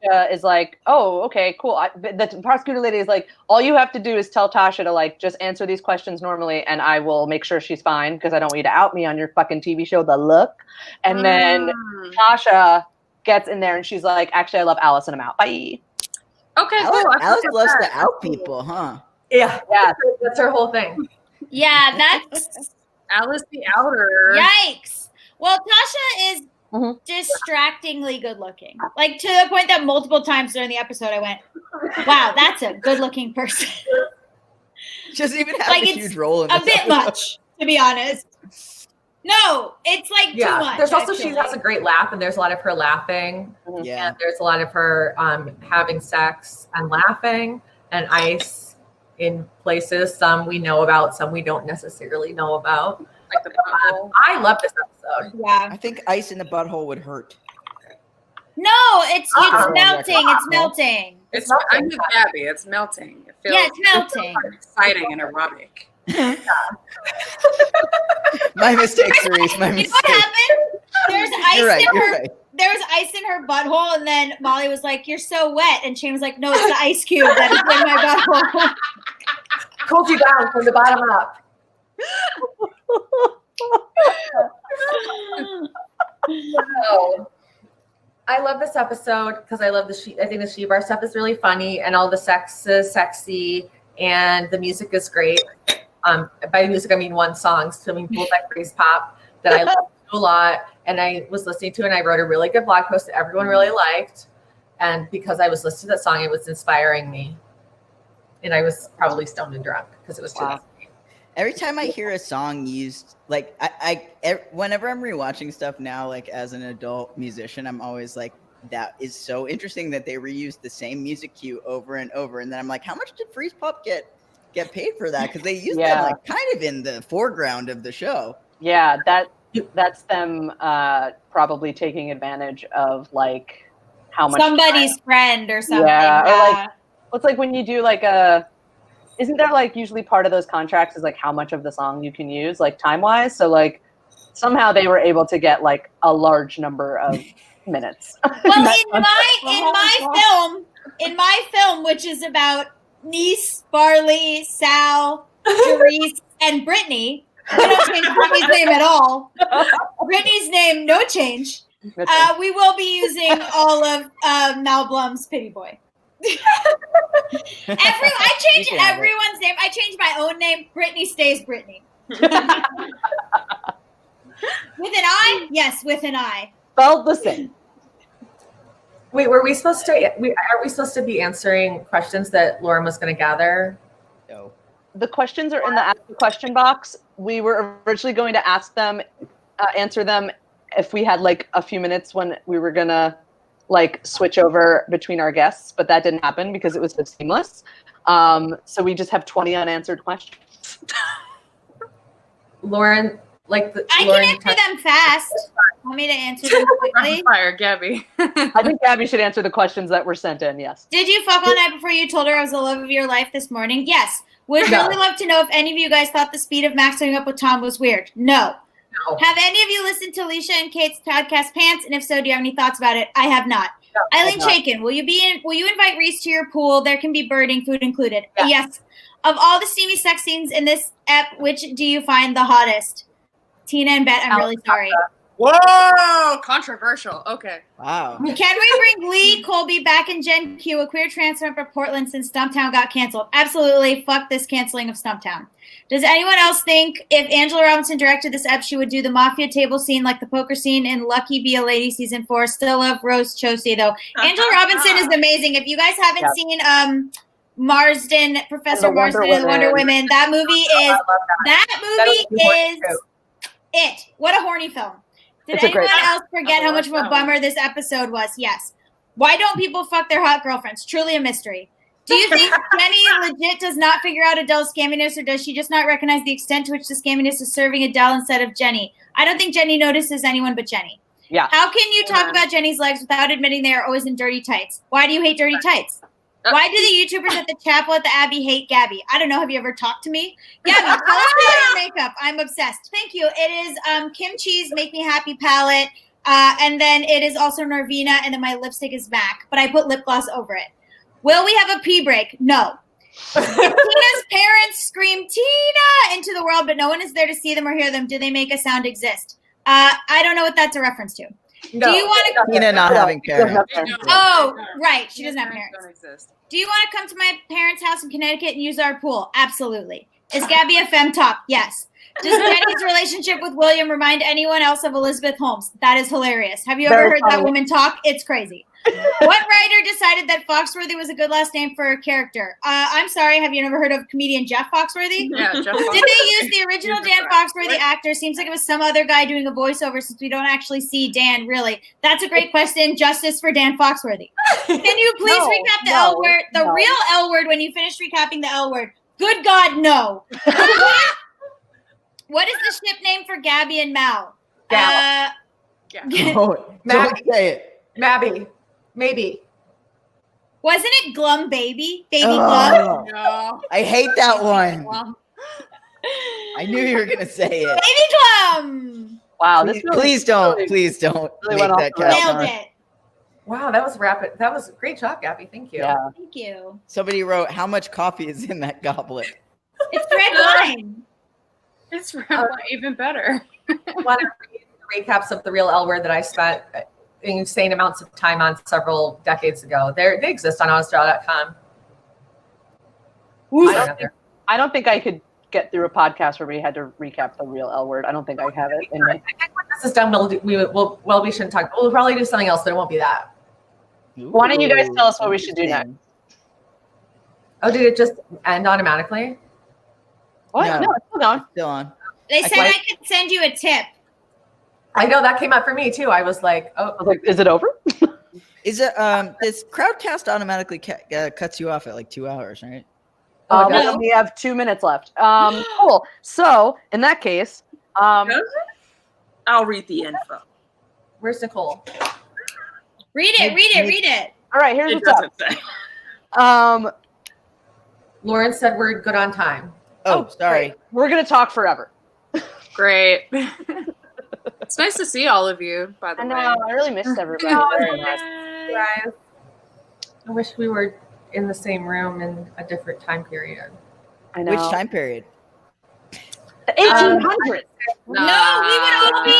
Tasha is like, oh, okay, cool. The prosecutor lady is like, all you have to do is tell Tasha to like just answer these questions normally, and I will make sure she's fine because I don't want you to out me on your fucking TV show, The Look. And then Tasha gets in there and she's like, actually, I love Alice and I'm out. Bye. Okay, Alice loves to out people, huh? Yeah, that's her whole thing. Yeah, that's Alice the outer. Yikes. Well, Tasha is distractingly good looking, like to the point that multiple times during the episode I went, wow, that's a good looking person. Just even have like a huge role in a this bit episode. much, to be honest. No, it's like too much. There's also she has a great laugh, and there's a lot of her laughing. Yeah, and there's a lot of her having sex and laughing, and ice in places. Some we know about, some we don't necessarily know about. Like the I love this episode. Yeah, I think ice in the butthole would hurt. No, it's melting. It's melting. It's I'm with Gaby. It's melting. It feels, it's melting. It feels exciting and erotic. My mistake, Cerise. My mistake. You know what happened? There's ice You're right, in you're her. right. There was ice in her butthole, and then Molly was like, "You're so wet," and Shane was like, "No, it's the ice cube that is in my butthole." Cooled you down from the bottom up. So, I love this episode because I love I think the She Bar stuff is really funny, and all the sex is sexy, and the music is great. By music, I mean one song, Swimming Pool by Freeze Pop, that I love a lot. And I was listening to, and I wrote a really good blog post that everyone really liked. And because I was listening to that song, it was inspiring me. And I was probably stoned and drunk because it was too loud. Every time I hear a song used, like whenever I'm rewatching stuff now, like as an adult musician, I'm always like, that is so interesting that they reused the same music cue over and over. And then I'm like, how much did Freeze Pop get paid for that? Because they used them like kind of in the foreground of the show. Yeah, that's them probably taking advantage of like how much somebody's friend or something. Yeah, or like it's like when you do like isn't there like usually part of those contracts is like how much of the song you can use, like time wise? So like somehow they were able to get like a large number of minutes. Well, in my film, which is about Nice, Barley, Sal, Cerise, and Brittany. We don't change Brittany's name at all. Brittany's name, no change. We will be using all of Mal Blum's Pity Boy. I change everyone's name. I change my own name. Brittany stays Brittany. With an I? Yes, with an I. Spelled the same. Wait, are we supposed to be answering questions that Lauren was going to gather? No. The questions are in the ask the question box. We were originally going to answer them if we had like a few minutes when we were gonna like switch over between our guests, but that didn't happen because it was so seamless. So we just have 20 unanswered questions. Lauren, I can answer them fast. Want me to answer them quickly? Fire, Gaby. I think Gaby should answer the questions that were sent in. Yes. Did you fuck all night before you told her I was the love of your life this morning? Yes. Would really love to know if any of you guys thought the speed of maxing up with Tom was weird. No. Have any of you listened to Alicia and Kate's podcast Pants? And if so, do you have any thoughts about it? I have not. No, Eileen Shaken, will you invite Riese to your pool? There can be birding, food included. Yeah. Yes. Of all the steamy sex scenes in this ep, which do you find the hottest? Tina and Bette, I'm really sorry. Whoa, controversial. Okay. Wow. Can we bring Lee Colby back in Gen Q, a queer transfer for Portland since Stumptown got canceled? Absolutely. Fuck this canceling of Stumptown. Does anyone else think if Angela Robinson directed this ep, she would do the mafia table scene like the poker scene in Lucky Be a Lady season 4? Still love Rose Chosey though. Angela Robinson is amazing. If you guys haven't seen Marsden, Professor Marsden and the Wonder Women, that movie is it. What a horny film. Did anyone else forget how much of a bummer this episode was? Yes. Why don't people fuck their hot girlfriends? Truly a mystery. Do you think Jenny legit does not figure out Adele's scamminess, or does she just not recognize the extent to which the scamminess is serving Adele instead of Jenny? I don't think Jenny notices anyone but Jenny. Yeah. How can you talk about Jenny's legs without admitting they are always in dirty tights? Why do you hate dirty tights? Why do the YouTubers at the chapel at the Abbey hate Gaby? I don't know. Have you ever talked to me? Gaby, tell us about your makeup. I'm obsessed. Thank you. It is Kim Cheese Make Me Happy palette. And then it is also Norvina. And then my lipstick is MAC. But I put lip gloss over it. Will we have a pee break? No. If Tina's parents scream Tina into the world, but no one is there to see them or hear them, do they make a sound exist? I don't know what that's a reference to. No, do you want to? Tina not having parents. Oh, right. She doesn't have parents. Don't exist. Do you want to come to my parents' house in Connecticut and use our pool? Absolutely. Is Gaby a femtop? Yes. Does Jenny's relationship with William remind anyone else of Elizabeth Holmes? That is hilarious. Have you ever heard that woman talk? It's crazy. What writer decided that Foxworthy was a good last name for a character? I'm sorry, have you never heard of comedian Jeff Foxworthy? Yeah, Jeff Foxworthy. Did they use the original Dan Foxworthy actor? Seems like it was some other guy doing a voiceover since we don't actually see Dan, really. That's a great question. Justice for Dan Foxworthy. Can you please recap the L word, the real L word when you finish recapping the L word? Good God, no. What is the ship name for Gaby and Mal? Don't say it. Mabby. Maybe. Wasn't it Glum Baby? Baby Glum? No. I hate that one. I knew you were going to say it. Baby Glum! Wow. Please don't make that count. Nailed it. Wow, that was rapid. That was a great job, Gaby. Thank you. Yeah. Thank you. Somebody wrote, how much coffee is in that goblet? It's red wine. It's even better. Want to read recaps of the real L word that I spent insane amounts of time on several decades ago. They exist on honestdraw.com. I don't think I could get through a podcast where we had to recap the real L word. I don't think I have it in my. I think when this is done, we shouldn't talk. We'll probably do something else, but it won't be that. Why don't you guys tell us what we should do next? Oh, did it just end automatically? What? No, it's still going. Still on. They said I could send you a tip. I know that came up for me too. I was like, oh, is it over? Is it this Crowdcast automatically cuts you off at like 2 hours, right? No. We have 2 minutes left. Cool. So in that case, I'll read the info. Where's Nicole? Read it. All right, here's It what's doesn't up. say. Lauren said we're good on time. Oh, sorry. We're gonna talk forever. Great. It's nice to see all of you, by the I way. know. I really missed everybody. Very nice. Guys, I wish we were in the same room in a different time period. I know. Which time period? The 1800s. No, we would all be.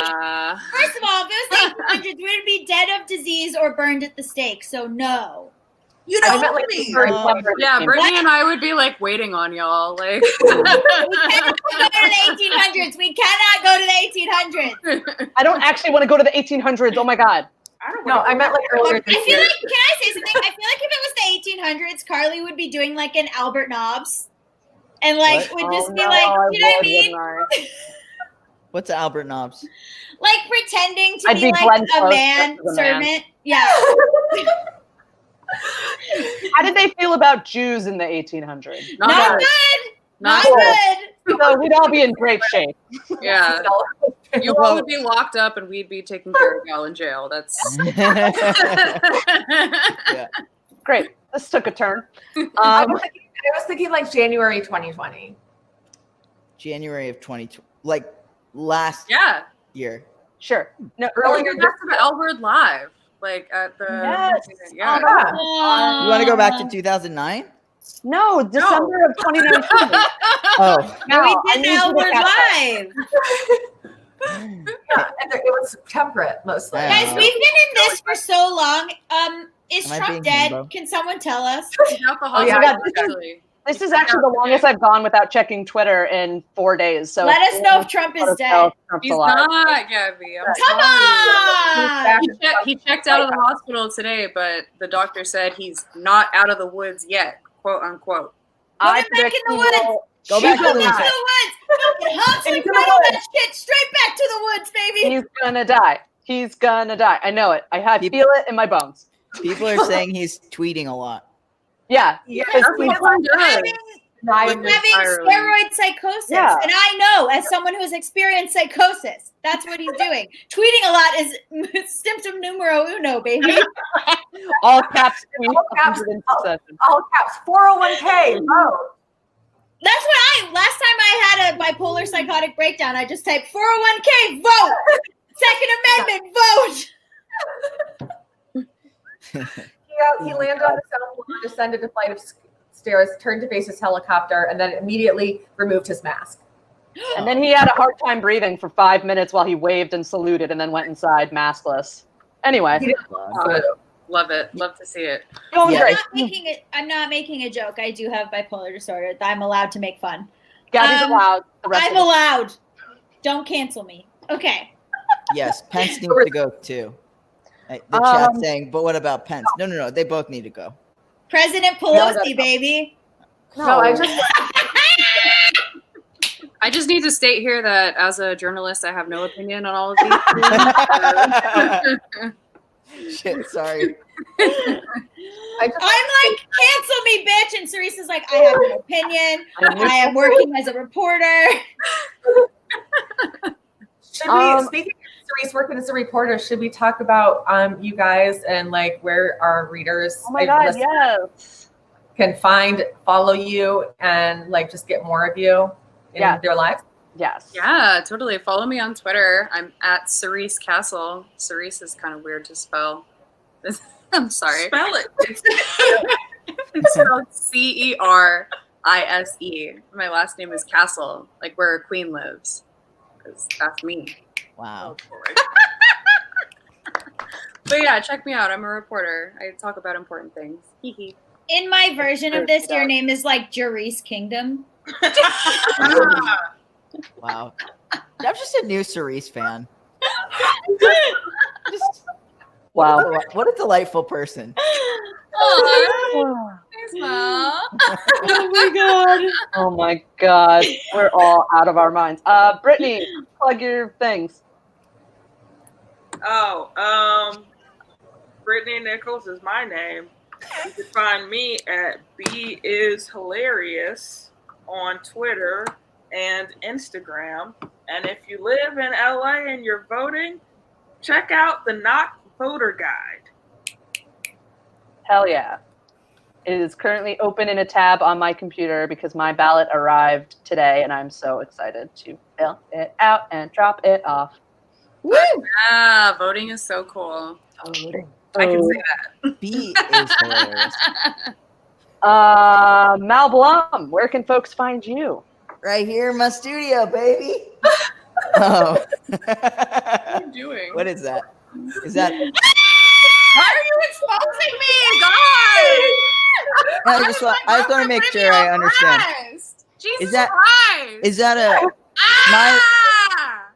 First of all, if it was the 1800s, we would be dead of disease or burned at the stake. So no. You I know meant, like, me. Yeah, Brittani and I would be like waiting on y'all. Like, We cannot go to the 1800s. We cannot go to the 1800s. I don't actually want to go to the 1800s. Oh my god. I meant like earlier I this feel year. like, can I say something? I feel like if it was the 1800s, Carly would be doing like an Albert Nobbs. And like would just be like, you know what I mean? What's Albert Nobbs? Like pretending to I'd be be like Glenn a Close man as a man. servant. Yeah. How did they feel about Jews in the 1800s? Not good. Not good. So we'd all be in great shape. Yeah. You all would be locked up and we'd be taking care of y'all in jail. That's Yeah. Great. This took a turn. I was thinking like January 2020. January of 2020, like last year. Sure. No, earlier this the L Word Live, like at the You want to go back to 2009? No, December of 2019. Oh, No, we did the L Word Live. And it was temperate mostly. Guys, we've been in this for so long. Is Am I Trump being dead? himbo? Can someone tell us? This is actually the longest I've gone without checking Twitter in 4 days. So let us know if Trump is dead. He's not, Gabby. Come on! He checked out of the hospital today, but the doctor said he's not out of the woods yet, quote unquote. Put him back in the woods. Go back to the woods. Fucking Huxley, right all that shit straight back to the woods, baby. He's gonna die. He's gonna die. I know it. I feel it in my bones. People are saying he's tweeting a lot. Yeah. He's having steroid psychosis. Yeah. And I know, as someone who has experienced psychosis, that's what he's doing. Tweeting a lot is symptom numero uno, baby. All caps tweet. All caps. 401k. Vote. That's what last time I had a bipolar psychotic breakdown, I just typed 401k, vote. Second Amendment, vote. He landed on the cell phone, descended a flight of stairs, turned to face his helicopter, and then immediately removed his mask. And then he had a hard time breathing for 5 minutes while he waved and saluted and then went inside maskless. Anyway. Love it. Love to see it. I'm not making a joke. I do have bipolar disorder. I'm allowed to make fun. Gabby's allowed. I'm allowed. Don't cancel me. Okay. Yes, Pence needs to go too. The chat's saying, but what about Pence? No. They both need to go. President Pelosi, baby. No, I just need to state here that as a journalist, I have no opinion on all of these. Shit, sorry. I'm like, cancel me, bitch. And Cerise is like, I have no opinion. I am working as a reporter. Speaking of Cerise working as a reporter, should we talk about you guys and like where our readers can follow you and like just get more of you in their lives? Yes. Yeah, totally. Follow me on Twitter. I'm at Cerise Castle. Cerise is kind of weird to spell. I'm sorry. Spell it. It's spelled Cerise. My last name is Castle, like where a queen lives. Because that's me. Wow. But yeah, check me out. I'm a reporter. I talk about important things. In my version of this, your name is like Jerice Kingdom. Wow. I'm just a new Cerise fan. Wow. What a delightful person. Thanks, Mom. Oh my god. We're all out of our minds. Brittani, plug your things. Brittani Nichols is my name. You can find me at BIsHilarious on Twitter and Instagram. And if you live in LA and you're voting, check out the Not Voter Guide. Hell yeah. It is currently open in a tab on my computer because my ballot arrived today and I'm so excited to fill it out and drop it off. Woo! Yeah, voting is so cool. I can say that. B is hilarious. Mal Blum, where can folks find you? Right here in my studio, baby. Oh. What are you doing? What is that? Is that? Why are you exposing me, God? I just want to make sure I understand. Jesus Christ. Is that a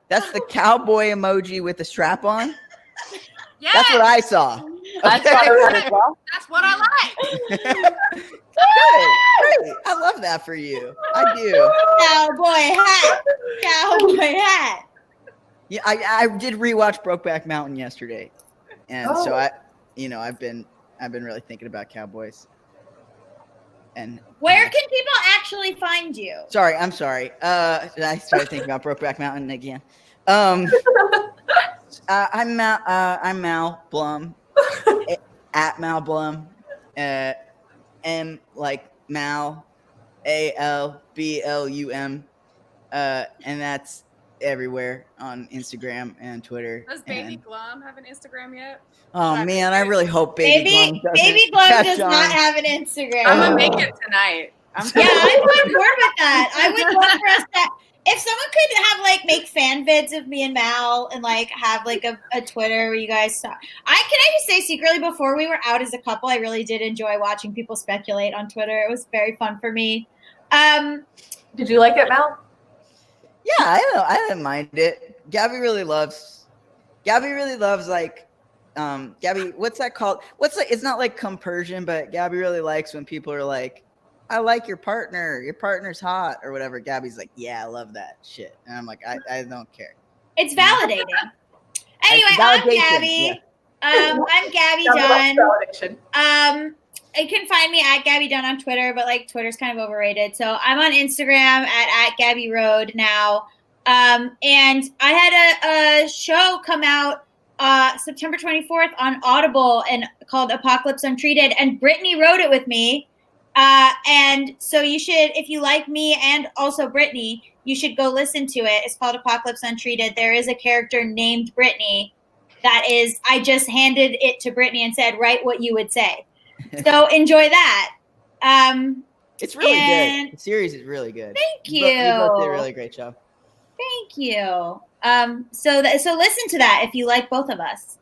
that's the cowboy emoji with the strap on? Yes. That's what I saw. That's what I like. Great. I love that for you. I do. Cowboy hat. Yeah, I did rewatch Brokeback Mountain yesterday, and so I've been really thinking about cowboys. And where can people actually find you? Sorry, I'm sorry. I started thinking about Brokeback Mountain again. I'm Mal Blum, at Mal Blum, M like Mal, ALBLUM, and that's everywhere on Instagram and Twitter. Does Baby Blum have an Instagram yet? Oh man, I really hope Baby Blum does not have an Instagram. I'm gonna make it tonight. I'm on board with that. I would love for us to. If someone could have make fan vids of me and Mal and have a Twitter where you guys saw. Can I just say secretly before we were out as a couple, I really did enjoy watching people speculate on Twitter. It was very fun for me. Did you like it, Mal? Yeah, I didn't mind it. Gaby really loves Gaby, what's that called? It's not like compersion, but Gaby really likes when people are like, I like your partner. Your partner's hot or whatever. Gaby's like, yeah, I love that shit. And I'm like, I don't care. It's validating. Anyway, I'm Gaby. Yeah. I'm Gaby Dunn. You can find me at Gaby Dunn on Twitter, but Twitter's kind of overrated. So I'm on Instagram at Gaby Road now. And I had a show come out September 24th on Audible and called Apocalypse Untreated, and Brittani wrote it with me. And so you should, if you like me and also Brittani, you should go listen to it. It's called Apocalypse Untreated. There is a character named Brittani I just handed it to Brittani and said, write what you would say. So enjoy that. It's really good. The series is really good. Thank you. You both did a really great job. Thank you. So listen to that if you like both of us.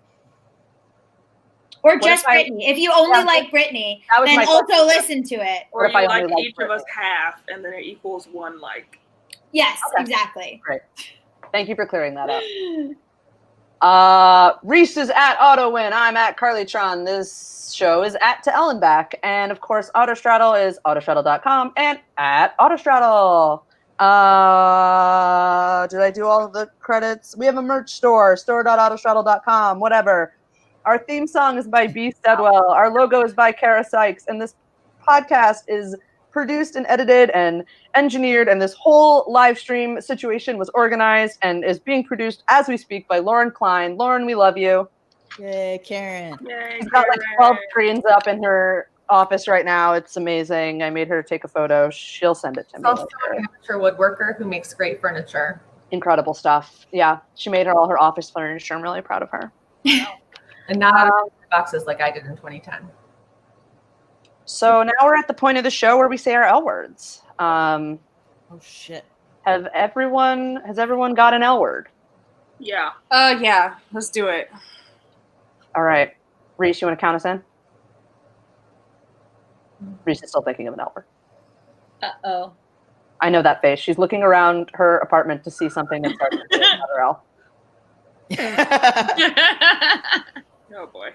Or just Brittani. If you only like Brittani, then also listen to it. Or you like each of us half, and then it equals one like. Yes, exactly. Great. Thank you for clearing that up. Riese is at AutoWin. I'm at CarlyTron. This show is at To Ellen Back. And, of course, Autostraddle is autostraddle.com and at Autostraddle. Did I do all of the credits? We have a merch store, store.autostraddle.com, whatever. Our theme song is by B. Steadwell. Our logo is by Kara Sykes. And this podcast is produced and edited and engineered. And this whole live stream situation was organized and is being produced as we speak by Lauren Klein. Lauren, we love you. Yay, Karen. Yay, She's got 12 screens up in her office right now. It's amazing. I made her take a photo. She'll send it to me. Also an amateur woodworker who makes great furniture. Incredible stuff. Yeah, she made all her office furniture. I'm really proud of her. And not boxes like I did in 2010. So now we're at the point of the show where we say our L words. Oh shit! Has everyone got an L word? Yeah. Yeah. Let's do it. All right, Riese, you want to count us in? Riese is still thinking of an L word. Uh-oh. I know that face. She's looking around her apartment to see something that starts with another L. Oh boy.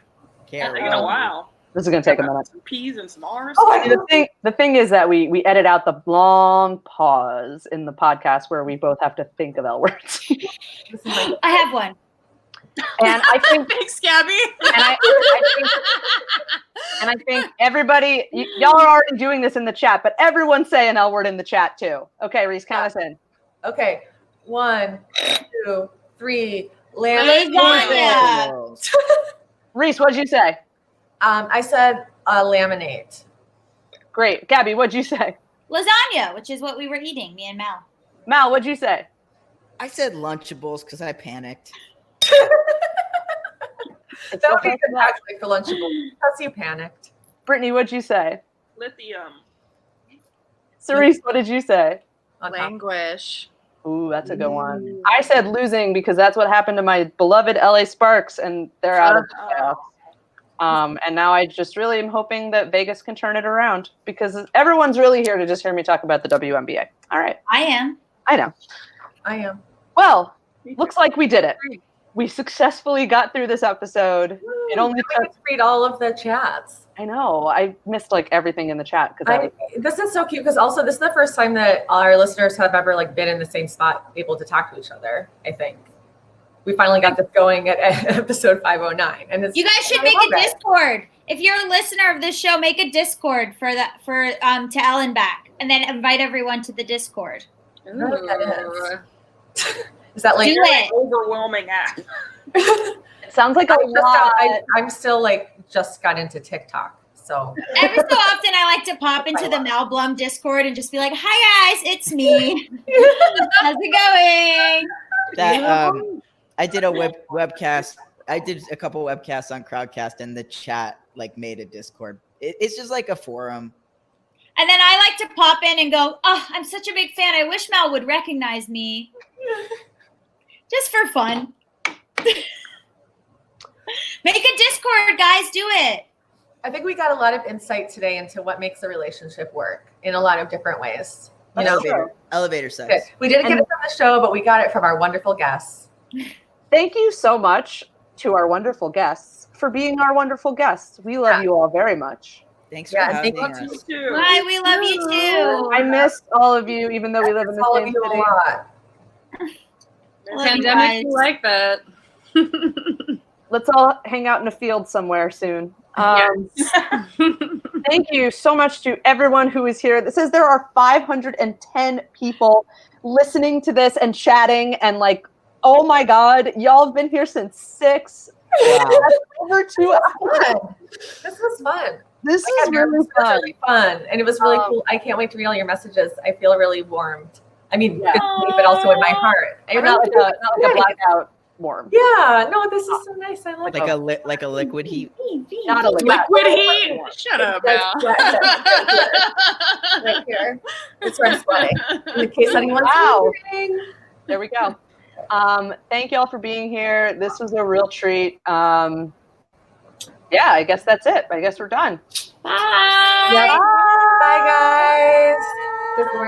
Karen. Taking a while. This is going to take a minute. Some P's and some R's. The thing is that we edit out the long pause in the podcast where we both have to think of L words. I have one. And I think Thanks, Gaby. And I think everybody, y'all are already doing this in the chat, but everyone say an L word in the chat too. Okay, Riese, count us in. Okay, 1, 2, 3. Lasagna. Riese, what'd you say? I said laminate. Great. Gaby, what'd you say? Lasagna, which is what we were eating, me and Mal. Mal, what'd you say? I said Lunchables because I panicked. That would be good actually for Lunchables because you panicked. Brittani, what'd you say? Lithium. Cerise, what did you say? Languish. Ooh, that's a good one. I said losing because that's what happened to my beloved LA Sparks, and they're out of the playoffs. And now I just really am hoping that Vegas can turn it around because everyone's really here to just hear me talk about the WNBA. All right. I am. I know. I am. Well, looks like we did it. We successfully got through this episode. It only took. Read all of the chats. I know. I missed everything in the chat because this is so cute because also this is the first time that our listeners have ever been in the same spot, able to talk to each other. I think we finally got this going at episode 509. And you guys should make a Discord. If you're a listener of this show, make a Discord to Ellen back, and then invite everyone to the Discord. I don't know what that is. Is that like an overwhelming act? It sounds like a lot. I'm still just got into TikTok. So every so often I like to pop into the Mal Blum Discord and just be like, "Hi guys, it's me. How's it going?" I did a webcast. I did a couple webcasts on Crowdcast, and the chat made a Discord. It's just like a forum. And then I like to pop in and go, "Oh, I'm such a big fan. I wish Mal would recognize me." Just for fun. Make a Discord, guys. Do it. I think we got a lot of insight today into what makes a relationship work in a lot of different ways. Elevator sex. Good. We didn't get it from the show, but we got it from our wonderful guests. Thank you so much to our wonderful guests for being our wonderful guests. We love you all very much. Thanks for having us. Bye, we love you too. I missed all of you, even though we live in the same city. A lot. Pandemic like that. Let's all hang out in a field somewhere soon. Thank you so much to everyone who is here. This says there are 510 people listening to this and chatting and oh my God, y'all have been here since 6. Wow. That's over 2 hours. This was fun. This is really fun. And it was really cool. I can't wait to read all your messages. I feel really warmed. I mean, physically, but also in my heart. Not like a blackout warm. Yeah, no, this is so nice. I love it. Like a liquid heat. Not a liquid heat. Shut up, now. Right here. That's where I'm sweating. In case anyone's wondering. There we go. Thank you all for being here. This was a real treat. I guess that's it. I guess we're done. Bye. Bye, guys. Good morning.